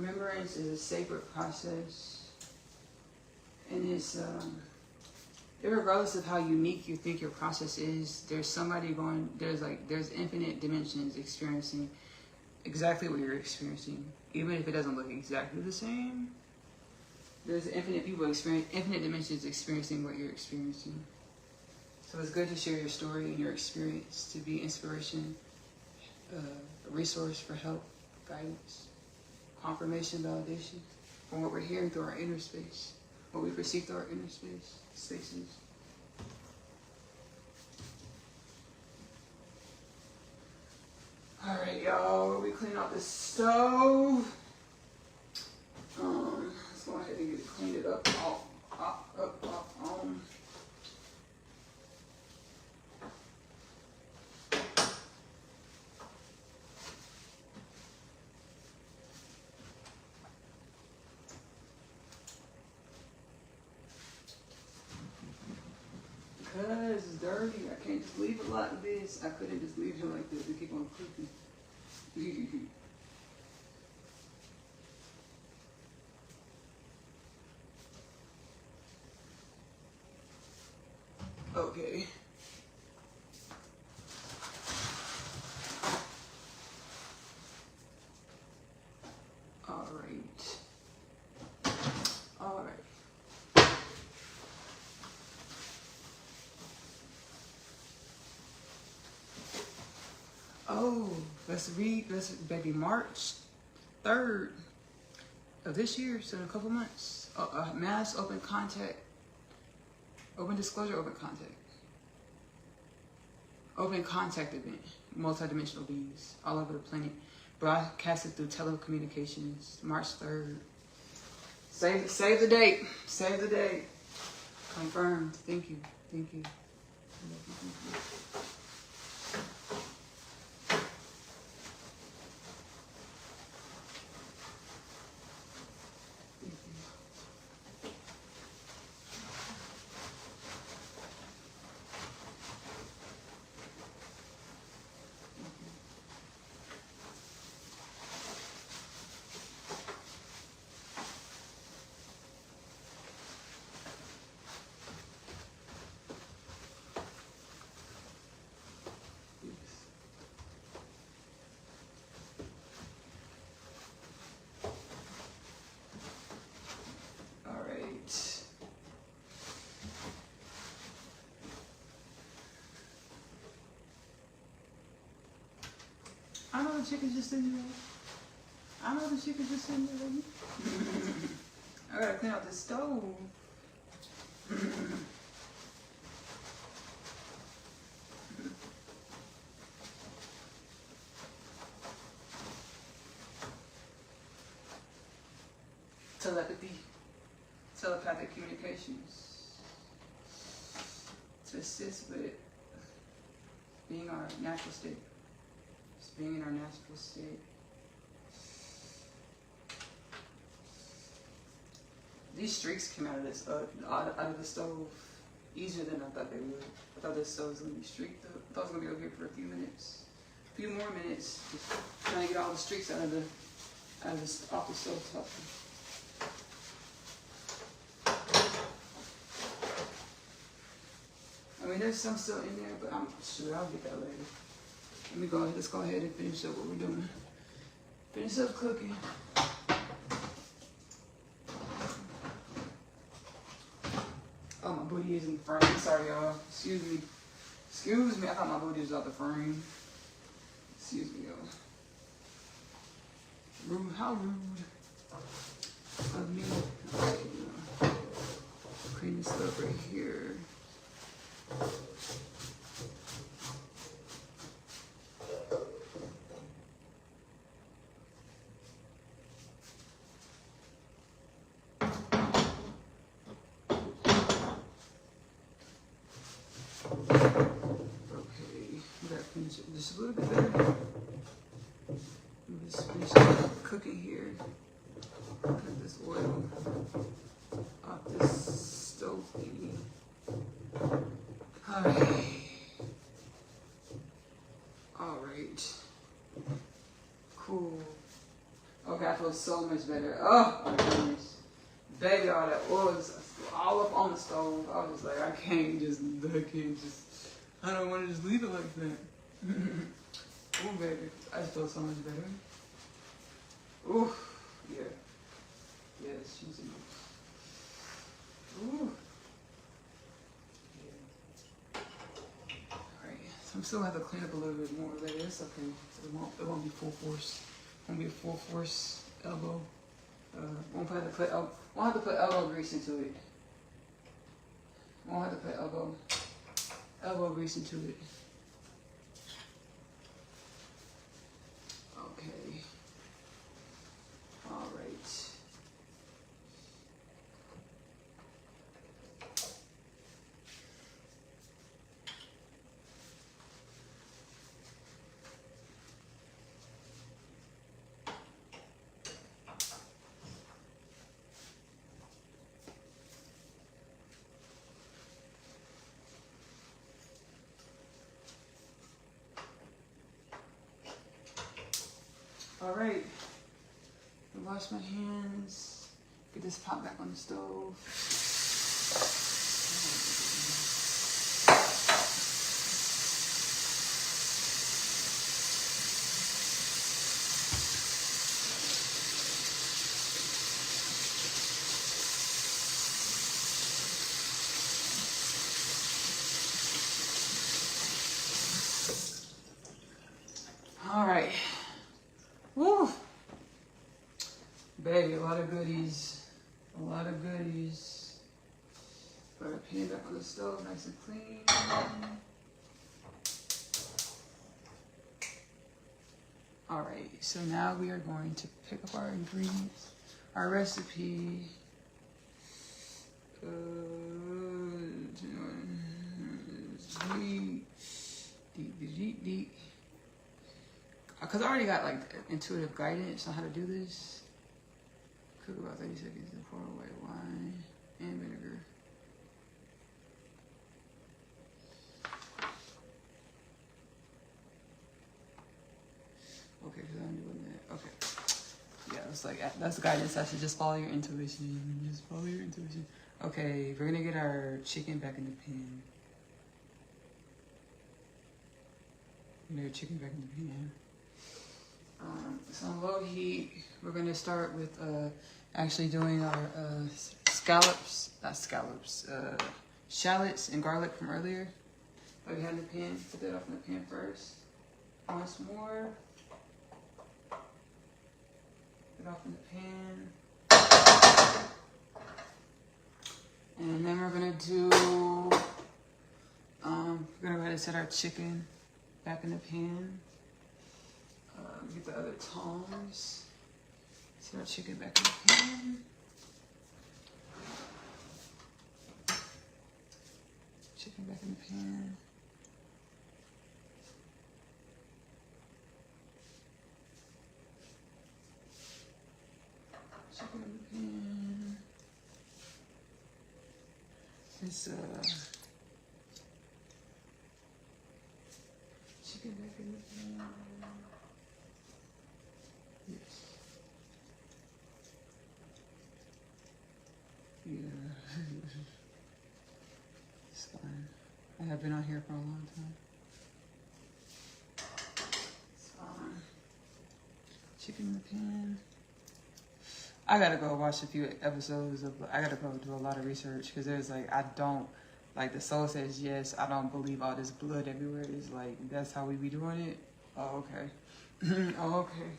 remembrance is a sacred process, and it's regardless of how unique you think your process is, there's somebody going, there's infinite dimensions experiencing exactly what you're experiencing, even if it doesn't look exactly the same. There's infinite people infinite dimensions experiencing what you're experiencing. So it's good to share your story and your experience, to be inspiration, a resource for help, guidance, confirmation, validation from what we're hearing through our inner space, what we perceive through our inner spaces. All right, y'all, we clean out the stove. Let's go ahead and get it cleaned up, on. Because it's dirty, I can't just leave it like this. I couldn't just leave him like this and keep on cooking. Okay. All right. All right. Oh, let's baby, March 3rd of this year, so in a couple months, mass open contact, open disclosure, open contact event, multidimensional beings all over the planet, broadcasted through telecommunications, March 3rd. Save the date. Save the date. Confirmed. Thank you. Thank you. I know the chicken's just sitting there. I know the chicken's just sitting there. I gotta clean out the stove. Telepathy, telepathic communications to assist with being our natural state. Being in our natural state. These streaks came out of this, out of the stove easier than I thought they would. I thought this stove was gonna be streaked up. I thought it was gonna be over here for a few minutes, a few more minutes, just trying to get all the streaks off the stove top. I mean, there's some still in there, but I'm sure I'll get that later. Let's go ahead and finish up what we're doing. Finish up cooking. Oh, my booty is in the frame. Sorry, y'all. Excuse me. Excuse me. I thought my booty was out the frame. Excuse me, y'all. Rude. How rude of me. Clean this up right here. Just a little bit better. Just finish cooking here. Cut this oil off this stove thingy. Alright. Cool. Okay, I feel feels so much better. Oh my goodness. Baby, all that oil is all up on the stove. I was just like, I don't want to just leave it like that. Oh baby, I just feel so much better. Ooh, yeah. Yes, she's in. Ooh. I'm still gonna have to clean up a little bit more later. It's okay. It won't be full force. Won't be a full force elbow. Won't have to put elbow grease into it. Won't have to put elbow grease into it. Okay. All right. All right, wash my hands, get this pot back on the stove. All right. Woo! Baby, a lot of goodies. A lot of goodies. Put our pan back on the stove, nice and clean. Alright, so now we are going to pick up our ingredients, our recipe. Because I already got like intuitive guidance on how to do this. Cook about 30 seconds and pour white wine and vinegar. Okay, because I'm doing that. Okay. Yeah, it's like, that's the guidance. I should just follow your intuition. Just follow your intuition. Okay, we're going to get our chicken back in the pan. Chicken back in the pan. So on low heat, we're going to start with actually doing our shallots and garlic from earlier that we had in the pan. Put that off in the pan first. Once more. Put it off in the pan. And then we're going to do, we're going to go ahead and set our chicken back in the pan. Get the other tongs. Set our chicken back in the pan. Chicken back in the pan. Chicken in the pan. It's chicken back in the pan. Yes. Yeah. It's fine. I have been on here for a long time. It's fine. Chicken in the pan. I gotta go watch a few episodes of, I gotta go do a lot of research because there's like, I don't, like the soul says yes, I don't believe all this blood everywhere is like, that's how we be doing it? Oh, okay. Oh, okay.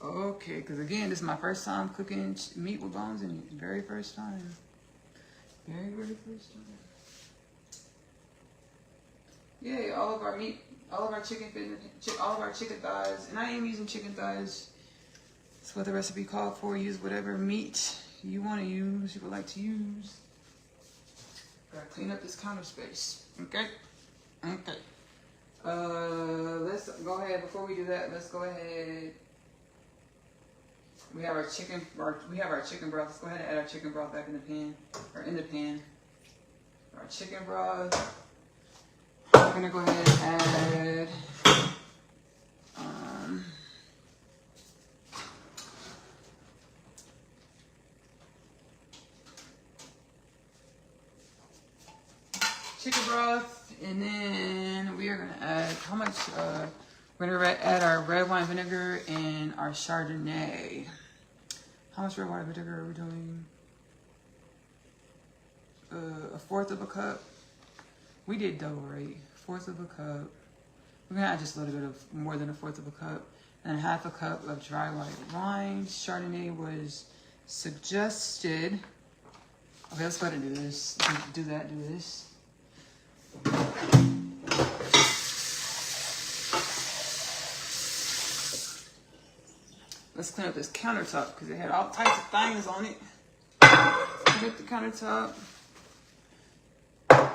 Okay, because again, this is my first time cooking meat with bones in it. Very first time. Very, very first time. Yeah, all of our meat, all of our chicken thighs, and I am using chicken thighs. That's what the recipe called for. Use whatever meat you want to use, you would like to use. Gotta clean up this counter space. Okay? Okay. Let's go ahead, before we do that, let's go ahead. We have our chicken broth. Let's go ahead and add our chicken broth back in the pan, or in the pan. Our chicken broth. we're gonna go ahead and add chicken broth, and then we are gonna add how much? We're gonna add our red wine vinegar and our Chardonnay. How much red wine vinegar are we doing? A fourth of a cup. We did dough, right? Fourth of a cup. We're gonna add just a little bit of more than a fourth of a cup, and half a cup of dry white wine. Chardonnay was suggested. Okay, let's go ahead and do this. Do this. Let's clean up this countertop because it had all types of things on it. Clean up the countertop.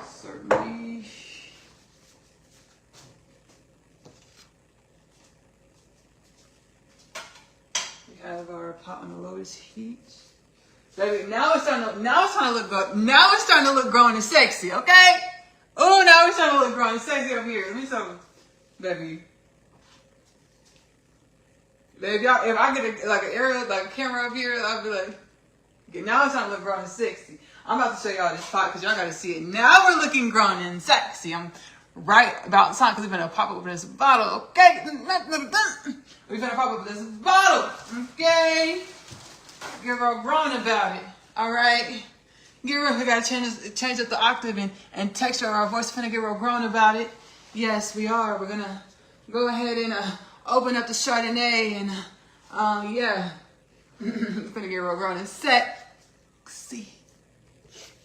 Certainly. We have our pot on the lowest heat. Baby, now it's starting to look good. Now it's starting to look grown and sexy, okay? Oh, now it's starting to look grown and sexy over here. Let me show you, baby. Baby, if I get a camera up here, I'll be like, okay, now it's starting to look grown and sexy. I'm about to show y'all this pot because y'all got to see it. Now we're looking grown and sexy. I'm right about time because we're going to pop open this bottle, okay? We're going to pop open this bottle, okay? Get real grown about it, all right? We got to change up the octave and texture of our voice. We're going to get real grown about it. Yes, we are. We're going to go ahead and open up the Chardonnay and, yeah. We're going to get real grown and sexy.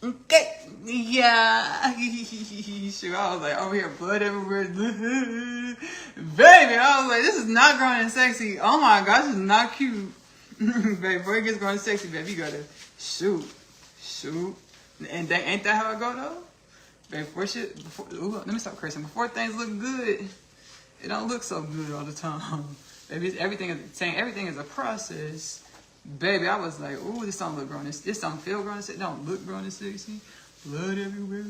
Okay, yeah. Shoot, I was like, over here, blood everywhere. Baby, I was like, this is not grown and sexy. Oh my gosh, this is not cute. Baby, before it gets grown and sexy, baby, you gotta shoot. And ain't that how it go though? Baby, let me stop cursing. Before things look good, it don't look so good all the time. Baby, everything is a process. Baby, I was like, ooh, this don't look grown. This don't feel grown. It don't look grown and sexy. Blood everywhere.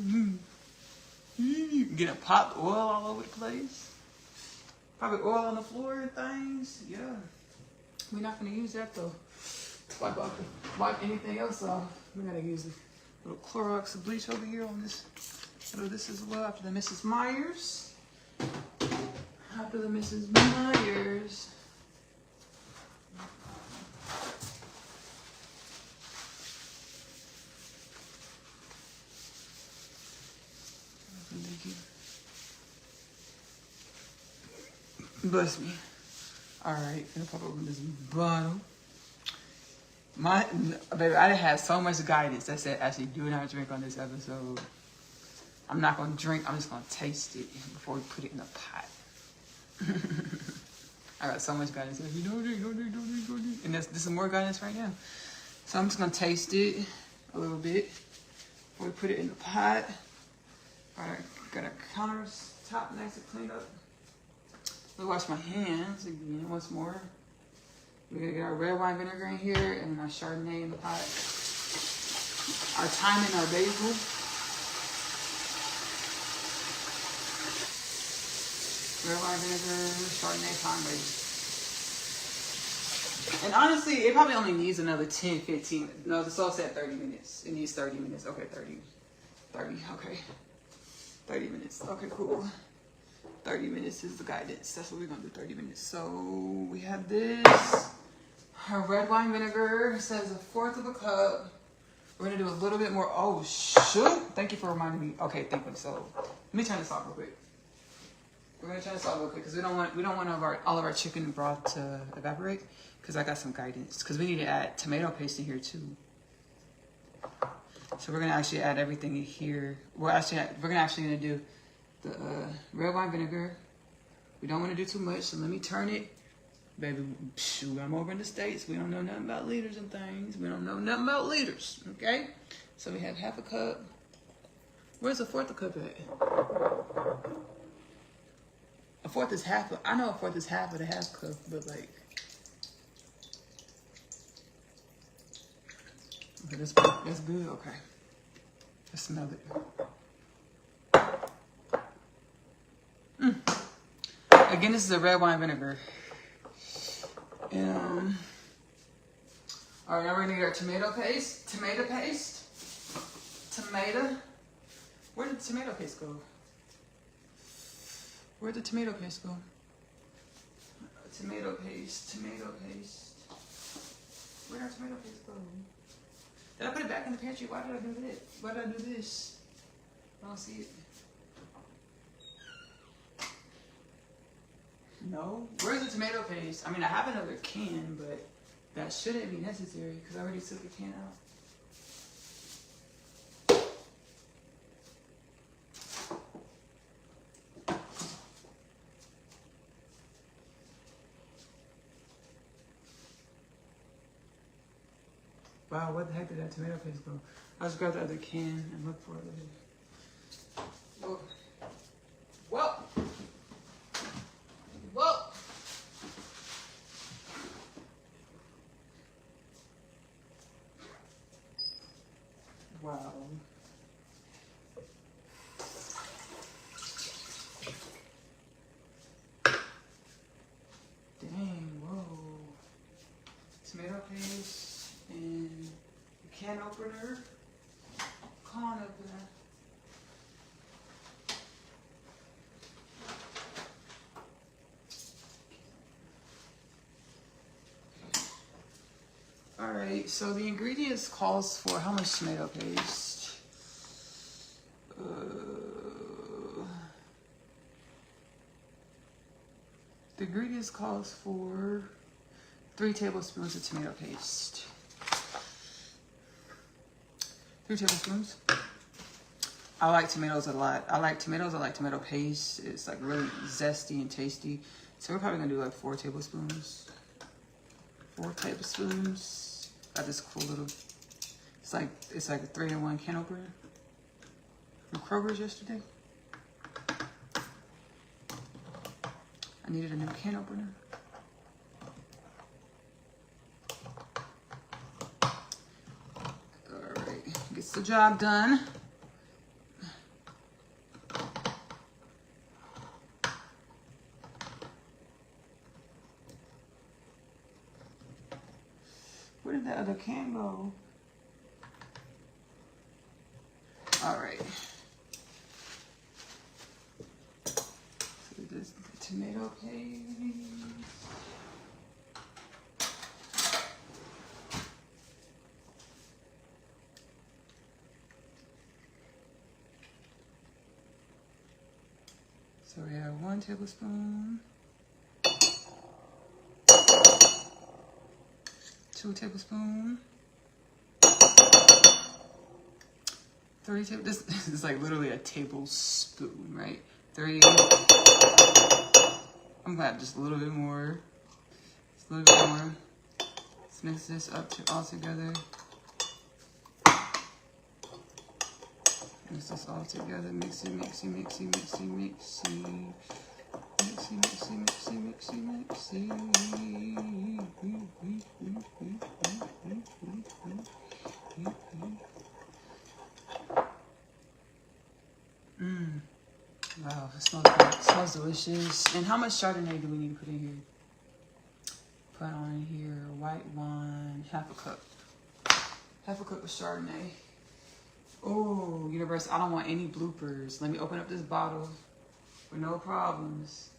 Getting popped oil all over the place. Probably oil on the floor and things. Yeah. We're not going to use that though. Wipe anything else off. We're going to use a little Clorox bleach over here on this. This as well after the Mrs. Myers. After the Mrs. Myers. Bless me. Alright, gonna pop open this bottle. Baby, I had so much guidance that said, actually, do not drink on this episode. I'm not gonna drink, I'm just gonna taste it before we put it in the pot. I got so much guidance. Like, don't drink. And this is more guidance right now. So I'm just gonna taste it a little bit before we put it in the pot. Alright, got our countertop nice and cleaned up. Let me wash my hands again once more. We're gonna get our red wine vinegar in here and our Chardonnay in the pot. Our thyme and our basil. Red wine vinegar, Chardonnay, thyme, basil. And honestly, it probably only needs another 10, 15. No, the sauce said 30 minutes. It needs 30 minutes. Okay, 30, okay. 30 minutes. Okay, cool. 30 minutes is the guidance. That's what we're gonna do, 30 minutes. So we have this. Our red wine vinegar says a fourth of a cup. We're gonna do a little bit more. Oh shoot! Thank you for reminding me. Okay, thank you. So let me turn this off real quick. We're gonna turn this off real quick because we don't want all of our chicken broth to evaporate. Because I got some guidance. Because we need to add tomato paste in here too. So we're gonna actually add everything in here. We're gonna do the red wine vinegar. We don't want to do too much, so let me turn it. Baby, shoot, I'm over in the States. We don't know nothing about liters and things. We don't know nothing about liters, okay? So we have half a cup. Where's a fourth of a cup at? A fourth is half. I know a fourth is half of the half cup, but like. Okay, that's good. Okay, let's smell it. Again, this is a red wine vinegar. All right, now we're gonna get our tomato paste. Tomato. Where did the tomato paste go? Where'd the tomato paste go? Tomato paste. Where'd our tomato paste go? Did I put it back in the pantry? Why did I do this? Why did I do this? I don't see it. No. Where's the tomato paste? I mean, I have another can, but that shouldn't be necessary because I already took the can out. Wow, what the heck did that tomato paste go? I just grabbed the other can and looked for it later. Whoa. Whoa. Whoa. Wow. Dang, whoa. Tomato paste and a can opener. Can opener. All right, so the ingredients calls for how much tomato paste? The ingredients calls for 3 tablespoons of tomato paste. 3 tablespoons. I like tomatoes a lot. I like tomato paste. It's like really zesty and tasty. So we're probably gonna do like 4 tablespoons. 4 tablespoons. Got this cool little, it's like a 3-in-1 can opener from Kroger's yesterday. I needed a new can opener. All right, gets the job done. Where did that other can go? All right. So this tomato paste. So we have 1 tablespoon. 2 tablespoons. 3 tablespoons. This is like literally a tablespoon, right? 3. I'm gonna have just a little bit more. Just a little bit more. Let's mix this up all together. Mix this all together. Mixy. Wow, it smells good. It smells delicious. And how much Chardonnay do we need to put in here? Put on in here white wine, half a cup. Half a cup of Chardonnay. Oh, universe, I don't want any bloopers. Let me open up this bottle with no problems.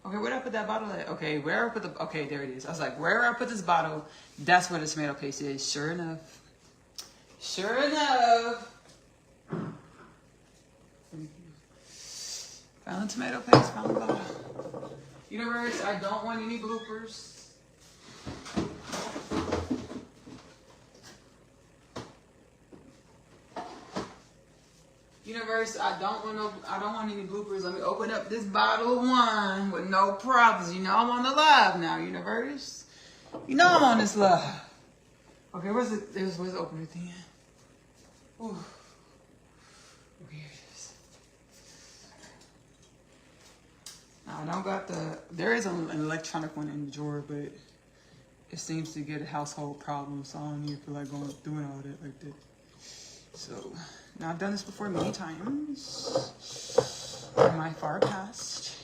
Okay, where did I put that bottle at? Okay, where I put the, okay, there it is. I was like, where I put this bottle, that's where the tomato paste is. Sure enough. Sure enough. Found the tomato paste, found the bottle. Universe, I don't want any bloopers. Universe, I don't want any bloopers. Let me open up this bottle of wine with no problems. You know I'm on the live now, universe. You know I'm on this live. Okay, where's the opener thing? Ooh. Here it is. I don't got there is an electronic one in the drawer, but it seems to get a household problem, so I don't need to feel like doing all that like that. So, now I've done this before many times in my far past.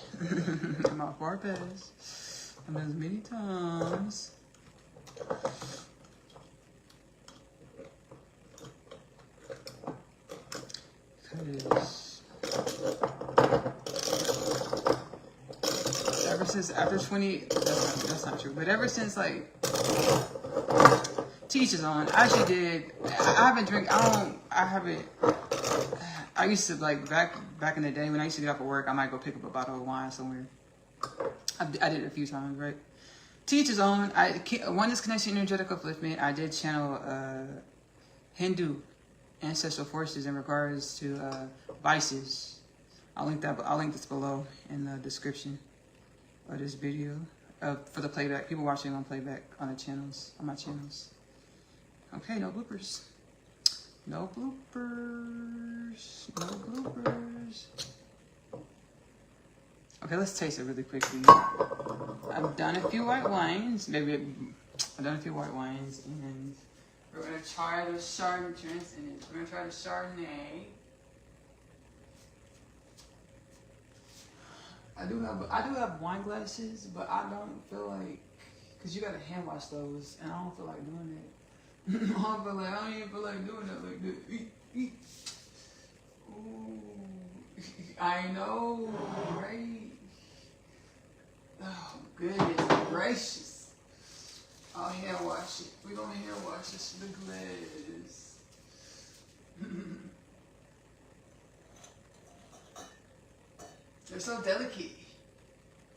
I'm out far past. And as many times. Because ever since after 20, that's not true. But ever since like teachers on, I actually did. I haven't drank. I used to like back in the day when I used to get off of work, I might go pick up a bottle of wine somewhere. I did it a few times, right? Teachers on. Oneness Connection Energetic Upliftment. I did channel Hindu ancestral forces in regards to vices. I'll link this below in the description of this video for the playback. People watching on playback on my channels. Okay, no bloopers. No bloopers. No bloopers. Okay, let's taste it really quickly. I've done a few white wines. And we're gonna try the Chardonnay. We're gonna try the Chardonnay. I do have wine glasses, but I don't feel like, cause you gotta hand wash those, and I don't feel like doing that. I don't even feel like doing that like this. Ooh, I know, right? Oh goodness gracious! I'll hand wash it. We're gonna hand wash this the glass. They're so delicate.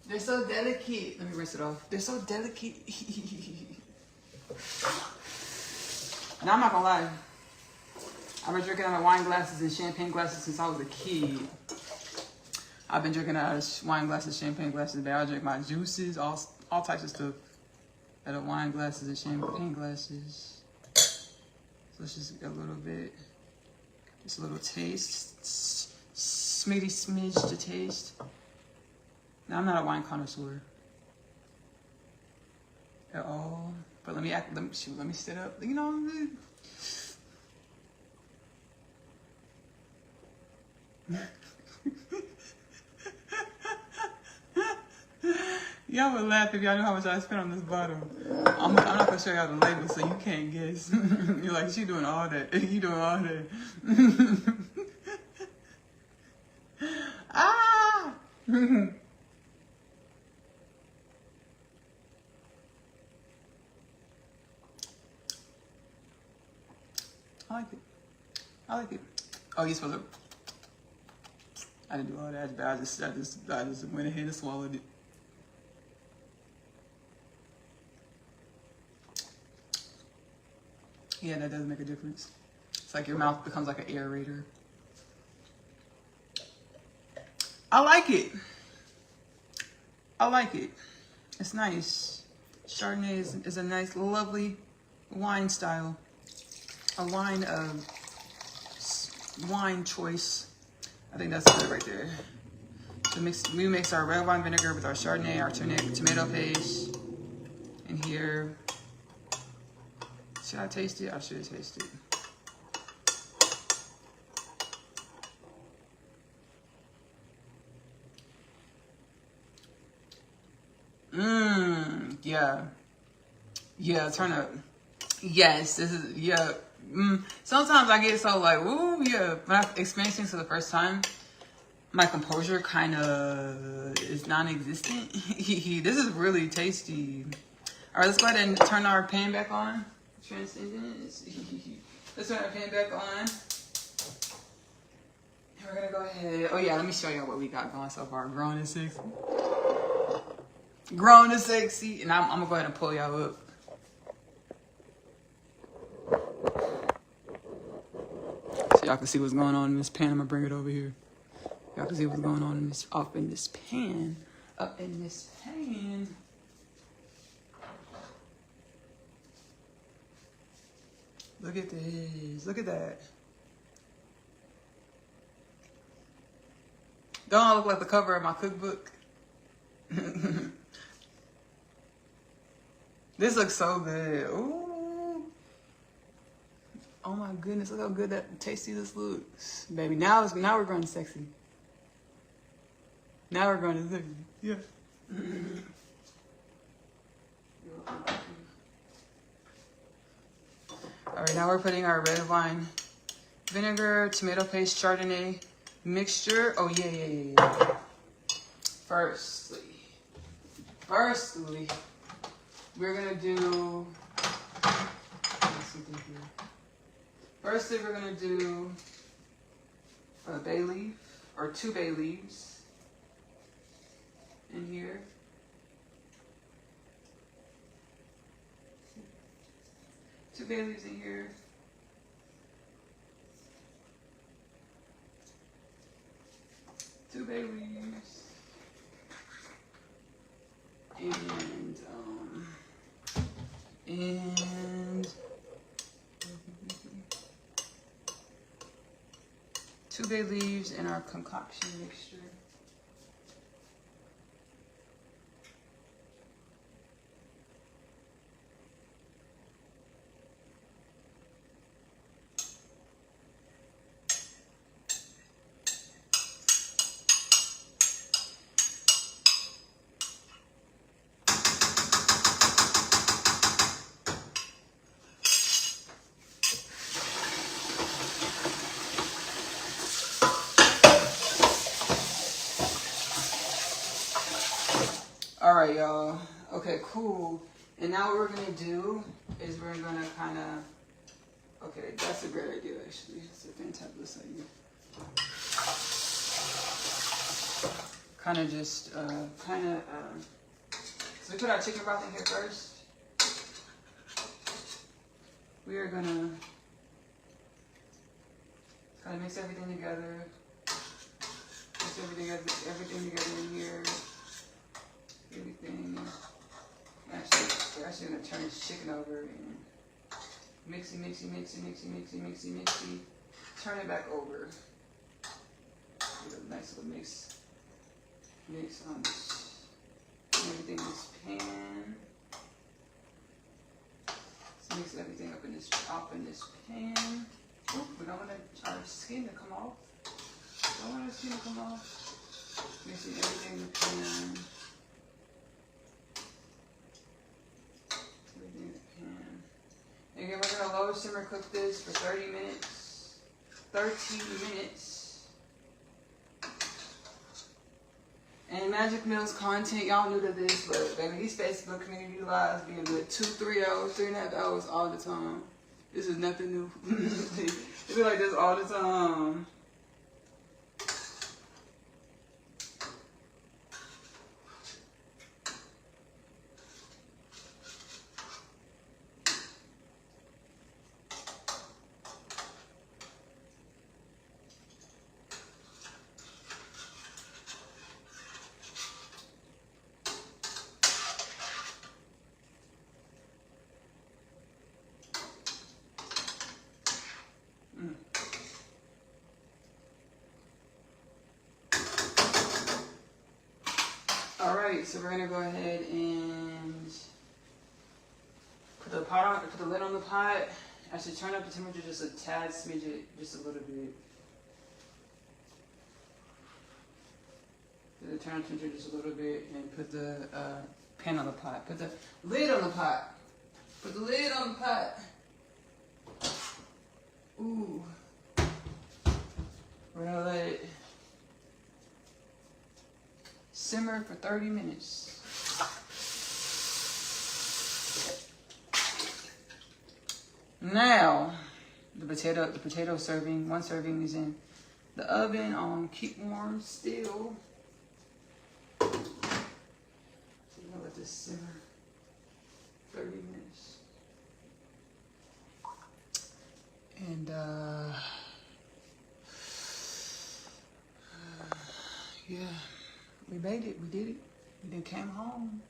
They're so delicate. Let me rinse it off. They're so delicate. And I'm not gonna lie. I've been drinking out of wine glasses and champagne glasses since I was a kid. I've been drinking out of wine glasses, champagne glasses. I drink my juices, all types of stuff out of wine glasses and champagne glasses. So let's just get a little bit, just a little taste, smidge to taste. Now I'm not a wine connoisseur at all, but let me sit up. You know. Y'all would laugh if y'all knew how much I spent on this bottle. I'm not gonna show y'all the label so you can't guess. You're like, she doing all that. You doing all that. Ah! I like it. Oh, you're supposed to. I didn't do all that, but I just went ahead and swallowed it. Yeah, that does make a difference. It's like your mouth becomes like an aerator. I like it. It's nice. Chardonnay is a nice, lovely wine style. A wine choice. I think that's good right there. So we mix our red wine vinegar with our Chardonnay, our tomato paste. And here, should I taste it? I should taste it. Yeah, turn up. Yes, this is, yeah. Sometimes I get so like, ooh, yeah. When I'm experiencing this for the first time, my composure kind of is non-existent. This is really tasty. All right, let's go ahead and turn our pan back on. Transcendence. Let's turn our pan back on. And we're gonna go ahead. Oh yeah, let me show you what we got going so far. Grown and sexy. Grown and sexy. And I'm gonna go ahead and pull y'all up. So y'all can see what's going on in this pan. I'm gonna bring it over here. Y'all can see what's going on in this up in this pan. Look at this. Look at that. Don't I look like the cover of my cookbook? This looks so good. Ooh. Oh my goodness, look how good that tasty this looks. Baby, now we're growing sexy. Now we're going to the, yeah. All right, now we're putting our red wine vinegar, tomato paste, Chardonnay mixture. Oh, yeah. Firstly, we're gonna do, we're gonna do a bay leaf, or 2 bay leaves in here. Two bay leaves in here. Two bay leaves. And 2 bay leaves in our concoction mixture. All right, y'all. Okay, cool. And now what we're gonna do is we're gonna kind of, okay, that's a great idea, actually. It's a fantabulous idea. Kind of just, so we put our chicken broth in here first. We are gonna kind of mix everything together. Mix everything together in here. Everything. We're actually gonna turn this chicken over and mixy. Turn it back over. Get a nice little mix on this. Everything in this pan. Let's mix everything up in this pan. Oop, we don't want our skin to come off. Mixing everything in the pan. Again, we're going to low simmer cook this for 13 minutes. And Magic Mill's content, y'all new to this, but baby, these Facebook community lives being good 2, 3 hours, 3.5 hours all the time. This is nothing new. It's been like this all the time. Alright, so we're gonna go ahead and put the lid on the pot. Actually turn up the temperature just a tad smidget, just a little bit. Turn up the temperature just a little bit and put the pan on the pot. Put the lid on the pot. Put the lid on the pot. Ooh. We're gonna let it simmer for 30 minutes. Now, the potato serving, 1 serving is in the oven on keep warm still. So we're gonna let this simmer 30 minutes. And yeah. We made it. We did it. We then came home.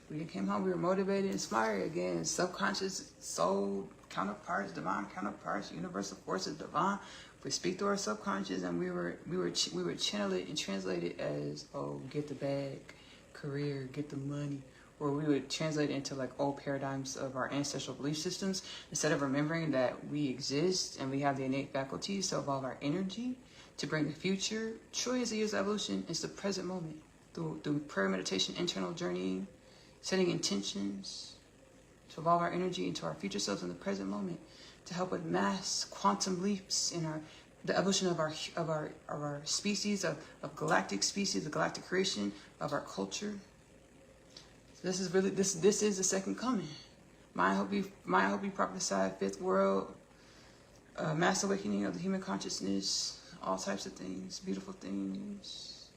We were motivated, inspired again. Subconscious soul counterparts, divine counterparts, universal forces, divine. We speak to our subconscious, and we were channel it and translate it as, oh, get the bag, career, get the money. Or we would translate it into like old paradigms of our ancestral belief systems, instead of remembering that we exist and we have the innate faculties to evolve our energy, to bring the future trillions of years of evolution into the present moment through prayer, meditation, internal journeying, setting intentions to evolve our energy into our future selves in the present moment, to help with mass quantum leaps in the evolution of our species, of galactic species, the galactic creation of our culture. So this is really this is the second coming. Mayan Hopi prophesied fifth world, mass awakening of the human consciousness, all types of things, beautiful things.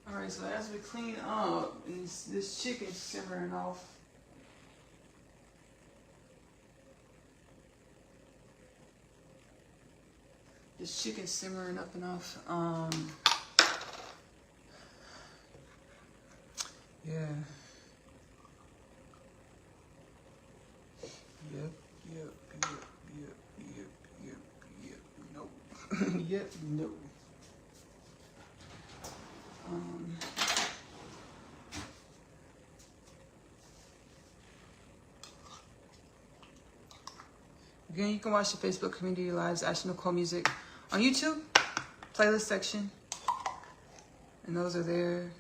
All right, so as we clean up, and this chicken's simmering off. This chicken's simmering up enough. Yeah. Yep. Nope. Yep, nope. Again, you can watch the Facebook community lives, Ashley-Nicole Music, on YouTube, playlist section, and those are there.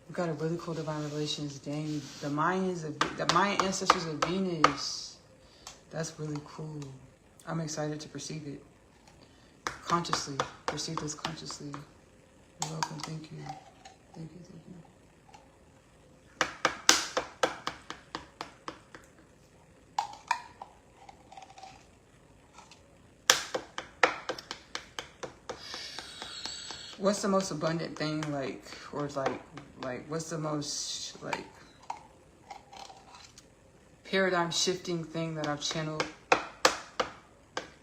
We got a really cool divine revelations. Dang, the Mayan ancestors of Venus. That's really cool. I'm excited to perceive it consciously. Perceive this consciously. You're welcome. Thank you. Thank you. What's the most abundant thing, what's the most, paradigm shifting thing that I've channeled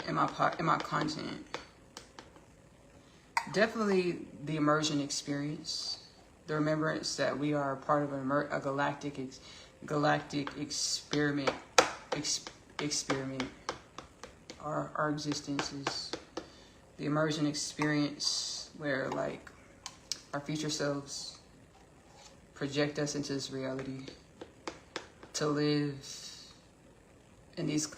in my content? Definitely the immersion experience, the remembrance that we are part of a galactic experiment. Our existence is the immersion experience, where our future selves project us into this reality to live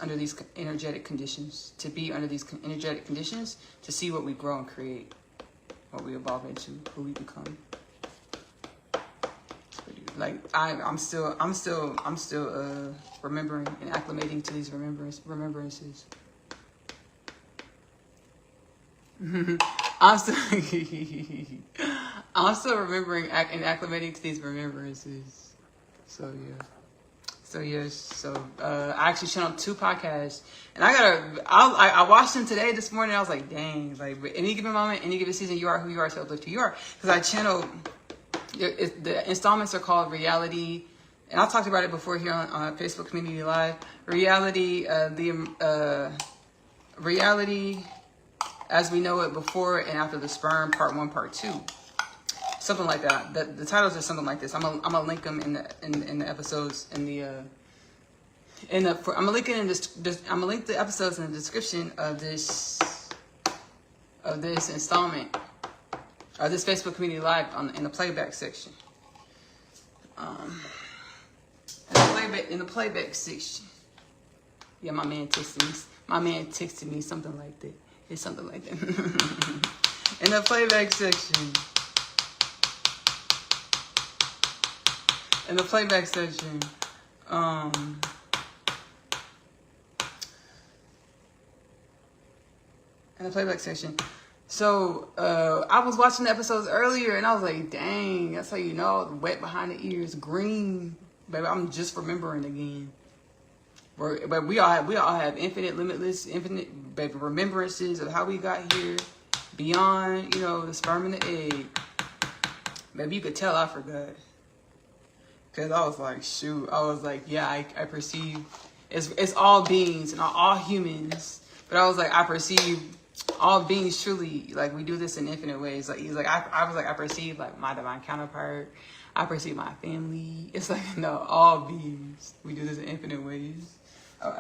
under these energetic conditions, to be under these energetic conditions, to see what we grow and create, what we evolve into, who we become. I'm still remembering and acclimating to these remembrances. I'm still remembering and acclimating to these remembrances. So I actually channeled 2 podcasts, and I watched them this morning. I was like, dang, any given moment, any given season, you are who you are to uplift who you are. Because I channeled, the installments are called Reality, and I talked about it before here on Facebook Community Live. Reality, Reality as we know it before and after the sperm, part 1, part 2, something like that. The titles are something like this. I'm gonna link them in the episodes I'm gonna link the episodes in the description of this installment, or this Facebook Community Live in the playback section. In the playback section. Yeah, my man texted me something like that. It's something like that. In the playback section. In the playback section. So, I was watching the episodes earlier, and I was like, dang, that's how you know, wet behind the ears, green. Baby, I'm just remembering again. But we all have infinite remembrances of how we got here, beyond, the sperm and the egg. Maybe you could tell I forgot. Because I was like, shoot. I was like, yeah, I perceive. It's all beings and all humans. But I was like, I perceive all beings truly. We do this in infinite ways. I perceive my divine counterpart. I perceive my family. It's no, all beings. We do this in infinite ways.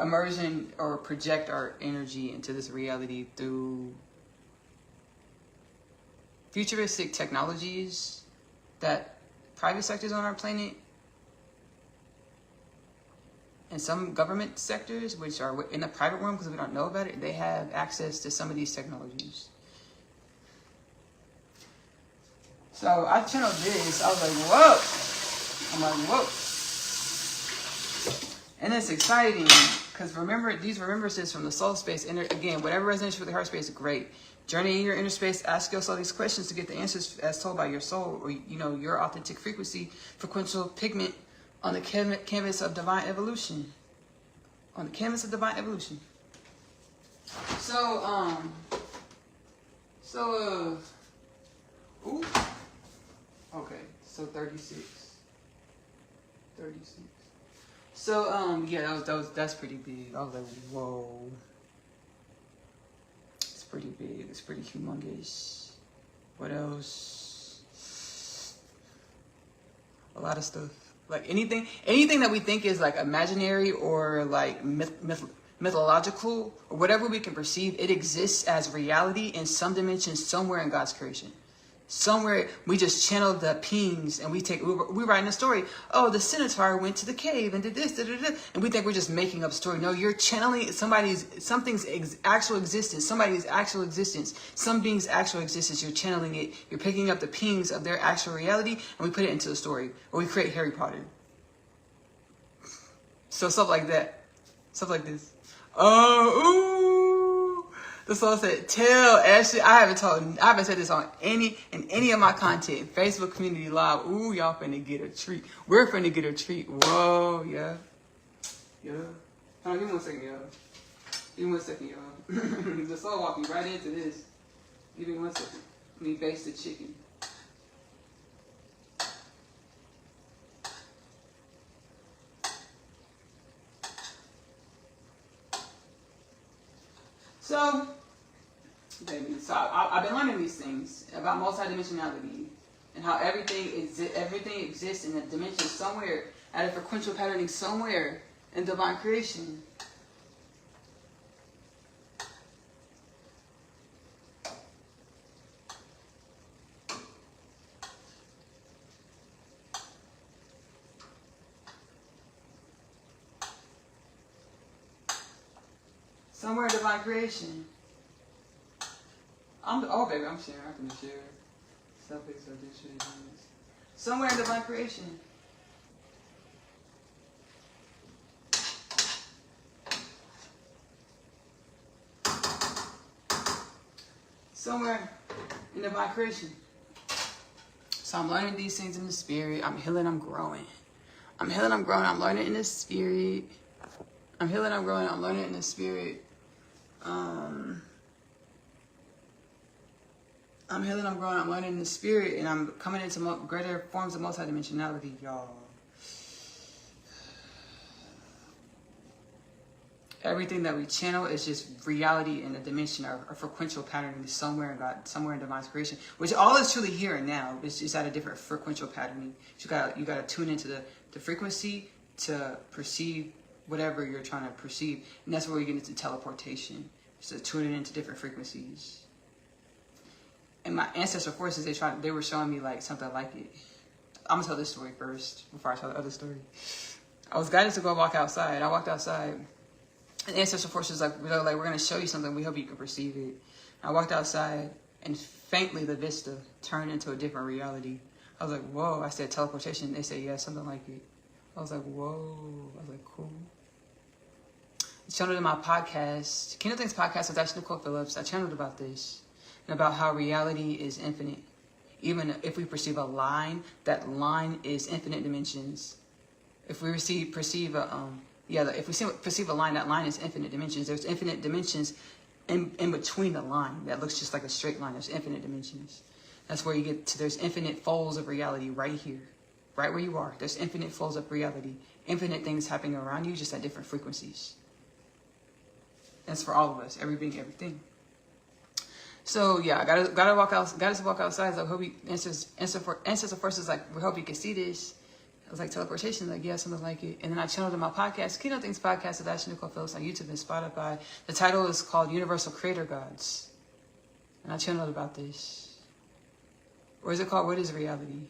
Immersion or project our energy into this reality through futuristic technologies that private sectors on our planet and some government sectors, which are in the private realm because we don't know about it, they have access to some of these technologies. So I channeled this. I was like, whoa. I'm like, whoa. And it's exciting because remember, these remembrances from the soul space, again, whatever resonates with the heart space, great. Journey in your inner space, ask yourself these questions to get the answers as told by your soul, or, you know, your authentic frequency, frequential pigment on the canvas of divine evolution. On the canvas of divine evolution. Ooh. Okay, so 36. 36. So, yeah, that's pretty big. I was like, whoa. It's pretty big. It's pretty humongous. What else? A lot of stuff. Like anything that we think is like imaginary or like mythological or whatever we can perceive, it exists as reality in some dimension somewhere in God's creation. Somewhere we just channel the pings and we write in a story. Oh, the centaur went to the cave and did this, and we think we're just making up a story. No, you're channeling something's actual existence, somebody's actual existence, some being's actual existence. You're channeling it. You're picking up the pings of their actual reality and we put it into the story, or we create Harry Potter. So stuff like that, stuff like this. Oh, ooh. The soul said, tell Ashley, I haven't said this on any of my content. Facebook community live. Ooh, y'all finna get a treat. We're finna get a treat. Whoa, yeah. Yeah. Hold on, give me 1 second, y'all. Give me 1 second, y'all. The soul walked me right into this. Give me 1 second. Let me baste the chicken. So, baby, I've been learning these things about multidimensionality and how everything exists in a dimension somewhere, at a frequential patterning somewhere in divine creation. Somewhere in divine creation. Baby, I'm sharing. I can share. Somewhere in divine creation. Somewhere in divine creation. So I'm learning these things in the spirit. I'm healing, I'm growing. I'm healing, I'm growing. I'm learning in the spirit. I'm healing, I'm growing. I'm learning in the spirit. I'm healing, I'm growing, I'm learning in the spirit, and I'm coming into greater forms of multidimensionality, y'all. Everything that we channel is just reality in a dimension or frequential patterning somewhere in God, somewhere in divine creation, which all is truly here and now. It's just at a different frequential patterning. You gotta tune into the frequency to perceive whatever you're trying to perceive, and that's where we get into teleportation. So tuning into different frequencies. And my ancestral forces, they were showing me like something like it. I'm gonna tell this story first before I tell the other story. I was guided to go walk outside. I walked outside, and ancestral forces we're gonna show you something. We hope you can perceive it. I walked outside, and faintly the vista turned into a different reality. I was like, whoa. I said teleportation. They said, yeah, something like it. I was like, whoa. I was like, cool. I channeled in my podcast, Kingdom Things podcast with Ashley-Nicole Phillips. I channeled about this and about how reality is infinite. Even if we perceive a line, that line is infinite dimensions. If we perceive a line, that line is infinite dimensions. There's infinite dimensions in between the line that looks just like a straight line. There's infinite dimensions. That's where you get to, there's infinite folds of reality right here, right where you are. There's infinite folds of reality, infinite things happening around you, just at different frequencies. That's for all of us, every being, everything. So yeah, I gotta walk out. Got us to walk outside. So I hope he answer forces like, we hope you can see this. It was like teleportation, like yeah, something like it. And then I channeled in my podcast, Kingdom Things podcast with Ashley-Nicole Phillips on YouTube and Spotify. The title is called Universal Creator Gods, and I channeled about this. Or is it called What is Reality?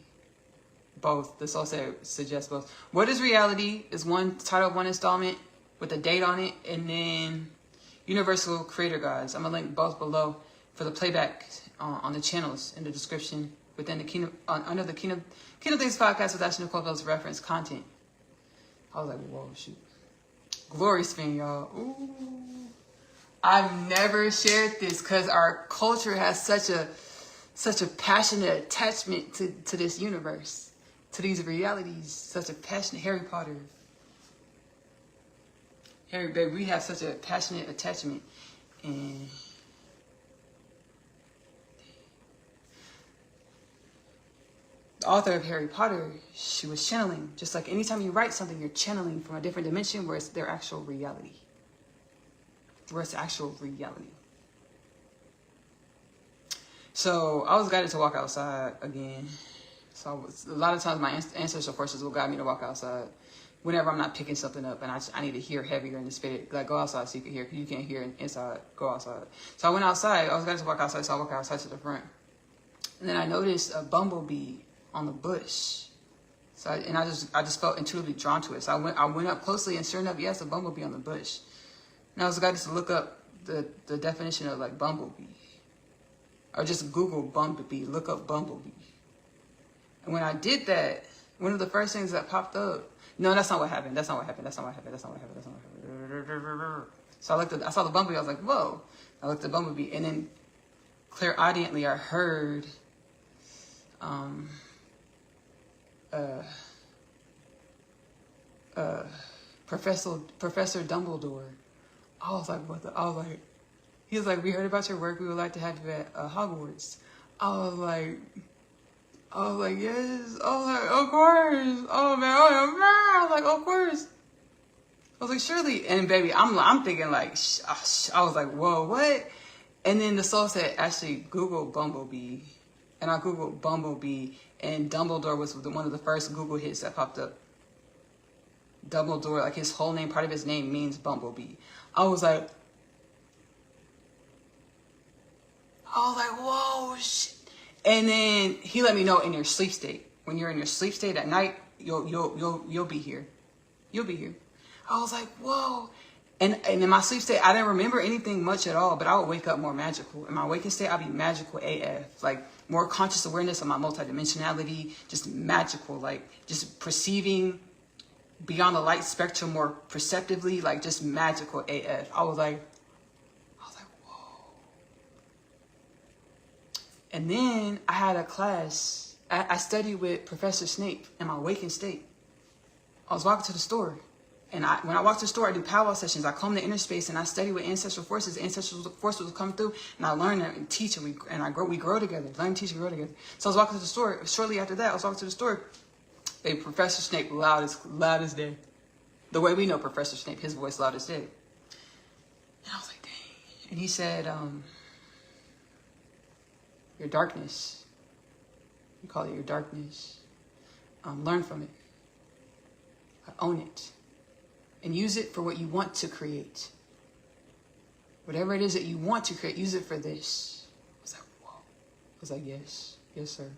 both. The soul suggests both. What is reality is one title of one installment with a date on it, and then Universal Creator Gods. I'm gonna link both below for the playback on the channels in the description within the Kingdom under the Kingdom Things podcast with Ashley-Nicole reference content. I was like, whoa, shoot. Glory spin, y'all. Ooh. I've never shared this because our culture has such a passionate attachment to this universe, to these realities, such a passionate Harry Potter. Harry, baby, we have such a passionate attachment. And the author of Harry Potter, she was channeling. Just like anytime you write something, you're channeling from a different dimension where it's their actual reality. Where it's actual reality. So I was guided to walk outside again. So a lot of times my ancestral forces will guide me to walk outside whenever I'm not picking something up and I need to hear heavier in the spirit. Like, go outside so you can hear. Because you can't hear inside. Go outside. So I went outside. I was guided to walk outside, so I walked outside to the front. And then I noticed a bumblebee on the bush. So I just felt intuitively drawn to it. So I went up closely, and sure enough, yes, a bumblebee on the bush. And I was guided to look up the definition of like bumblebee. Or just Google bumblebee, look up bumblebee. And when I did that, one of the first things that popped up, no, that's not what happened. That's not what happened. That's not what happened. That's not what happened. That's not what happened. So I saw the bumblebee. I was like, whoa. I looked at the bumblebee, and then clairaudiently I heard Professor Dumbledore. I was like, he was like, we heard about your work. We would like to have you at Hogwarts. I was like, yes. I was like, of course. Oh man, I was like, of course. I was like, surely. And baby, I'm thinking like, I was like, whoa, what? And then the soul said, actually, Google bumblebee. And I Googled bumblebee, and Dumbledore was one of the first Google hits that popped up. Dumbledore, like his whole name, part of his name means bumblebee. I was like, whoa, shit. And then he let me know in your sleep state. When you're in your sleep state at night, you'll be here. You'll be here. I was like, whoa. And in my sleep state, I didn't remember anything much at all, but I would wake up more magical. In my waking state, I'd be magical AF. Like more conscious awareness of my multidimensionality, just magical, like just perceiving beyond the light spectrum more perceptively, like just magical AF. I was like, whoa. And then I had a class. I studied with Professor Snape in my waking state. I was walking to the store. And when I walk to the store, I do powwow sessions. I comb the inner space and I study with ancestral forces. Ancestral forces will come through and I learn and teach and we grow together. Learn, teach, and grow together. So I was walking to the store. Shortly after that, I was walking to the store. Baby, Professor Snape, loud as day. The way we know Professor Snape, his voice loud as day. And I was like, dang. And he said, your darkness. You call it your darkness. Learn from it. Own it. And use it for what you want to create. Whatever it is that you want to create, use it for this. I was like, whoa. I was like, yes. Yes, sir.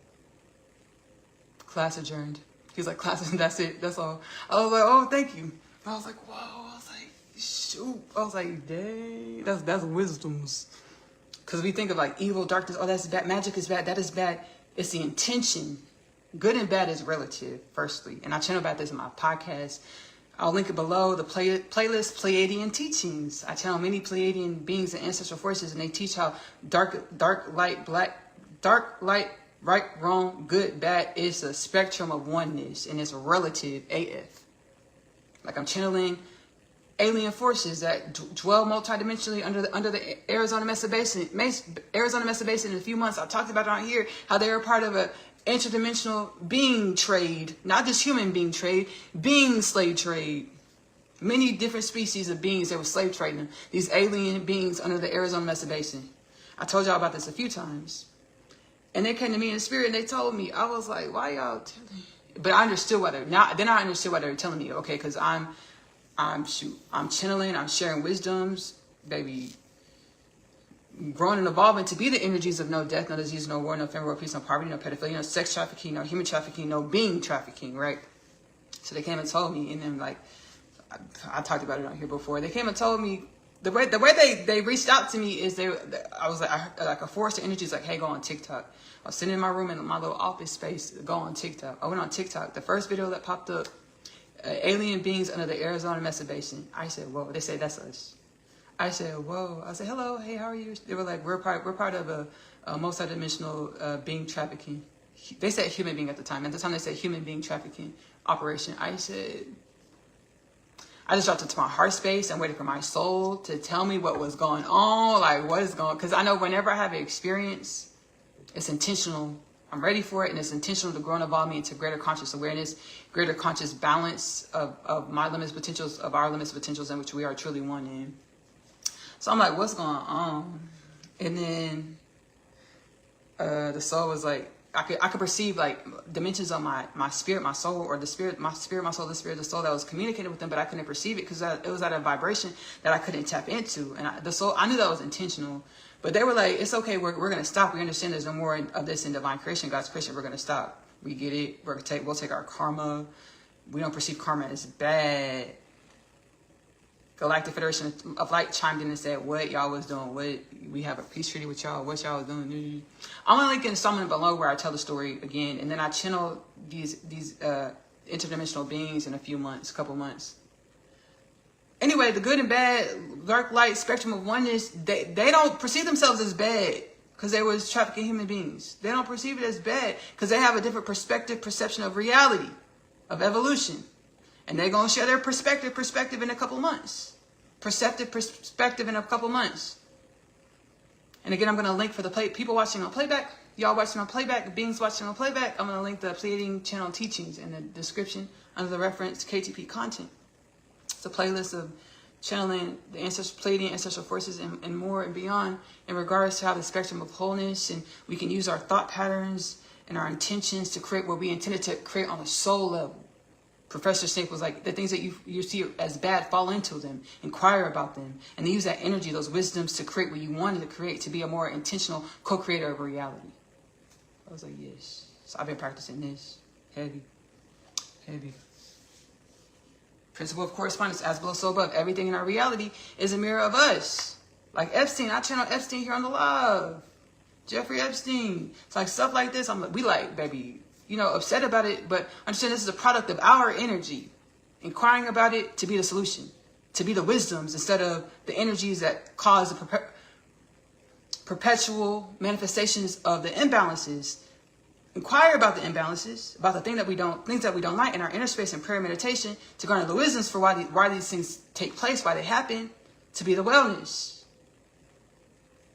Class adjourned. He was like, class, that's it. That's all. I was like, oh, thank you. I was like, whoa. I was like, shoot. I was like, dang. That's wisdoms. Because we think of like evil, darkness. Oh, that's bad. Magic is bad. That is bad. It's the intention. Good and bad is relative, firstly. And I channel about this in my podcast. I'll link it below, the playlist, Pleiadian teachings. I channel many Pleiadian beings and ancestral forces, and they teach how dark light, right, wrong, good, bad is a spectrum of oneness, and it's relative AF. Like I'm channeling alien forces that dwell multidimensionally under the Arizona Mesa Basin. Arizona Mesa Basin in a few months, I've talked about it on here, how they are part of a interdimensional being trade, not just human being trade, being slave trade. Many different species of beings that were slave trading. These alien beings under the Arizona Mesa Basin. I told y'all about this a few times. And they came to me in spirit and they told me, I was like, why y'all telling me? But I understood why then I understood why they were telling me, okay, because I'm channeling, I'm sharing wisdoms, baby. growing and evolving to be the energies of no death, no disease, no war, no famine, world peace, no poverty, no pedophilia, no sex trafficking, no human trafficking, no being trafficking, right? So they came and told me, and then like, I talked about it on here before. They came and told me, the way they reached out to me is I was like a force of energy is like, hey, go on TikTok. I was sitting in my room in my little office space, go on TikTok. I went on TikTok. The first video that popped up, alien beings under the Arizona Mesa Basin. I said, whoa. They say that's us. I said, whoa. I said, hello, hey, how are you? They were like, we're part of a multidimensional being trafficking. They said human being at the time. At the time, they said human being trafficking operation. I said, I just dropped into my heart space and waited for my soul to tell me what was going on, like what is going, because I know whenever I have an experience, it's intentional. I'm ready for it, and it's intentional to grow and evolve me into greater conscious awareness, greater conscious balance of my limitless potentials, of our limitless potentials in which we are truly one in. So I'm like, what's going on? And then the soul was like, I could perceive like dimensions of my spirit, my soul, or the spirit, my soul, the spirit, the soul that was communicating with them, but I couldn't perceive it because it was at a vibration that I couldn't tap into. And the soul, I knew that was intentional, but they were like, it's okay, we're going to stop. We understand there's no more of this in divine creation, God's creation. We're going to stop. We get it. We'll take our karma. We don't perceive karma as bad. Galactic Federation of Light chimed in and said, what y'all was doing, what we have a peace treaty with y'all, what y'all was doing. I'm gonna link in something below where I tell the story again, and then I channel these interdimensional beings in a couple months. Anyway, the good and bad, dark light spectrum of oneness, they don't perceive themselves as bad because they was trafficking human beings. They don't perceive it as bad because they have a different perception of reality, of evolution. And they're going to share their perspective in a couple months. Perspective in a couple months. And again, I'm going to link for the people watching on playback, y'all watching on playback, beings watching on playback. I'm going to link the Pleiadian channel teachings in the description under the reference KTP content. It's a playlist of channeling the Pleiadian ancestral forces and more and beyond in regards to how the spectrum of wholeness, and we can use our thought patterns and our intentions to create what we intended to create on a soul level. Professor Snape was like, the things that you see as bad, fall into them, inquire about them, and then use that energy, those wisdoms to create what you wanted to create, to be a more intentional co-creator of reality. I was like, yes. So I've been practicing this. Heavy. Principle of correspondence, as below, so above. Everything in our reality is a mirror of us. Like Epstein, I channel Epstein here on the live. Jeffrey Epstein. It's like stuff like this. We like, baby, upset about it, but understand this is a product of our energy. Inquiring about it to be the solution, to be the wisdoms instead of the energies that cause the perpetual manifestations of the imbalances. Inquire about the imbalances, about the things that we don't like in our inner space and prayer and meditation to garner the wisdoms for why these things take place, why they happen, to be the wellness.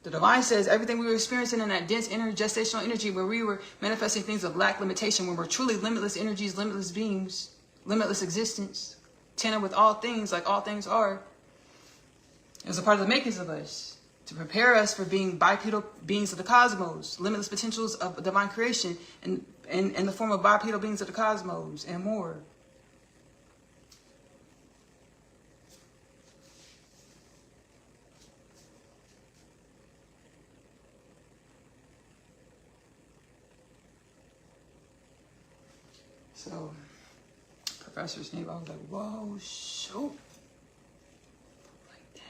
The divine says everything we were experiencing in that dense inner gestational energy where we were manifesting things of lack, limitation, when we're truly limitless energies, limitless beings, limitless existence, tandem with all things like all things are. It was a part of the makings of us to prepare us for being bipedal beings of the cosmos, limitless potentials of divine creation and in the form of bipedal beings of the cosmos and more. So, Professor Snape, I was like, whoa, shoot. Like, dang.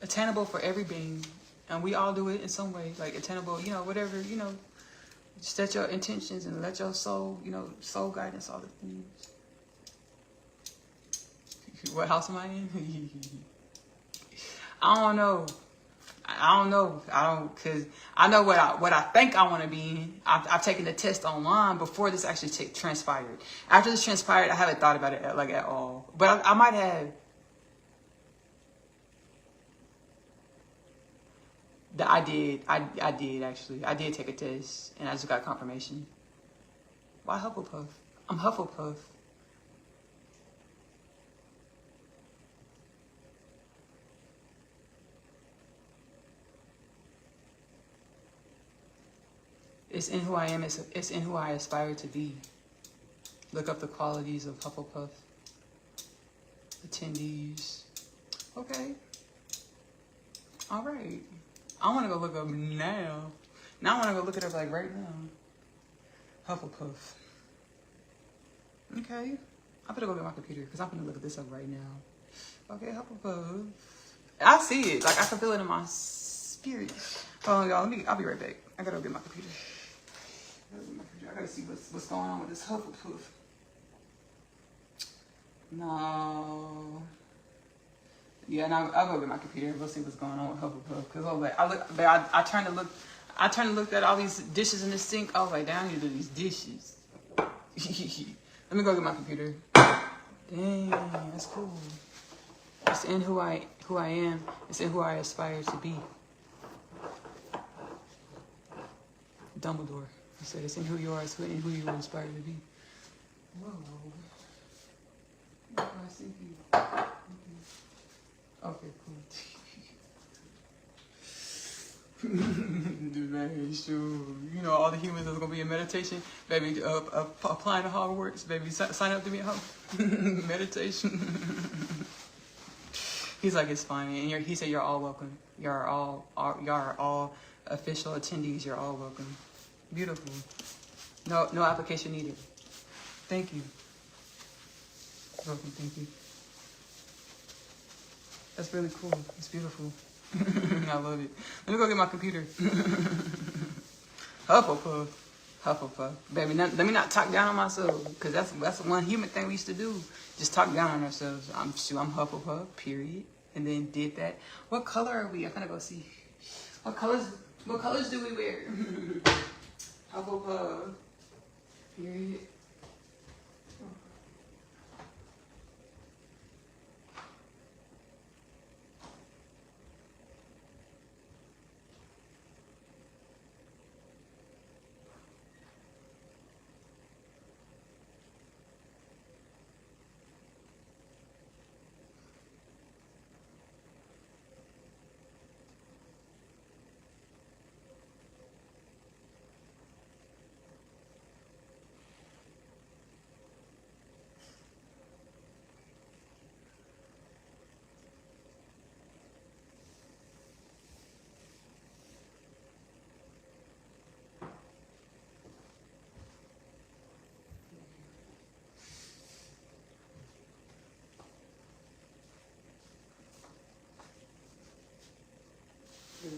Attainable for every being. And we all do it in some way. Like, attainable, whatever, set your intentions and let your soul, soul guidance, all the things. What house am I in? I don't know. Because I know what I think I want to be in. I've taken the test online before this actually transpired. After this transpired, I haven't thought about it at all. But I might have. I did actually. I did take a test, and I just got confirmation. Why Hufflepuff? I'm Hufflepuff. It's in who I am. It's in who I aspire to be. Look up the qualities of Hufflepuff. attendees. Okay. All right. I want to go look up now. Now I want to go look it up like right now. Hufflepuff. Okay. I better go get my computer because I'm going to look at this up right now. Okay, Hufflepuff. I see it. Like, I can feel it in my spirit. Hold on, y'all. I'll be right back. I got to go get my computer. I got to see what's going on with this Hufflepuff. No. Yeah, now I'll go get my computer. We'll see what's going on with Hufflepuff. Because I turned to look at all these dishes in the sink. I was like, damn, I need to do these dishes. Let me go get my computer. Dang, that's cool. It's in who I am. It's in who I aspire to be. Dumbledore. I said it's in who you are. It's in who you aspire to be. Whoa. I see you. Okay, cool. Man, sure. You know, all the humans that's gonna be in meditation, baby. Applying to Hogwarts, baby. Sign up to me at home. Meditation. He's like, it's fine, and he said you're all welcome. Y'all are all official attendees. You're all welcome. Beautiful. No application needed. Thank you. Welcome. Thank you. That's really cool. It's beautiful. I love it. Let me go get my computer. Hufflepuff. Baby, let me not talk down on myself, because that's one human thing we used to do. Just talk down on ourselves. I'm Hufflepuff, period. And then did that. What color are we? I'm gonna go see. What colors do we wear? Hufflepuff, period.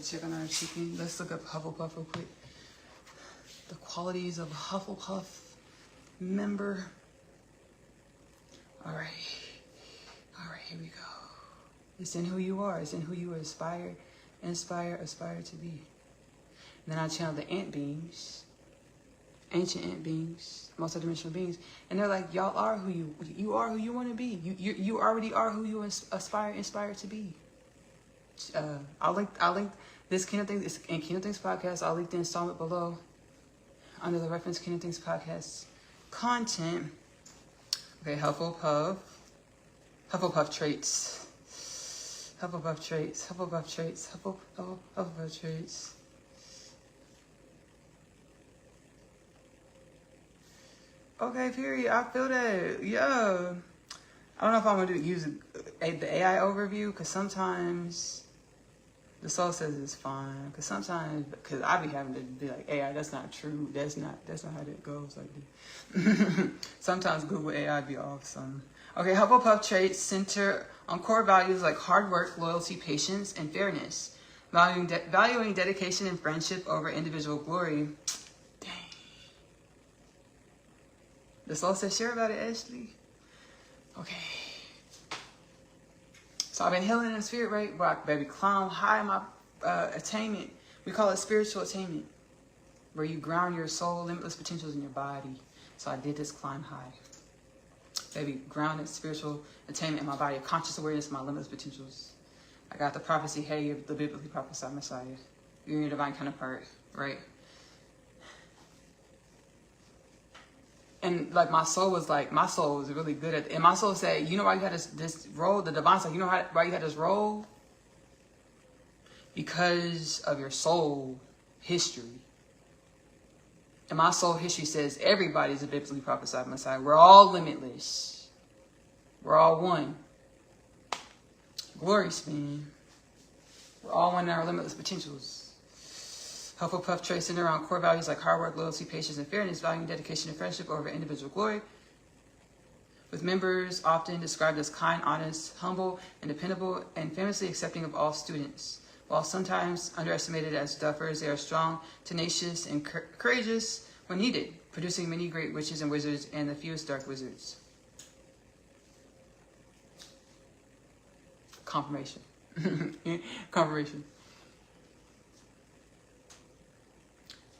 Check on our chicken. Let's look up Hufflepuff real quick. The qualities of a Hufflepuff member. All right, here we go. It's in who you are. It's in who you aspire to be. And then I channel the ant beings, ancient ant beings, multidimensional beings, and they're like, y'all are who you are who you want to be. You already are who you inspire to be. I'll link this Kingdom Things in Kingdom Things podcast. I'll link the installment below under the reference Kingdom Things podcast content. Okay, Hufflepuff traits. Hufflepuff traits. Okay, period. I feel that. Yeah. I don't know if I'm gonna use the AI overview, because sometimes the soul says it's fine. Because I be having to be like, AI, that's not true. That's not how that goes like this. Sometimes Google AI be off some. Okay, Hufflepuff traits center on core values like hard work, loyalty, patience, and fairness. Valuing dedication and friendship over individual glory. Dang. The soul says, share about it, Ashley. Okay. So I've been healing in the spirit, right? Rock, baby. Climb high in my attainment. We call it spiritual attainment, where you ground your soul, limitless potentials in your body. So I did this climb high. Baby, grounded spiritual attainment in my body, conscious awareness of my limitless potentials. I got the prophecy, hey, you're the biblically prophesied Messiah. You're your divine counterpart, right? And like my soul was really good at it. And my soul said, you know why you had this role? The divine said, you know why you had this role? Because of your soul history. And my soul history says everybody's a biblically prophesied Messiah. We're all limitless. We're all one. glory spin. We're all one in our limitless potentials. Hufflepuff tracing around core values like hard work, loyalty, patience, and fairness, valuing dedication and friendship over individual glory. With members often described as kind, honest, humble, and dependable, and famously accepting of all students. While sometimes underestimated as duffers, they are strong, tenacious, and courageous when needed, producing many great witches and wizards and the fewest dark wizards. Confirmation. Confirmation.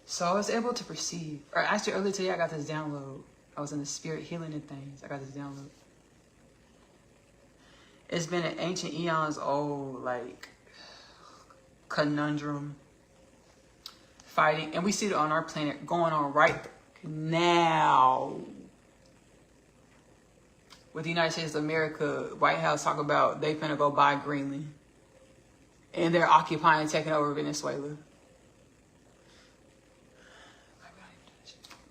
So I was able to perceive, or actually earlier today I got this download. I was in the spirit healing and things. I got this download. It's been an ancient eons old, like, conundrum fighting. And we see it on our planet going on right now. With the United States of America, White House talk about they finna go buy Greenland. And they're occupying, taking over Venezuela.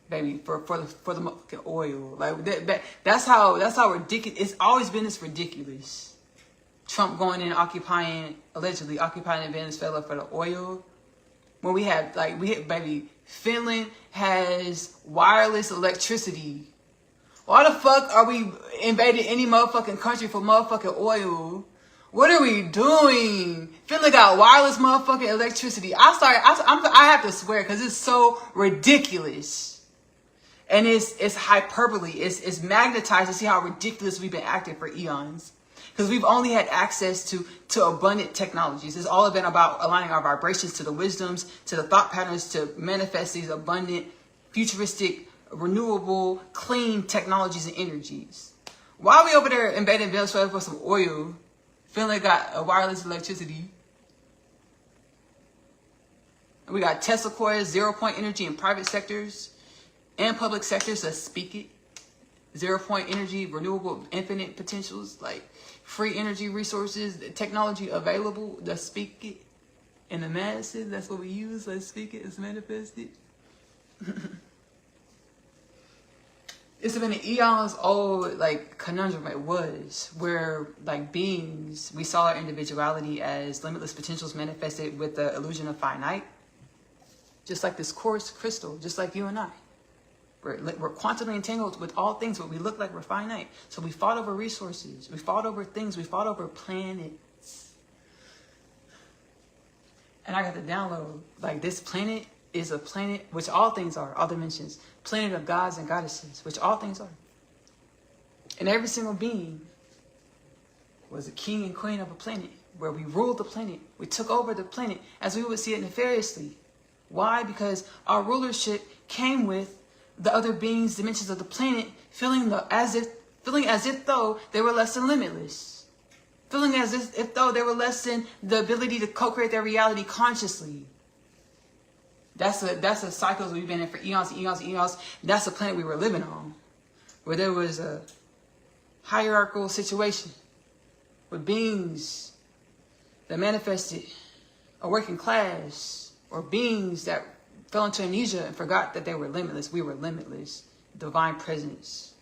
Baby, for the oil, like that's how ridiculous. It's always been this ridiculous. Trump going in, allegedly occupying Venezuela for the oil. When we have baby, Finland has wireless electricity. Why the fuck are we invading any motherfucking country for motherfucking oil? What are we doing? Finland got wireless motherfucking electricity. I have to swear because it's so ridiculous. And it's hyperbole. It's magnetized to see how ridiculous we've been acting for eons. Because we've only had access to abundant technologies. It's all been about aligning our vibrations to the wisdoms, to the thought patterns, to manifest these abundant, futuristic, renewable, clean technologies and energies. Why are we over there invading Venezuela for some oil? Finland got a wireless electricity. And we got Tesla coils, 0-point energy in private sectors and public sectors. Let's speak it. 0-point energy, renewable, infinite potentials, like free energy resources, technology available. Let's speak it. In the masses, that's what we use. Let's speak it. Let's manifest it. It's been an eons old like conundrum. It was where like beings, we saw our individuality as limitless potentials manifested with the illusion of finite. Just like this quartz crystal, just like you and I. We're quantumly entangled with all things, but we look like we're finite. So we fought over resources. We fought over things. We fought over planets. And I got the download. Like this planet is a planet, which all things are, all dimensions. Planet of gods and goddesses, which all things are. And every single being was a king and queen of a planet, where we ruled the planet. We took over the planet as we would see it nefariously. Why? Because our rulership came with the other beings, dimensions of the planet, feeling as if though they were less than limitless. Feeling as if though they were less than the ability to co-create their reality consciously. That's a cycle we've been in for eons and eons and eons. That's the planet we were living on, where there was a hierarchical situation with beings that manifested a working class, or beings that fell into amnesia and forgot that they were limitless. We were limitless. Divine presence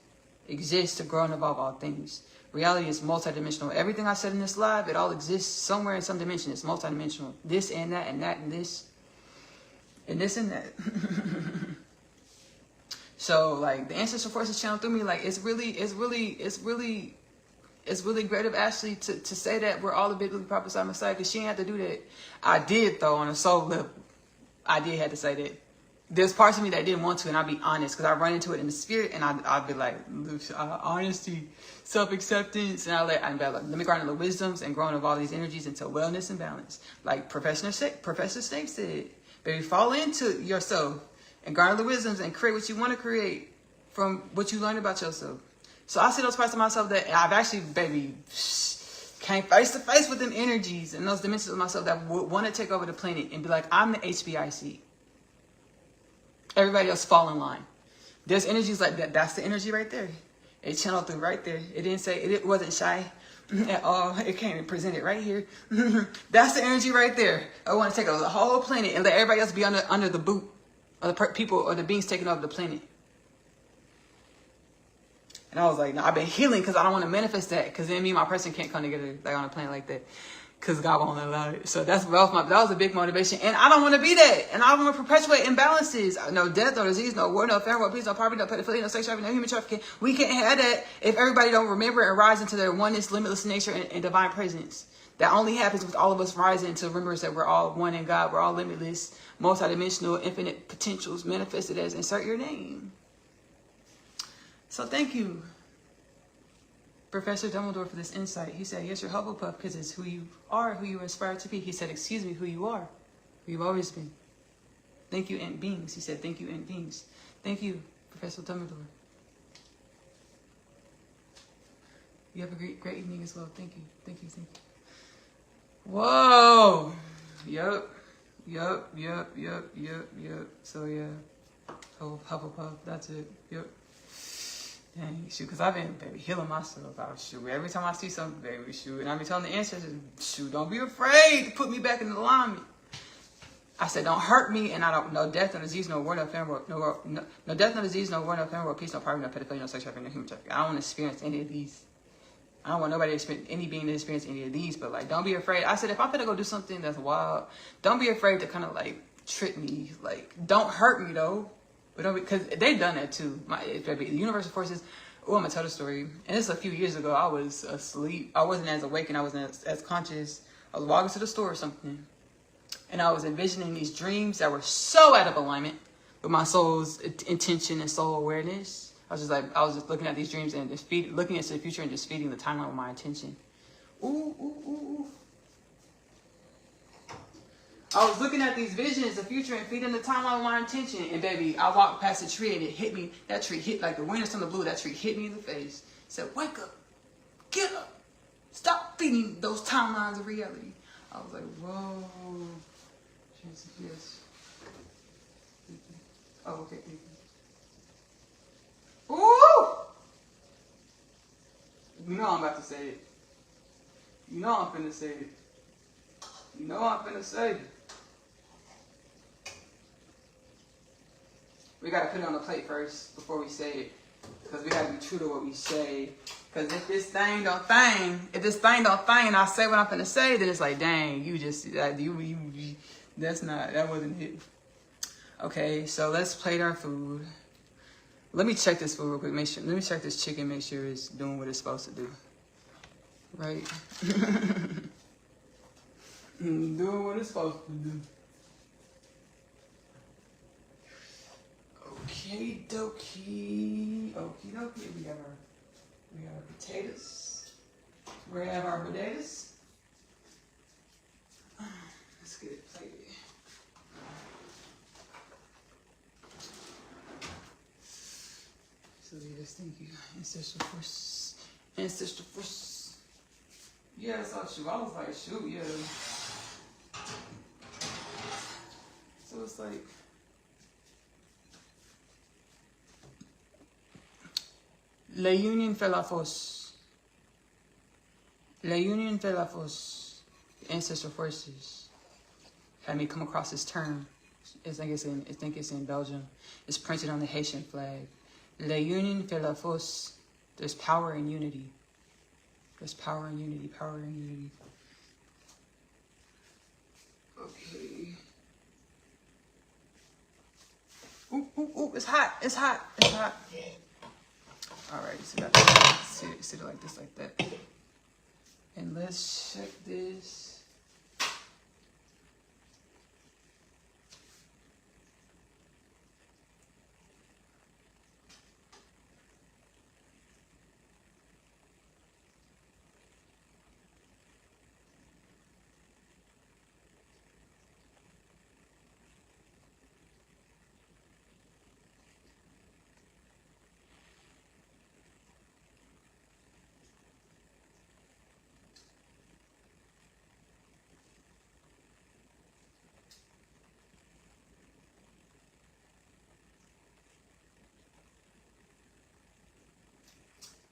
exists to grow and evolve all things. Reality is multidimensional. Everything I said in this live, it all exists somewhere in some dimension. It's multidimensional. This and that and that and this. And this and that. So like the ancestral forces channel through me, like it's really great of Ashley to say that we're all a biblically prophesied Messiah, because she ain't have to do that. I did though, on a soul level. I did have to say that. There's parts of me that didn't want to, and I'll be honest, because I run into it in the spirit, and I'll be like, honesty, self-acceptance, and let me ground in the wisdoms and growing of all these energies into wellness and balance. Like Professor Snape said, baby, fall into yourself and ground in the wisdoms and create what you want to create from what you learned about yourself. So I see those parts of myself that I've actually, baby, came face to face with them energies and those dimensions of myself that would want to take over the planet and be like, I'm the HBIC. Everybody else fall in line. There's energies like that. That's the energy right there. It channeled through right there. It didn't say, it wasn't shy at all. It came and presented right here. That's the energy right there. I want to take over the whole planet and let everybody else be under the boot of the people or the beings taking over the planet. And I was like, no, I've been healing because I don't want to manifest that. Because then me and my person can't come together like on a planet like that. Because God won't allow it. So that was a big motivation. And I don't want to be that. And I don't want to perpetuate imbalances. No death, no disease, no war, no famine, no peace, no poverty, no pedophilia, no sex trafficking, no human trafficking. We can't have that if everybody don't remember and rise into their oneness, limitless nature, and divine presence. That only happens with all of us rising to remembrance that we're all one in God. We're all limitless, multidimensional, infinite potentials manifested as insert your name. So thank you, Professor Dumbledore, for this insight. He said, yes, you're Hufflepuff because it's who you are, who you aspire to be. He said, excuse me, who you are, who you've always been. Thank you, Ant Beings. He said, thank you, Ant Beings. Thank you, Professor Dumbledore. You have a great evening as well. Thank you. Thank you. Thank you. Whoa. Yup. So yeah, Hufflepuff, that's it. Yup. Dang, shoot, because I've been, baby, healing myself. Shoot, every time I see something, baby, shoot, and I be telling the ancestors, shoot, don't be afraid to put me back in alignment. I said, don't hurt me, and I don't, no death, no disease, no war, no famine, no death, no disease, no war, no famine, no peace, no poverty, no pedophilia, no sex trafficking, no human trafficking. I don't want to experience any of these. I don't want nobody to experience, any being to experience any of these, but like, don't be afraid. I said, if I'm gonna go do something that's wild, don't be afraid to kind of like trick me. Like, don't hurt me though. But don't, because they've done that too. The universal forces. Oh, I'm gonna tell the story. And this is a few years ago. I was asleep. I wasn't as awake and I wasn't as conscious. I was walking to the store or something, and I was envisioning these dreams that were so out of alignment with my soul's intention and soul awareness. I was just looking at these dreams and just looking into the future and just feeding the timeline with my intention. Ooh. I was looking at these visions, the future, and feeding the timeline with my intention. And baby, I walked past a tree and it hit me. That tree hit like the wind from the blue. That tree hit me in the face. Said, wake up, get up, stop feeding those timelines of reality. I was like, whoa. Yes. Oh, okay. Ooh! You know I'm about to say it. You know I'm finna say it. You know I'm finna say it. We gotta put it on the plate first before we say it. Because we gotta be true to what we say. Because if this thing don't thing and I say what I'm finna say, then it's like, dang, that wasn't it. Okay, so let's plate our food. Let me check this food real quick. Let me check this chicken, make sure it's doing what it's supposed to do. Right? Doing what it's supposed to do. Okie dokie. Okie dokie. We got our potatoes. We're gonna have our potatoes. Let's get it plated. So yes, thank you. Ancestral force. Ancestral force. Yeah, so shoot. I was like, shoot, yeah. So it's like La union fait la force. La union fait la force. Ancestral forces had me come across this term. I think it's in Belgium. It's printed on the Haitian flag. La union fait la force. There's power in unity. There's power in unity. Power in unity. Okay. Ooh, it's hot. It's hot. It's hot. All right, so that's sit it like this, like that. And let's check this.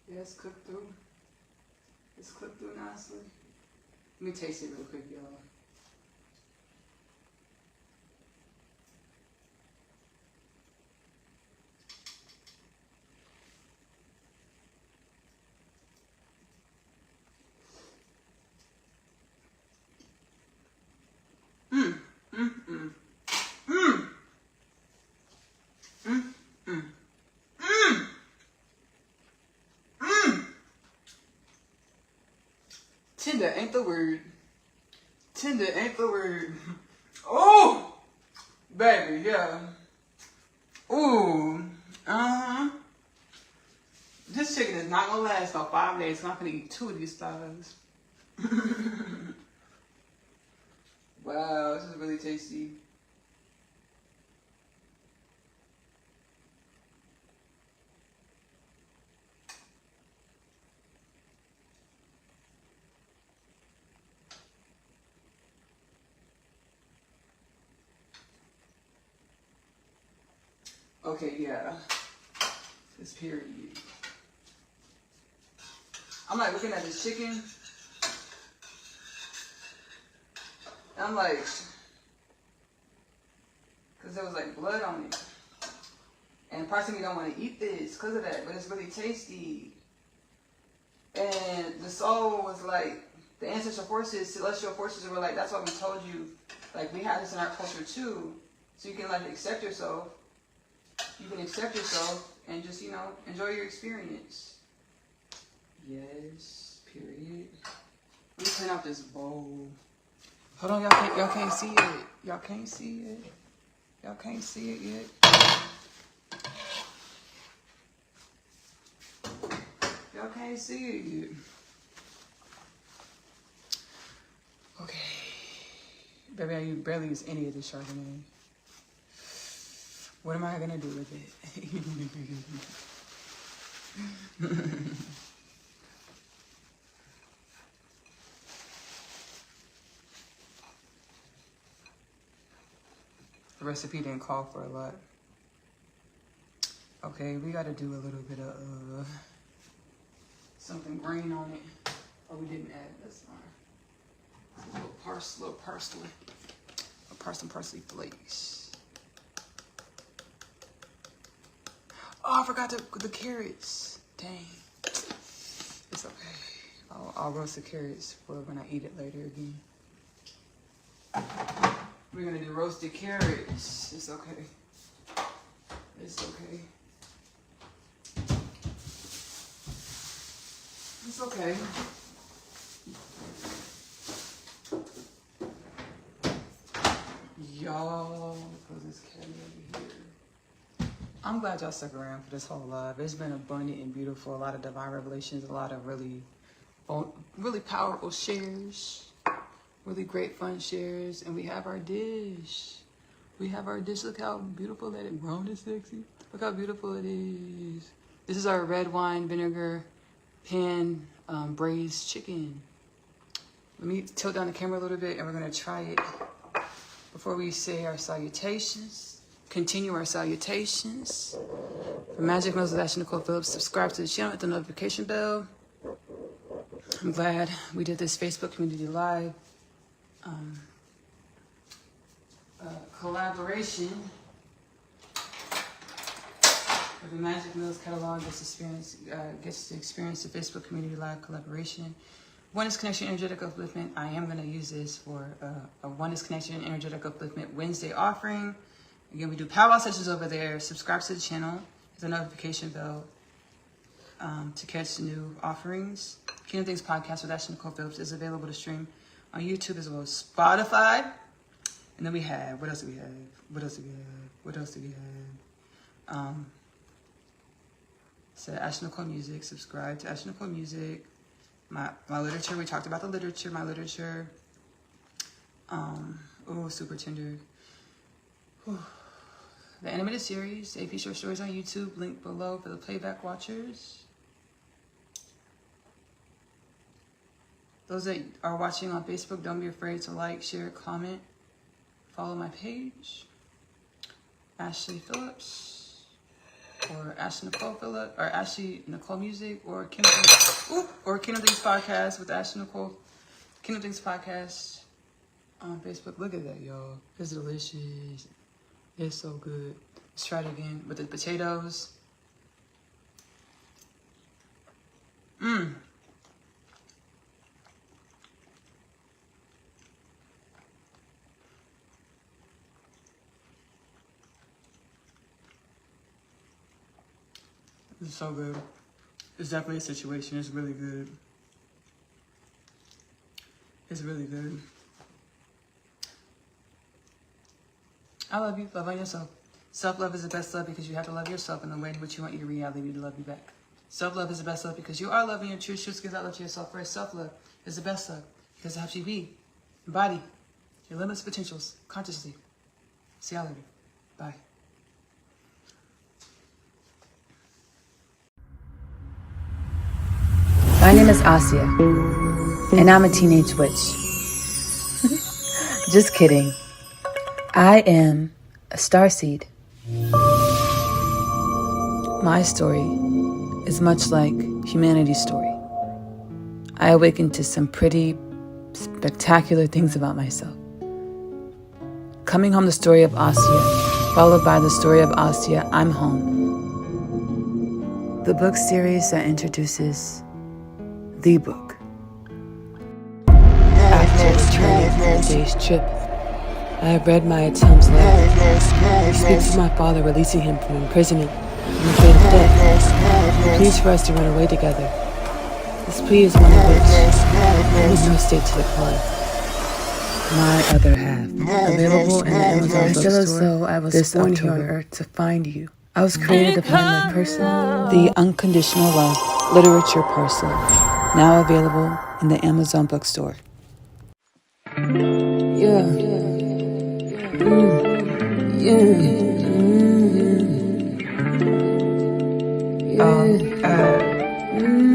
Yeah, it's cooked through. It's cooked through nicely. Let me taste it real quick, y'all. Tender ain't the word. Tender ain't the word. Oh, baby, yeah. Ooh, This chicken is not gonna last for 5 days. So I'm gonna eat 2 of these thighs. Wow, this is really tasty. Okay, yeah. This period. I'm like looking at this chicken. And I'm like, because there was like blood on it. And parts of me don't want to eat this because of that, but it's really tasty. And the soul was like, the ancestral forces, celestial forces were like, that's what we told you. Like, we have this in our culture too. So you can like accept yourself. You can accept yourself and just, you know, enjoy your experience. Yes, period. Let me clean out this bowl. Hold on, y'all can't see it. Y'all can't see it. Y'all can't see it yet. Y'all can't see it yet. Okay. Baby, I barely use any of this Chardonnay. What am I gonna do with it? The recipe didn't call for a lot. Okay, we gotta do a little bit of something green on it. Oh, we didn't add, that's fine. A little parsley. Parsley flakes. Oh, I forgot the carrots. Dang. It's okay. I'll roast the carrots for when I eat it later again. We're gonna do roasted carrots. It's okay. It's okay. It's okay. Y'all, cause this cat over here. I'm glad y'all stuck around for this whole live. It's been abundant and beautiful. A lot of divine revelations. A lot of really powerful shares. Really great fun shares. And we have our dish. We have our dish. Look how beautiful that is. Brown is sexy. Look how beautiful it is. This is our red wine vinegar pan braised chicken. Let me tilt down the camera a little bit and we're going to try it before we say our salutations. Continue our salutations. For Magic Knows with Ashley-Nicole Phillips, subscribe to the channel, hit the notification bell. I'm glad we did this Facebook Community Live collaboration with the Magic Mills catalog. Gets to experience the Facebook Community Live collaboration. Oneness Connection Energetic Upliftment. I am going to use this for a Oneness Connection Energetic Upliftment Wednesday offering. Again, we do powwow sessions over there. Subscribe to the channel, hit the notification bell to catch the new offerings. Kingdom Things Podcast with Ashley-Nicole Phillips is available to stream on YouTube as well as Spotify. And then we have, what else do we have? So Ashley-Nicole Music, subscribe to Ashley-Nicole Music. My literature, we talked about the literature, my literature. Oh, super tender. Whew. The animated series, AP Short Stories on YouTube, link below for the playback watchers. Those that are watching on Facebook, don't be afraid to like, share, comment, follow my page. Ashley Phillips, or Ashley-Nicole Phillips, or Ashley-Nicole Music, or Kingdom Things Podcast with Ashley-Nicole. Kingdom Things Podcast on Facebook. Look at that, y'all. It's delicious. It's so good. Let's try it again with the potatoes. This is so good. It's definitely a situation. It's really good. It's really good. I love you. Love on yourself. Self-love is the best love because you have to love yourself in the way in which you want your reality to love you back. Self-love is the best love because you are loving your truth. Just give that love to yourself first. Self-love is the best love because it helps you be, embody your limitless potentials consciously. See y'all later. Bye. My name is Asya, and I'm a teenage witch. Just kidding. I am a starseed. My story is much like humanity's story. I awakened to some pretty spectacular things about myself. Coming home, the story of Asya, followed by the story of Asya, I'm home. The book series that introduces the book. After returning from the day's trip, I have read my attempts letter. He speaks of my father releasing him from imprisonment and the fate of death. He pleads for us to run away together. This plea is one of which I need no state to decline. My other half, available in the Amazon bookstore. I feel as though I was born here on Earth to find you. I was created to find my person. The Unconditional Love Literature Parcel, now available in the Amazon bookstore. Yeah.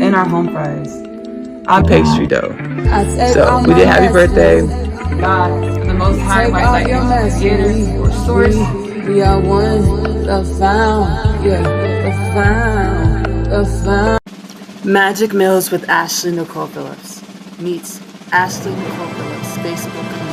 In our home fries, on pastry dough. So we did happy birthday. God, the Most High, Take my all life, your mess. creators, or source. We are one, the found. Yeah, the found. Magic Mills with Ashley-Nicole Phillips meets Ashley-Nicole Phillips, Spaceable Community.